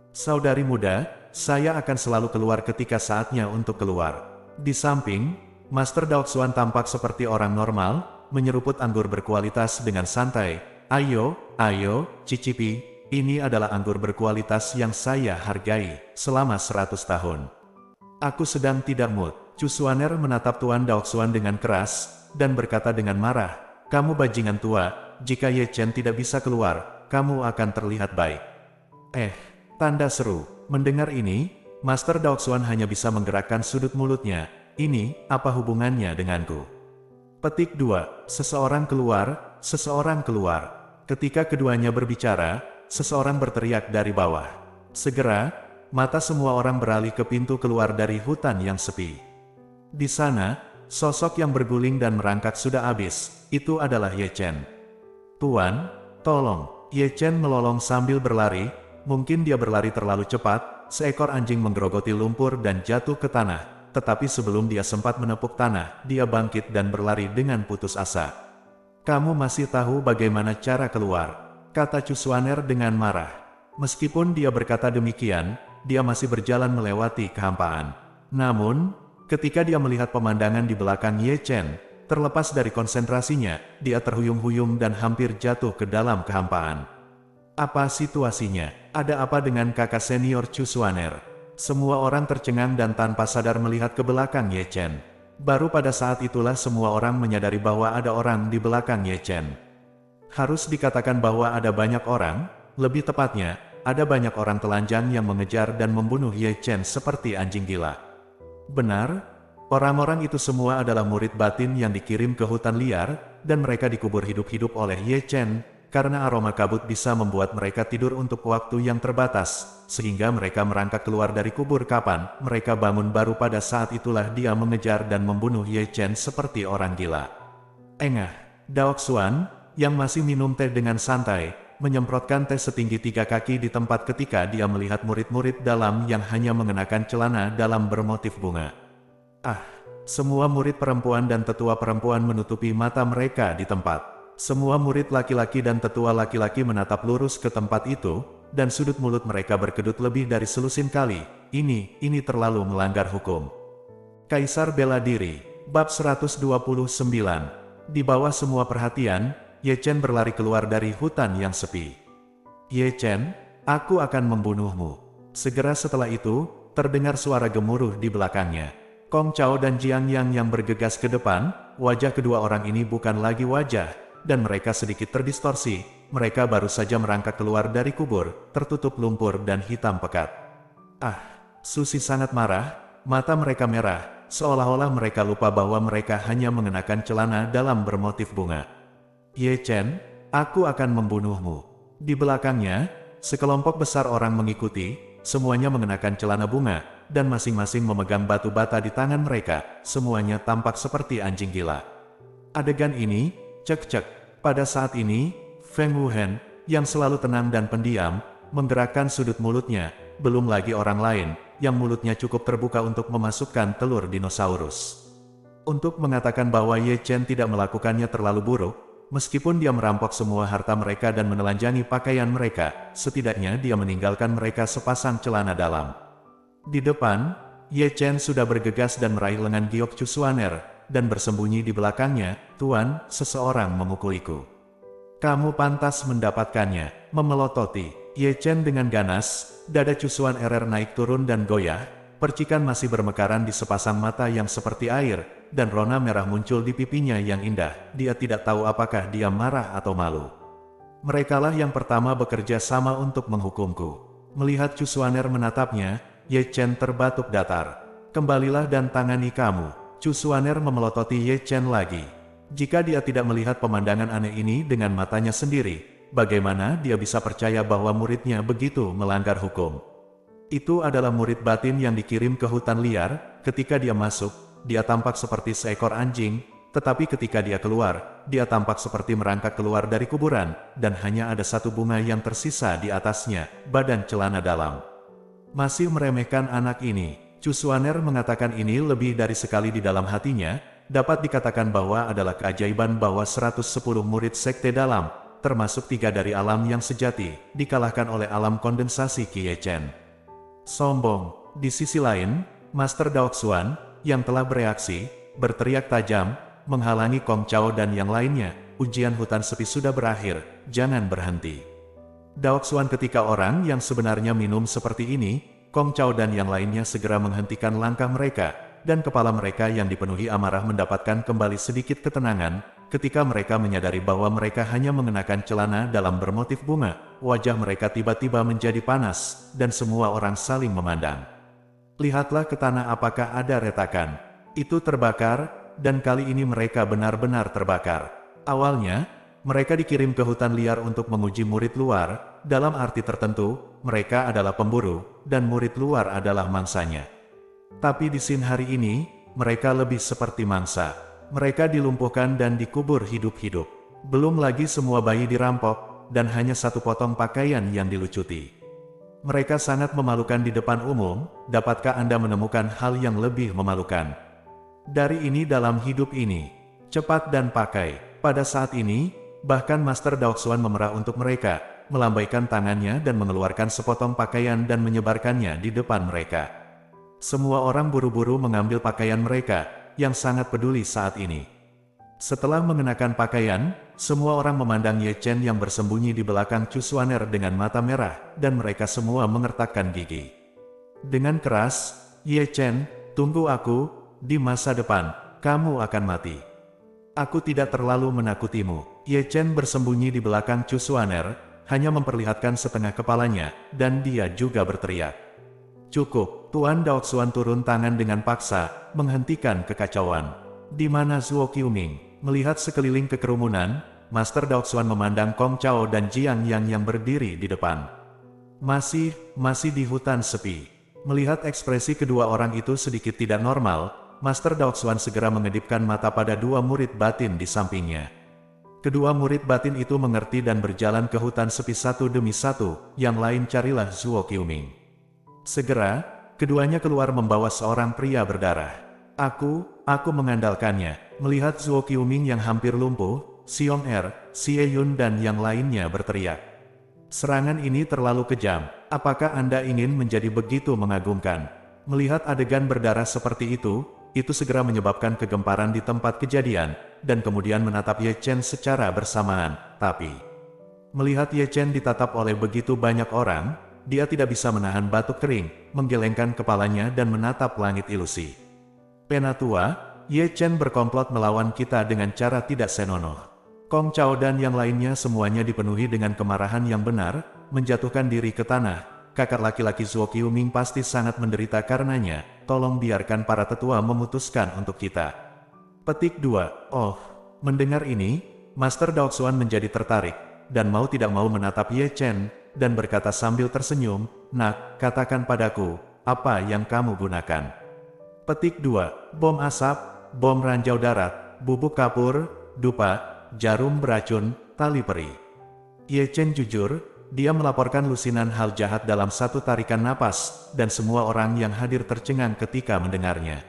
Saudari muda, saya akan selalu keluar ketika saatnya untuk keluar. Di samping, Master Daoxuan tampak seperti orang normal, menyeruput anggur berkualitas dengan santai. Ayo, cicipi, ini adalah anggur berkualitas yang saya hargai selama 100 tahun. Aku sedang tidak mood. Cusuaner menatap Tuan Daoxuan dengan keras, dan berkata dengan marah, kamu bajingan tua, jika Ye Chen tidak bisa keluar, kamu akan terlihat baik. Tanda seru. Mendengar ini, Master Daoxuan hanya bisa menggerakkan sudut mulutnya. Ini, apa hubungannya denganku? Petik 2. Seseorang keluar, seseorang keluar. Ketika keduanya berbicara, seseorang berteriak dari bawah. Segera, mata semua orang beralih ke pintu keluar dari hutan yang sepi. Di sana, sosok yang berguling dan merangkak sudah habis. Itu adalah Ye Chen. Tuan, tolong. Ye Chen melolong sambil berlari. Mungkin dia berlari terlalu cepat. Seekor anjing menggerogoti lumpur dan jatuh ke tanah. Tetapi sebelum dia sempat menepuk tanah, dia bangkit dan berlari dengan putus asa. Kamu masih tahu bagaimana cara keluar, kata Cusuaner dengan marah. Meskipun dia berkata demikian, dia masih berjalan melewati kehampaan. Namun, ketika dia melihat pemandangan di belakang Ye Chen, terlepas dari konsentrasinya, dia terhuyung-huyung dan hampir jatuh ke dalam kehampaan. Apa situasinya? Ada apa dengan kakak senior Cusuaner? Semua orang tercengang dan tanpa sadar melihat ke belakang Ye Chen. Baru pada saat itulah semua orang menyadari bahwa ada orang di belakang Ye Chen. Harus dikatakan bahwa ada banyak orang, lebih tepatnya, ada banyak orang telanjang yang mengejar dan membunuh Ye Chen seperti anjing gila. Benar, orang-orang itu semua adalah murid batin yang dikirim ke hutan liar, dan mereka dikubur hidup-hidup oleh Ye Chen, karena aroma kabut bisa membuat mereka tidur untuk waktu yang terbatas, sehingga mereka merangkak keluar dari kubur kapan mereka bangun baru pada saat itulah dia mengejar dan membunuh Ye Chen seperti orang gila. Daoxuan, yang masih minum teh dengan santai, menyemprotkan teh setinggi 3 kaki di tempat ketika dia melihat murid-murid dalam yang hanya mengenakan celana dalam bermotif bunga. Semua murid perempuan dan tetua perempuan menutupi mata mereka di tempat. Semua murid laki-laki dan tetua laki-laki menatap lurus ke tempat itu, dan sudut mulut mereka berkedut lebih dari selusin kali. Ini terlalu melanggar hukum. Kaisar bela diri, bab 129. Di bawah semua perhatian, Ye Chen berlari keluar dari hutan yang sepi. Ye Chen, aku akan membunuhmu. Segera setelah itu, terdengar suara gemuruh di belakangnya. Kong Chao dan Jiang Yang yang bergegas ke depan, wajah kedua orang ini bukan lagi wajah, dan mereka sedikit terdistorsi. Mereka baru saja merangkak keluar dari kubur, tertutup lumpur dan hitam pekat. Susi sangat marah, mata mereka merah, seolah-olah mereka lupa bahwa mereka hanya mengenakan celana dalam bermotif bunga. Ye Chen, aku akan membunuhmu. Di belakangnya, sekelompok besar orang mengikuti, semuanya mengenakan celana bunga, dan masing-masing memegang batu bata di tangan mereka, semuanya tampak seperti anjing gila. Adegan ini, cek-cek. Pada saat ini, Feng Wuhen, yang selalu tenang dan pendiam, menggerakkan sudut mulutnya, belum lagi orang lain, yang mulutnya cukup terbuka untuk memasukkan telur dinosaurus. Untuk mengatakan bahwa Ye Chen tidak melakukannya terlalu buruk, meskipun dia merampok semua harta mereka dan menelanjangi pakaian mereka, setidaknya dia meninggalkan mereka sepasang celana dalam. Di depan, Ye Chen sudah bergegas dan meraih lengan Giok Cusuaner, dan bersembunyi di belakangnya. Tuan, seseorang memukuliku. Kamu pantas mendapatkannya, memelototi Ye Chen dengan ganas. Dada Cusuaner naik turun dan goyah, percikan masih bermekaran di sepasang mata yang seperti air, dan rona merah muncul di pipinya yang indah. Dia tidak tahu apakah dia marah atau malu. Merekalah yang pertama bekerja sama untuk menghukumku. Melihat Cusuaner menatapnya, Ye Chen terbatuk datar. Kembalilah dan tangani kamu. Cusuaner memelototi Ye Chen lagi. Jika dia tidak melihat pemandangan aneh ini dengan matanya sendiri, bagaimana dia bisa percaya bahwa muridnya begitu melanggar hukum? Itu adalah murid batin yang dikirim ke hutan liar. Ketika dia masuk, dia tampak seperti seekor anjing, tetapi ketika dia keluar, dia tampak seperti merangkak keluar dari kuburan, dan hanya ada satu bunga yang tersisa di atasnya, badan celana dalam. Masih meremehkan anak ini. Cusuaner mengatakan ini lebih dari sekali di dalam hatinya. Dapat dikatakan bahwa adalah keajaiban bahwa 110 murid sekte dalam, termasuk 3 dari alam yang sejati, dikalahkan oleh alam kondensasi Ye Chen. Sombong. Di sisi lain, Master Daoxuan, yang telah bereaksi, berteriak tajam, menghalangi Kong Chao dan yang lainnya. Ujian hutan sepi sudah berakhir, jangan berhenti. Daoxuan, ketika orang yang sebenarnya minum seperti ini, Kong Chao dan yang lainnya segera menghentikan langkah mereka, dan kepala mereka yang dipenuhi amarah mendapatkan kembali sedikit ketenangan, ketika mereka menyadari bahwa mereka hanya mengenakan celana dalam bermotif bunga. Wajah mereka tiba-tiba menjadi panas, dan semua orang saling memandang. Lihatlah ke tanah, apakah ada retakan? Itu terbakar, dan kali ini mereka benar-benar terbakar. Awalnya, mereka dikirim ke hutan liar untuk menguji murid luar. Dalam arti tertentu, mereka adalah pemburu, dan murid luar adalah mangsanya. Tapi di scene hari ini, mereka lebih seperti mangsa. Mereka dilumpuhkan dan dikubur hidup-hidup. Belum lagi semua bayi dirampok, dan hanya satu potong pakaian yang dilucuti. Mereka sangat memalukan di depan umum. Dapatkah Anda menemukan hal yang lebih memalukan dari ini dalam hidup ini? Cepat dan pakai. Pada saat ini, bahkan Master Daoxuan memerah untuk mereka, melambaikan tangannya dan mengeluarkan sepotong pakaian dan menyebarkannya di depan mereka. Semua orang buru-buru mengambil pakaian mereka, yang sangat peduli saat ini. Setelah mengenakan pakaian, semua orang memandang Ye Chen yang bersembunyi di belakang Chu Xuaner dengan mata merah, dan mereka semua mengertakkan gigi. Dengan keras, "Ye Chen, tunggu aku, di masa depan, kamu akan mati. Aku tidak terlalu menakutimu." Ye Chen bersembunyi di belakang Chu Xuaner, hanya memperlihatkan setengah kepalanya, dan dia juga berteriak. "Cukup." Tuan Daoxuan turun tangan dengan paksa, menghentikan kekacauan. Di mana Zuo Qiuming? Melihat sekeliling kekerumunan, Master Daoxuan memandang Kong Chao dan Jiang Yang yang berdiri di depan. Masih di hutan sepi. Melihat ekspresi kedua orang itu sedikit tidak normal, Master Daoxuan segera mengedipkan mata pada dua murid batin di sampingnya. Kedua murid batin itu mengerti dan berjalan ke hutan sepi satu demi satu. Yang lain, carilah Zuo Qiuming. Segera, keduanya keluar membawa seorang pria berdarah. Aku mengandalkannya." Melihat Zuo Qiuming yang hampir lumpuh, Xiong Er, Xie Yun dan yang lainnya berteriak. "Serangan ini terlalu kejam. Apakah Anda ingin menjadi begitu mengagumkan?" Melihat adegan berdarah seperti itu segera menyebabkan kegemparan di tempat kejadian, dan kemudian menatap Ye Chen secara bersamaan. Tapi, melihat Ye Chen ditatap oleh begitu banyak orang, dia tidak bisa menahan batuk kering, menggelengkan kepalanya dan menatap langit ilusi. "Penatua, Ye Chen berkomplot melawan kita dengan cara tidak senonoh." Kong Chao dan yang lainnya semuanya dipenuhi dengan kemarahan yang benar, menjatuhkan diri ke tanah. Kakak laki-laki Zuo Qiuming pasti sangat menderita karenanya. Tolong biarkan para tetua memutuskan untuk kita. Petik 2. Oh, mendengar ini, Master Daoxuan menjadi tertarik, dan mau tidak mau menatap Ye Chen, dan berkata sambil tersenyum, "Nak, katakan padaku, apa yang kamu gunakan?" Petik 2. Bom asap, bom ranjau darat, bubuk kapur, dupa, jarum beracun, tali peri. Ye Chen jujur, dia melaporkan lusinan hal jahat dalam satu tarikan napas, dan semua orang yang hadir tercengang ketika mendengarnya.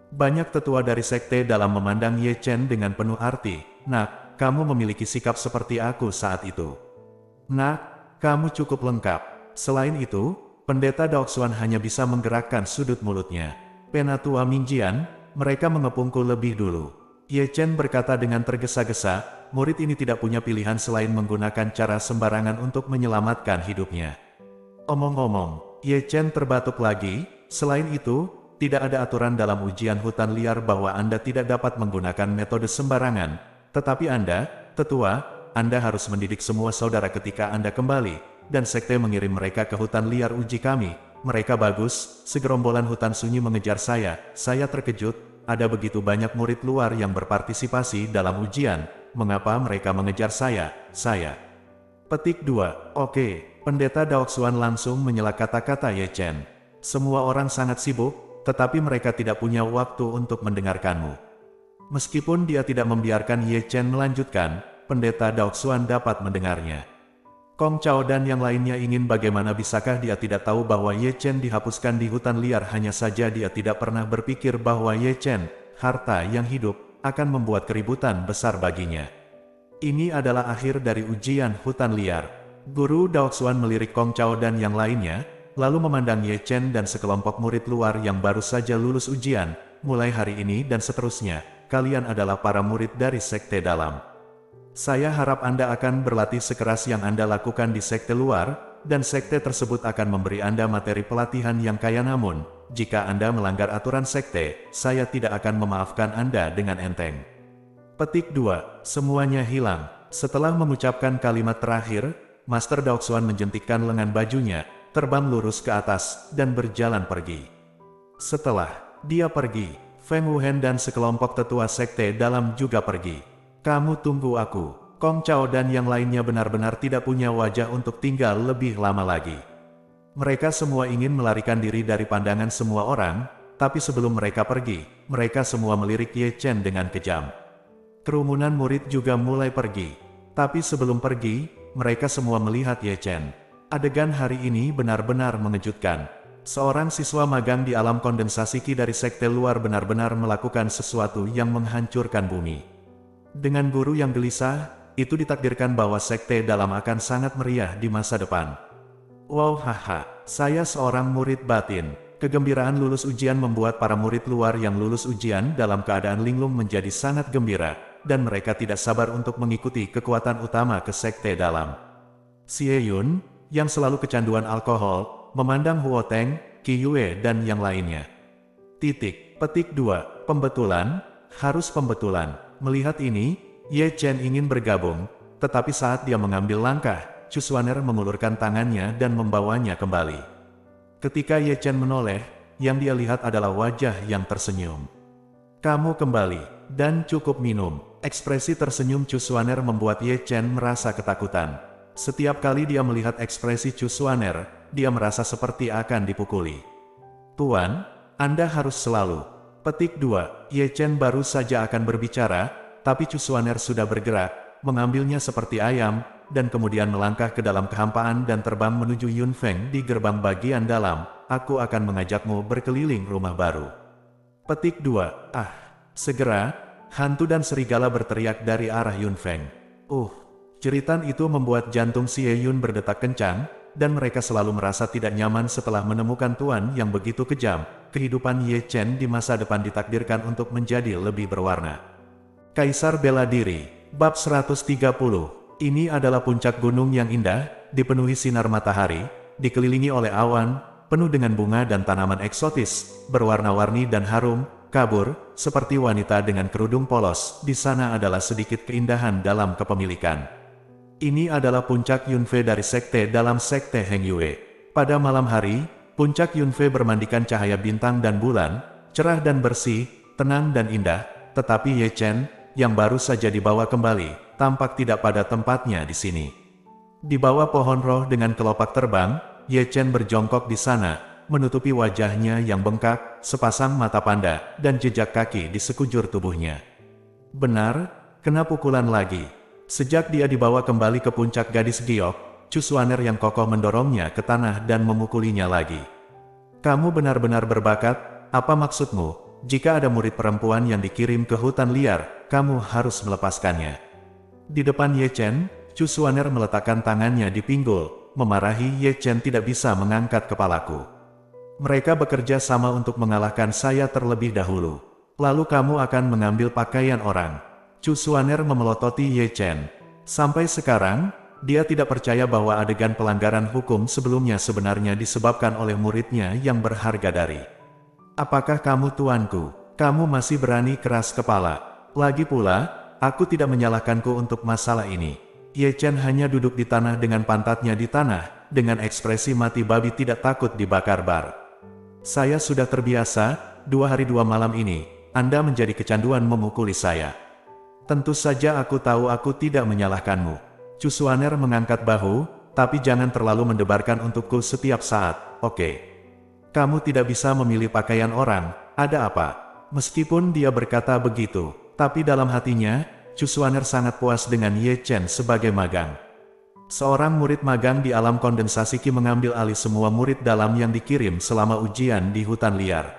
Banyak tetua dari sekte dalam memandang Ye Chen dengan penuh arti. "Nak, kamu memiliki sikap seperti aku saat itu. Nak, kamu cukup lengkap." Selain itu, Pendeta Daoxuan hanya bisa menggerakkan sudut mulutnya. "Penatua Mingjian, mereka mengepungku lebih dulu." Ye Chen berkata dengan tergesa-gesa, murid ini tidak punya pilihan selain menggunakan cara sembarangan untuk menyelamatkan hidupnya. Omong-omong, Ye Chen terbatuk lagi. Selain itu, tidak ada aturan dalam ujian hutan liar bahwa Anda tidak dapat menggunakan metode sembarangan. Tetapi Anda, tetua, Anda harus mendidik semua saudara ketika Anda kembali, dan sekte mengirim mereka ke hutan liar uji kami. Mereka bagus. Segerombolan hutan sunyi mengejar saya. Saya terkejut. Ada begitu banyak murid luar yang berpartisipasi dalam ujian. Mengapa mereka mengejar saya? Petik 2. Oke, Pendeta Daoxuan langsung menyela kata-kata Ye Chen. "Semua orang sangat sibuk, tetapi mereka tidak punya waktu untuk mendengarkanmu." Meskipun dia tidak membiarkan Ye Chen melanjutkan, Pendeta Daoxuan dapat mendengarnya. Kong Chao dan yang lainnya ingin bagaimana bisakah dia tidak tahu bahwa Ye Chen dihapuskan di hutan liar. Hanya saja dia tidak pernah berpikir bahwa Ye Chen, harta yang hidup, akan membuat keributan besar baginya. Ini adalah akhir dari ujian hutan liar. Guru Daoxuan melirik Kong Chao dan yang lainnya, lalu memandang Ye Chen dan sekelompok murid luar yang baru saja lulus ujian. Mulai hari ini dan seterusnya, kalian adalah para murid dari Sekte Dalam. Saya harap Anda akan berlatih sekeras yang Anda lakukan di sekte luar, dan sekte tersebut akan memberi Anda materi pelatihan yang kaya. Namun, jika Anda melanggar aturan sekte, saya tidak akan memaafkan Anda dengan enteng. Petik 2. Semuanya hilang. Setelah mengucapkan kalimat terakhir, Master Daoxuan menjentikkan lengan bajunya, terbang lurus ke atas, dan berjalan pergi. Setelah dia pergi, Feng Wuhen dan sekelompok tetua sekte dalam juga pergi. Kamu tunggu aku. Kong Chao dan yang lainnya benar-benar tidak punya wajah untuk tinggal lebih lama lagi. Mereka semua ingin melarikan diri dari pandangan semua orang, tapi sebelum mereka pergi, mereka semua melirik Ye Chen dengan kejam. Kerumunan murid juga mulai pergi. Tapi sebelum pergi, mereka semua melihat Ye Chen. Adegan hari ini benar-benar mengejutkan. Seorang siswa magang di alam kondensasi Qi dari sekte luar benar-benar melakukan sesuatu yang menghancurkan bumi. Dengan guru yang gelisah, itu ditakdirkan bahwa sekte dalam akan sangat meriah di masa depan. Wow, haha, saya seorang murid batin. Kegembiraan lulus ujian membuat para murid luar yang lulus ujian dalam keadaan linglung menjadi sangat gembira, dan mereka tidak sabar untuk mengikuti kekuatan utama ke sekte dalam. Xie Yun, yang selalu kecanduan alkohol, memandang Huo Teng, Qi Yue dan yang lainnya. Petik 2. Pembetulan, harus pembetulan. Melihat ini, Ye Chen ingin bergabung, tetapi saat dia mengambil langkah, Chu Xuaner mengulurkan tangannya dan membawanya kembali. Ketika Ye Chen menoleh, yang dia lihat adalah wajah yang tersenyum. Kamu kembali, dan cukup minum. Ekspresi tersenyum Chu Xuaner membuat Ye Chen merasa ketakutan. Setiap kali dia melihat ekspresi Chu Xuaner, dia merasa seperti akan dipukuli. Tuan, Anda harus selalu. Petik 2. Ye Chen baru saja akan berbicara, tapi Chu Xuaner sudah bergerak, mengambilnya seperti ayam, dan kemudian melangkah ke dalam kehampaan dan terbang menuju Yun Feng di gerbang bagian dalam. Aku akan mengajakmu berkeliling rumah baru. Petik 2. Segera, hantu dan serigala berteriak dari arah Yun Feng. Jeritan itu membuat jantung Xie Yun berdetak kencang, dan mereka selalu merasa tidak nyaman setelah menemukan tuan yang begitu kejam. Kehidupan Ye Chen di masa depan ditakdirkan untuk menjadi lebih berwarna. Kaisar Bela Diri, Bab 130. Ini adalah puncak gunung yang indah, dipenuhi sinar matahari, dikelilingi oleh awan, penuh dengan bunga dan tanaman eksotis, berwarna-warni dan harum, kabur, seperti wanita dengan kerudung polos. Di sana adalah sedikit keindahan dalam kepemilikan. Ini adalah puncak Yunfei dari sekte dalam sekte Heng Yue. Pada malam hari, puncak Yunfei bermandikan cahaya bintang dan bulan, cerah dan bersih, tenang dan indah, tetapi Ye Chen, yang baru saja dibawa kembali, tampak tidak pada tempatnya di sini. Di bawah pohon roh dengan kelopak terbang, Ye Chen berjongkok di sana, menutupi wajahnya yang bengkak, sepasang mata panda, dan jejak kaki di sekujur tubuhnya. Benar, kena pukulan lagi. Sejak dia dibawa kembali ke puncak gadis giok, Chu Xuaner yang kokoh mendorongnya ke tanah dan memukulinya lagi. Kamu benar-benar berbakat, apa maksudmu? Jika ada murid perempuan yang dikirim ke hutan liar, kamu harus melepaskannya. Di depan Ye Chen, Chu Xuaner meletakkan tangannya di pinggul, memarahi Ye Chen tidak bisa mengangkat kepalaku. Mereka bekerja sama untuk mengalahkan saya terlebih dahulu. Lalu kamu akan mengambil pakaian orang. Chu Xuaner memelototi Ye Chen. Sampai sekarang, dia tidak percaya bahwa adegan pelanggaran hukum sebelumnya sebenarnya disebabkan oleh muridnya yang berharga dari. Apakah kamu tuanku? Kamu masih berani keras kepala. Lagi pula, aku tidak menyalahkanku untuk masalah ini. Ye Chen hanya duduk di tanah dengan pantatnya di tanah, dengan ekspresi mati babi tidak takut dibakar bar. Saya sudah terbiasa, 2 hari 2 malam ini, Anda menjadi kecanduan memukuli saya. Tentu saja aku tahu aku tidak menyalahkanmu. Chu Xuaner mengangkat bahu, tapi jangan terlalu mendebarkan untukku setiap saat, oke? Kamu tidak bisa memilih pakaian orang, ada apa? Meskipun dia berkata begitu, tapi dalam hatinya, Chu Xuaner sangat puas dengan Ye Chen sebagai magang. Seorang murid magang di alam kondensasi Qi mengambil alih semua murid dalam yang dikirim selama ujian di hutan liar.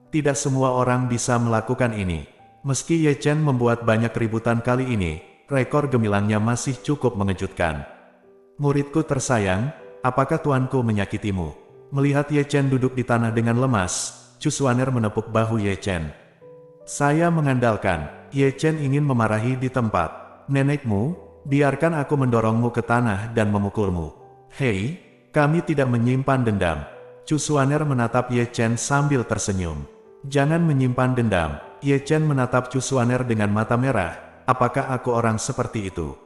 Tidak semua orang bisa melakukan ini. Meski Ye Chen membuat banyak keributan kali ini, rekor gemilangnya masih cukup mengejutkan. Muridku tersayang, apakah tuanku menyakitimu? Melihat Ye Chen duduk di tanah dengan lemas, Chu Xuaner menepuk bahu Ye Chen. Saya mengandalkan, Ye Chen ingin memarahi di tempat. Nenekmu, biarkan aku mendorongmu ke tanah dan memukulmu. Hei, kami tidak menyimpan dendam. Chu Xuaner menatap Ye Chen sambil tersenyum. Jangan menyimpan dendam. Ye Chen menatap Chu Xuaner dengan mata merah. Apakah aku orang seperti itu?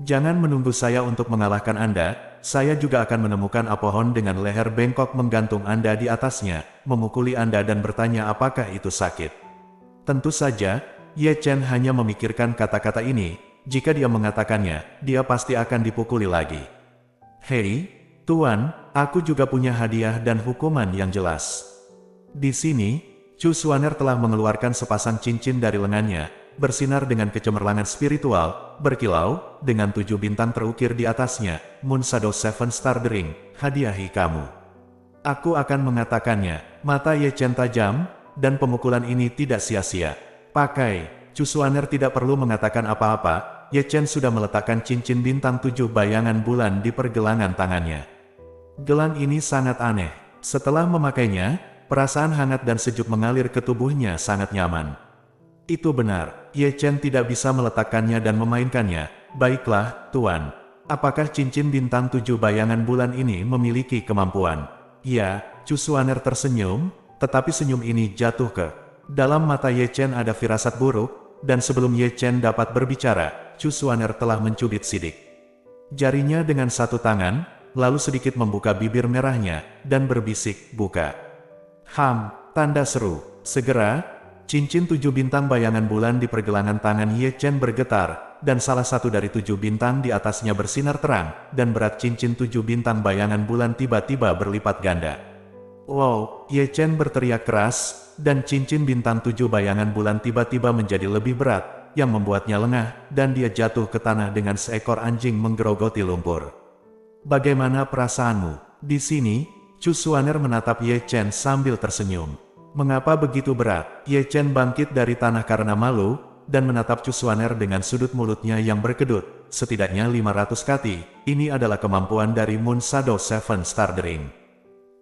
Jangan menunggu saya untuk mengalahkan Anda, saya juga akan menemukan pohon dengan leher bengkok menggantung Anda di atasnya, memukuli Anda dan bertanya apakah itu sakit. Tentu saja, Ye Chen hanya memikirkan kata-kata ini, jika dia mengatakannya, dia pasti akan dipukuli lagi. Hei, Tuan, aku juga punya hadiah dan hukuman yang jelas. Di sini, Chu Xuaner telah mengeluarkan sepasang cincin dari lengannya, bersinar dengan kecemerlangan spiritual, berkilau, dengan 7 bintang terukir di atasnya, Moon Shadow Seven Star Ring, hadiahi kamu. Aku akan mengatakannya, mata Ye Chen tajam, dan pemukulan ini tidak sia-sia. Pakai, Chu Xuaner tidak perlu mengatakan apa-apa, Ye Chen sudah meletakkan cincin bintang 7 bayangan bulan di pergelangan tangannya. Gelang ini sangat aneh. Setelah memakainya, perasaan hangat dan sejuk mengalir ke tubuhnya sangat nyaman. Itu benar, Ye Chen tidak bisa meletakkannya dan memainkannya. Baiklah, Tuan. Apakah cincin bintang 7 bayangan bulan ini memiliki kemampuan? Ya, Chu Xuaner tersenyum, tetapi senyum ini jatuh ke dalam mata Ye Chen ada firasat buruk, dan sebelum Ye Chen dapat berbicara, Chu Xuaner telah mencubit sidik jarinya dengan satu tangan, lalu sedikit membuka bibir merahnya, dan berbisik, buka. Tanda seru. Segera, cincin 7 bintang bayangan bulan di pergelangan tangan Ye Chen bergetar, dan salah satu dari 7 bintang di atasnya bersinar terang, dan berat cincin 7 bintang bayangan bulan tiba-tiba berlipat ganda. Wow, Ye Chen berteriak keras, dan cincin bintang 7 bayangan bulan tiba-tiba menjadi lebih berat, yang membuatnya lengah, dan dia jatuh ke tanah dengan seekor anjing menggerogoti lumpur. Bagaimana perasaanmu? Di sini, Chu Xuaner menatap Ye Chen sambil tersenyum. Mengapa begitu berat? Ye Chen bangkit dari tanah karena malu, dan menatap Chu Xuaner dengan sudut mulutnya yang berkedut. Setidaknya 500 kati, ini adalah kemampuan dari Moon Shadow Seven Star Ring.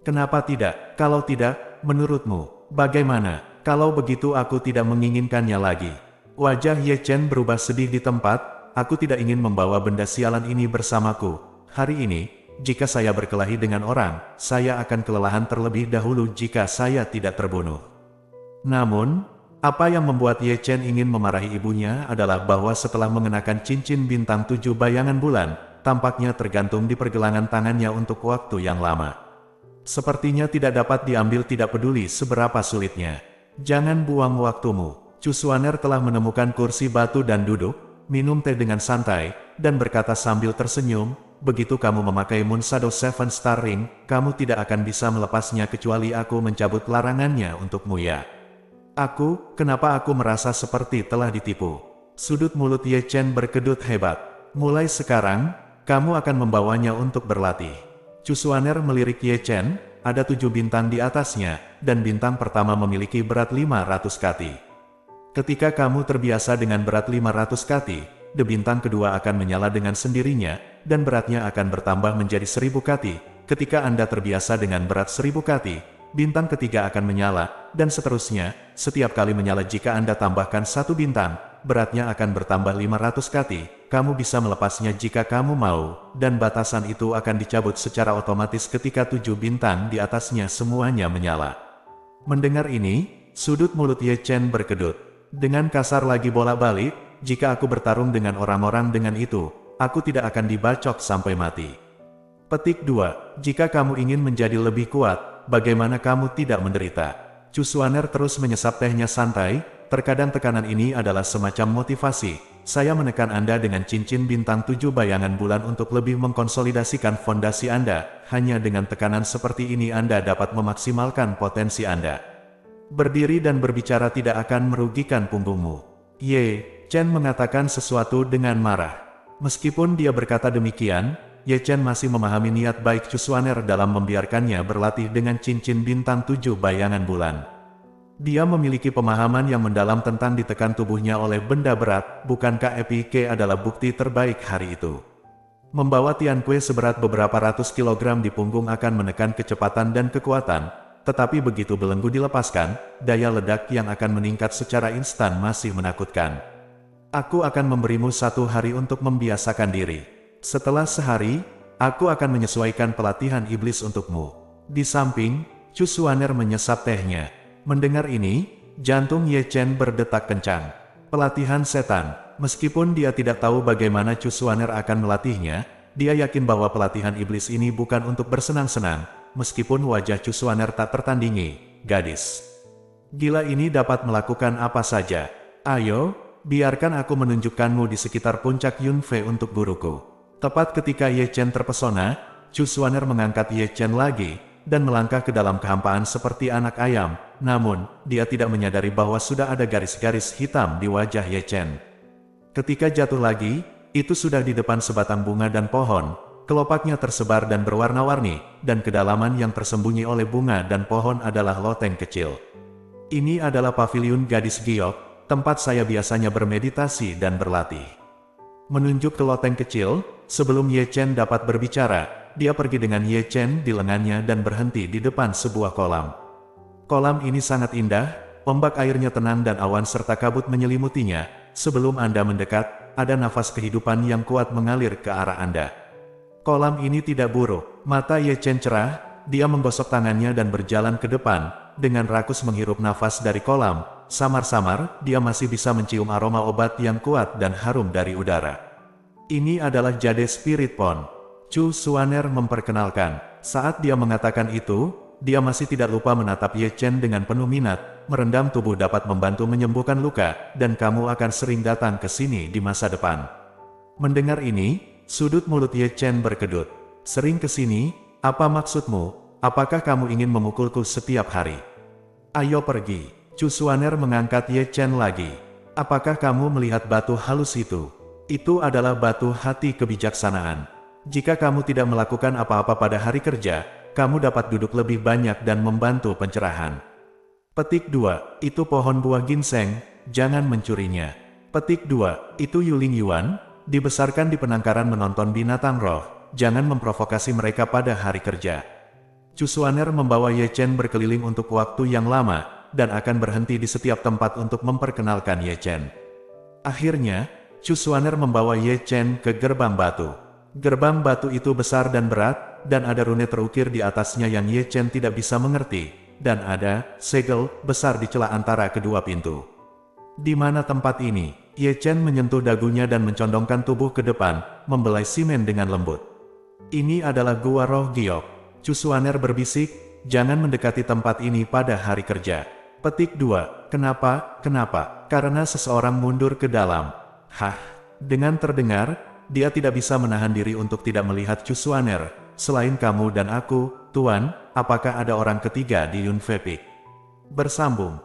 Kenapa tidak? Kalau tidak, menurutmu, bagaimana? Kalau begitu aku tidak menginginkannya lagi. Wajah Ye Chen berubah sedih di tempat, aku tidak ingin membawa benda sialan ini bersamaku. Hari ini, jika saya berkelahi dengan orang, saya akan kelelahan terlebih dahulu jika saya tidak terbunuh. Namun, apa yang membuat Ye Chen ingin memarahi ibunya adalah bahwa setelah mengenakan cincin bintang 7 bayangan bulan, tampaknya tergantung di pergelangan tangannya untuk waktu yang lama. Sepertinya tidak dapat diambil tidak peduli seberapa sulitnya. Jangan buang waktumu. Chu Xuaner telah menemukan kursi batu dan duduk, minum teh dengan santai, dan berkata sambil tersenyum, begitu kamu memakai Moon Shadow Seven Star Ring, kamu tidak akan bisa melepasnya kecuali aku mencabut larangannya untukmu ya. Kenapa aku merasa seperti telah ditipu? Sudut mulut Ye Chen berkedut hebat. Mulai sekarang, kamu akan membawanya untuk berlatih. Chu Xuaner melirik Ye Chen, ada 7 bintang di atasnya, dan bintang pertama memiliki berat 500 kati. Ketika kamu terbiasa dengan berat 500 kati, bintang kedua akan menyala dengan sendirinya, dan beratnya akan bertambah menjadi 1000 kati. Ketika Anda terbiasa dengan berat 1000 kati, bintang ketiga akan menyala, dan seterusnya, setiap kali menyala jika Anda tambahkan 1 bintang, beratnya akan bertambah 500 kati. Kamu bisa melepasnya jika kamu mau, dan batasan itu akan dicabut secara otomatis ketika 7 bintang di atasnya semuanya menyala. Mendengar ini, sudut mulut Ye Chen berkedut. Dengan kasar lagi bolak-balik, jika aku bertarung dengan orang-orang dengan itu, aku tidak akan dibacok sampai mati. Petik 2. Jika kamu ingin menjadi lebih kuat, bagaimana kamu tidak menderita? Chu Xuaner terus menyesap tehnya santai, terkadang tekanan ini adalah semacam motivasi. Saya menekan Anda dengan cincin bintang 7 bayangan bulan untuk lebih mengkonsolidasikan fondasi Anda. Hanya dengan tekanan seperti ini Anda dapat memaksimalkan potensi Anda. Berdiri dan berbicara tidak akan merugikan punggungmu. Ye Chen mengatakan sesuatu dengan marah. Meskipun dia berkata demikian, Ye Chen masih memahami niat baik Chu Xuaner dalam membiarkannya berlatih dengan cincin bintang 7 bayangan bulan. Dia memiliki pemahaman yang mendalam tentang ditekan tubuhnya oleh benda berat, bukankah EPK adalah bukti terbaik hari itu? Membawa Tianque seberat beberapa ratus kilogram di punggung akan menekan kecepatan dan kekuatan, tetapi begitu belenggu dilepaskan, daya ledak yang akan meningkat secara instan masih menakutkan. Aku akan memberimu 1 hari untuk membiasakan diri. Setelah sehari, aku akan menyesuaikan pelatihan iblis untukmu. Di samping, Chu Xuaner menyesap tehnya. Mendengar ini, jantung Ye Chen berdetak kencang. Pelatihan setan. Meskipun dia tidak tahu bagaimana Chu Xuaner akan melatihnya, dia yakin bahwa pelatihan iblis ini bukan untuk bersenang-senang, meskipun wajah Chu Xuaner tak tertandingi. Gadis gila ini dapat melakukan apa saja. Ayo, biarkan aku menunjukkanmu di sekitar puncak Yunfei untuk guruku. Tepat ketika Ye Chen terpesona, Chu Xuaner mengangkat Ye Chen lagi, dan melangkah ke dalam kehampaan seperti anak ayam. Namun, dia tidak menyadari bahwa sudah ada garis-garis hitam di wajah Ye Chen. Ketika jatuh lagi, itu sudah di depan sebatang bunga dan pohon. Kelopaknya tersebar dan berwarna-warni, dan kedalaman yang tersembunyi oleh bunga dan pohon adalah loteng kecil. Ini adalah paviliun gadis giok, tempat saya biasanya bermeditasi dan berlatih. Menunjuk ke loteng kecil, sebelum Ye Chen dapat berbicara, dia pergi dengan Ye Chen di lengannya dan berhenti di depan sebuah kolam. Kolam ini sangat indah, ombak airnya tenang dan awan serta kabut menyelimutinya. Sebelum Anda mendekat, ada nafas kehidupan yang kuat mengalir ke arah Anda. Kolam ini tidak buruk. Mata Ye Chen cerah, dia menggosok tangannya dan berjalan ke depan. Dengan rakus menghirup nafas dari kolam, samar-samar, dia masih bisa mencium aroma obat yang kuat dan harum dari udara. Ini adalah Jade Spirit Pond. Chu Xuaner memperkenalkan. Saat dia mengatakan itu, dia masih tidak lupa menatap Ye Chen dengan penuh minat. Merendam tubuh dapat membantu menyembuhkan luka, dan kamu akan sering datang ke sini di masa depan. Mendengar ini, sudut mulut Ye Chen berkedut. Sering ke sini? Apa maksudmu? Apakah kamu ingin memukulku setiap hari? Ayo pergi. Chu Xuaner mengangkat Ye Chen lagi. Apakah kamu melihat batu halus itu? Itu adalah batu hati kebijaksanaan. Jika kamu tidak melakukan apa-apa pada hari kerja, kamu dapat duduk lebih banyak dan membantu pencerahan. Petik 2. Itu pohon buah ginseng, jangan mencurinya. Petik 2. Itu Yuling Yuan, dibesarkan di penangkaran menonton binatang roh, jangan memprovokasi mereka pada hari kerja. Chu Xuaner membawa Ye Chen berkeliling untuk waktu yang lama, dan akan berhenti di setiap tempat untuk memperkenalkan Ye Chen. Akhirnya, Chu Xuaner membawa Ye Chen ke gerbang batu. Gerbang batu itu besar dan berat, dan ada rune terukir di atasnya yang Ye Chen tidak bisa mengerti. Dan ada segel besar di celah antara kedua pintu. Di mana tempat ini? Ye Chen menyentuh dagunya dan mencondongkan tubuh ke depan, membelai simen dengan lembut. Ini adalah gua roh giok. Chu Xuaner berbisik, jangan mendekati tempat ini pada hari kerja. Petik 2. Kenapa? Kenapa? Karena seseorang mundur ke dalam. Hah? Dengan terdengar, dia tidak bisa menahan diri untuk tidak melihat Chu Xuaner. Selain kamu dan aku, Tuan, apakah ada orang ketiga di Yunfei Peak? Bersambung.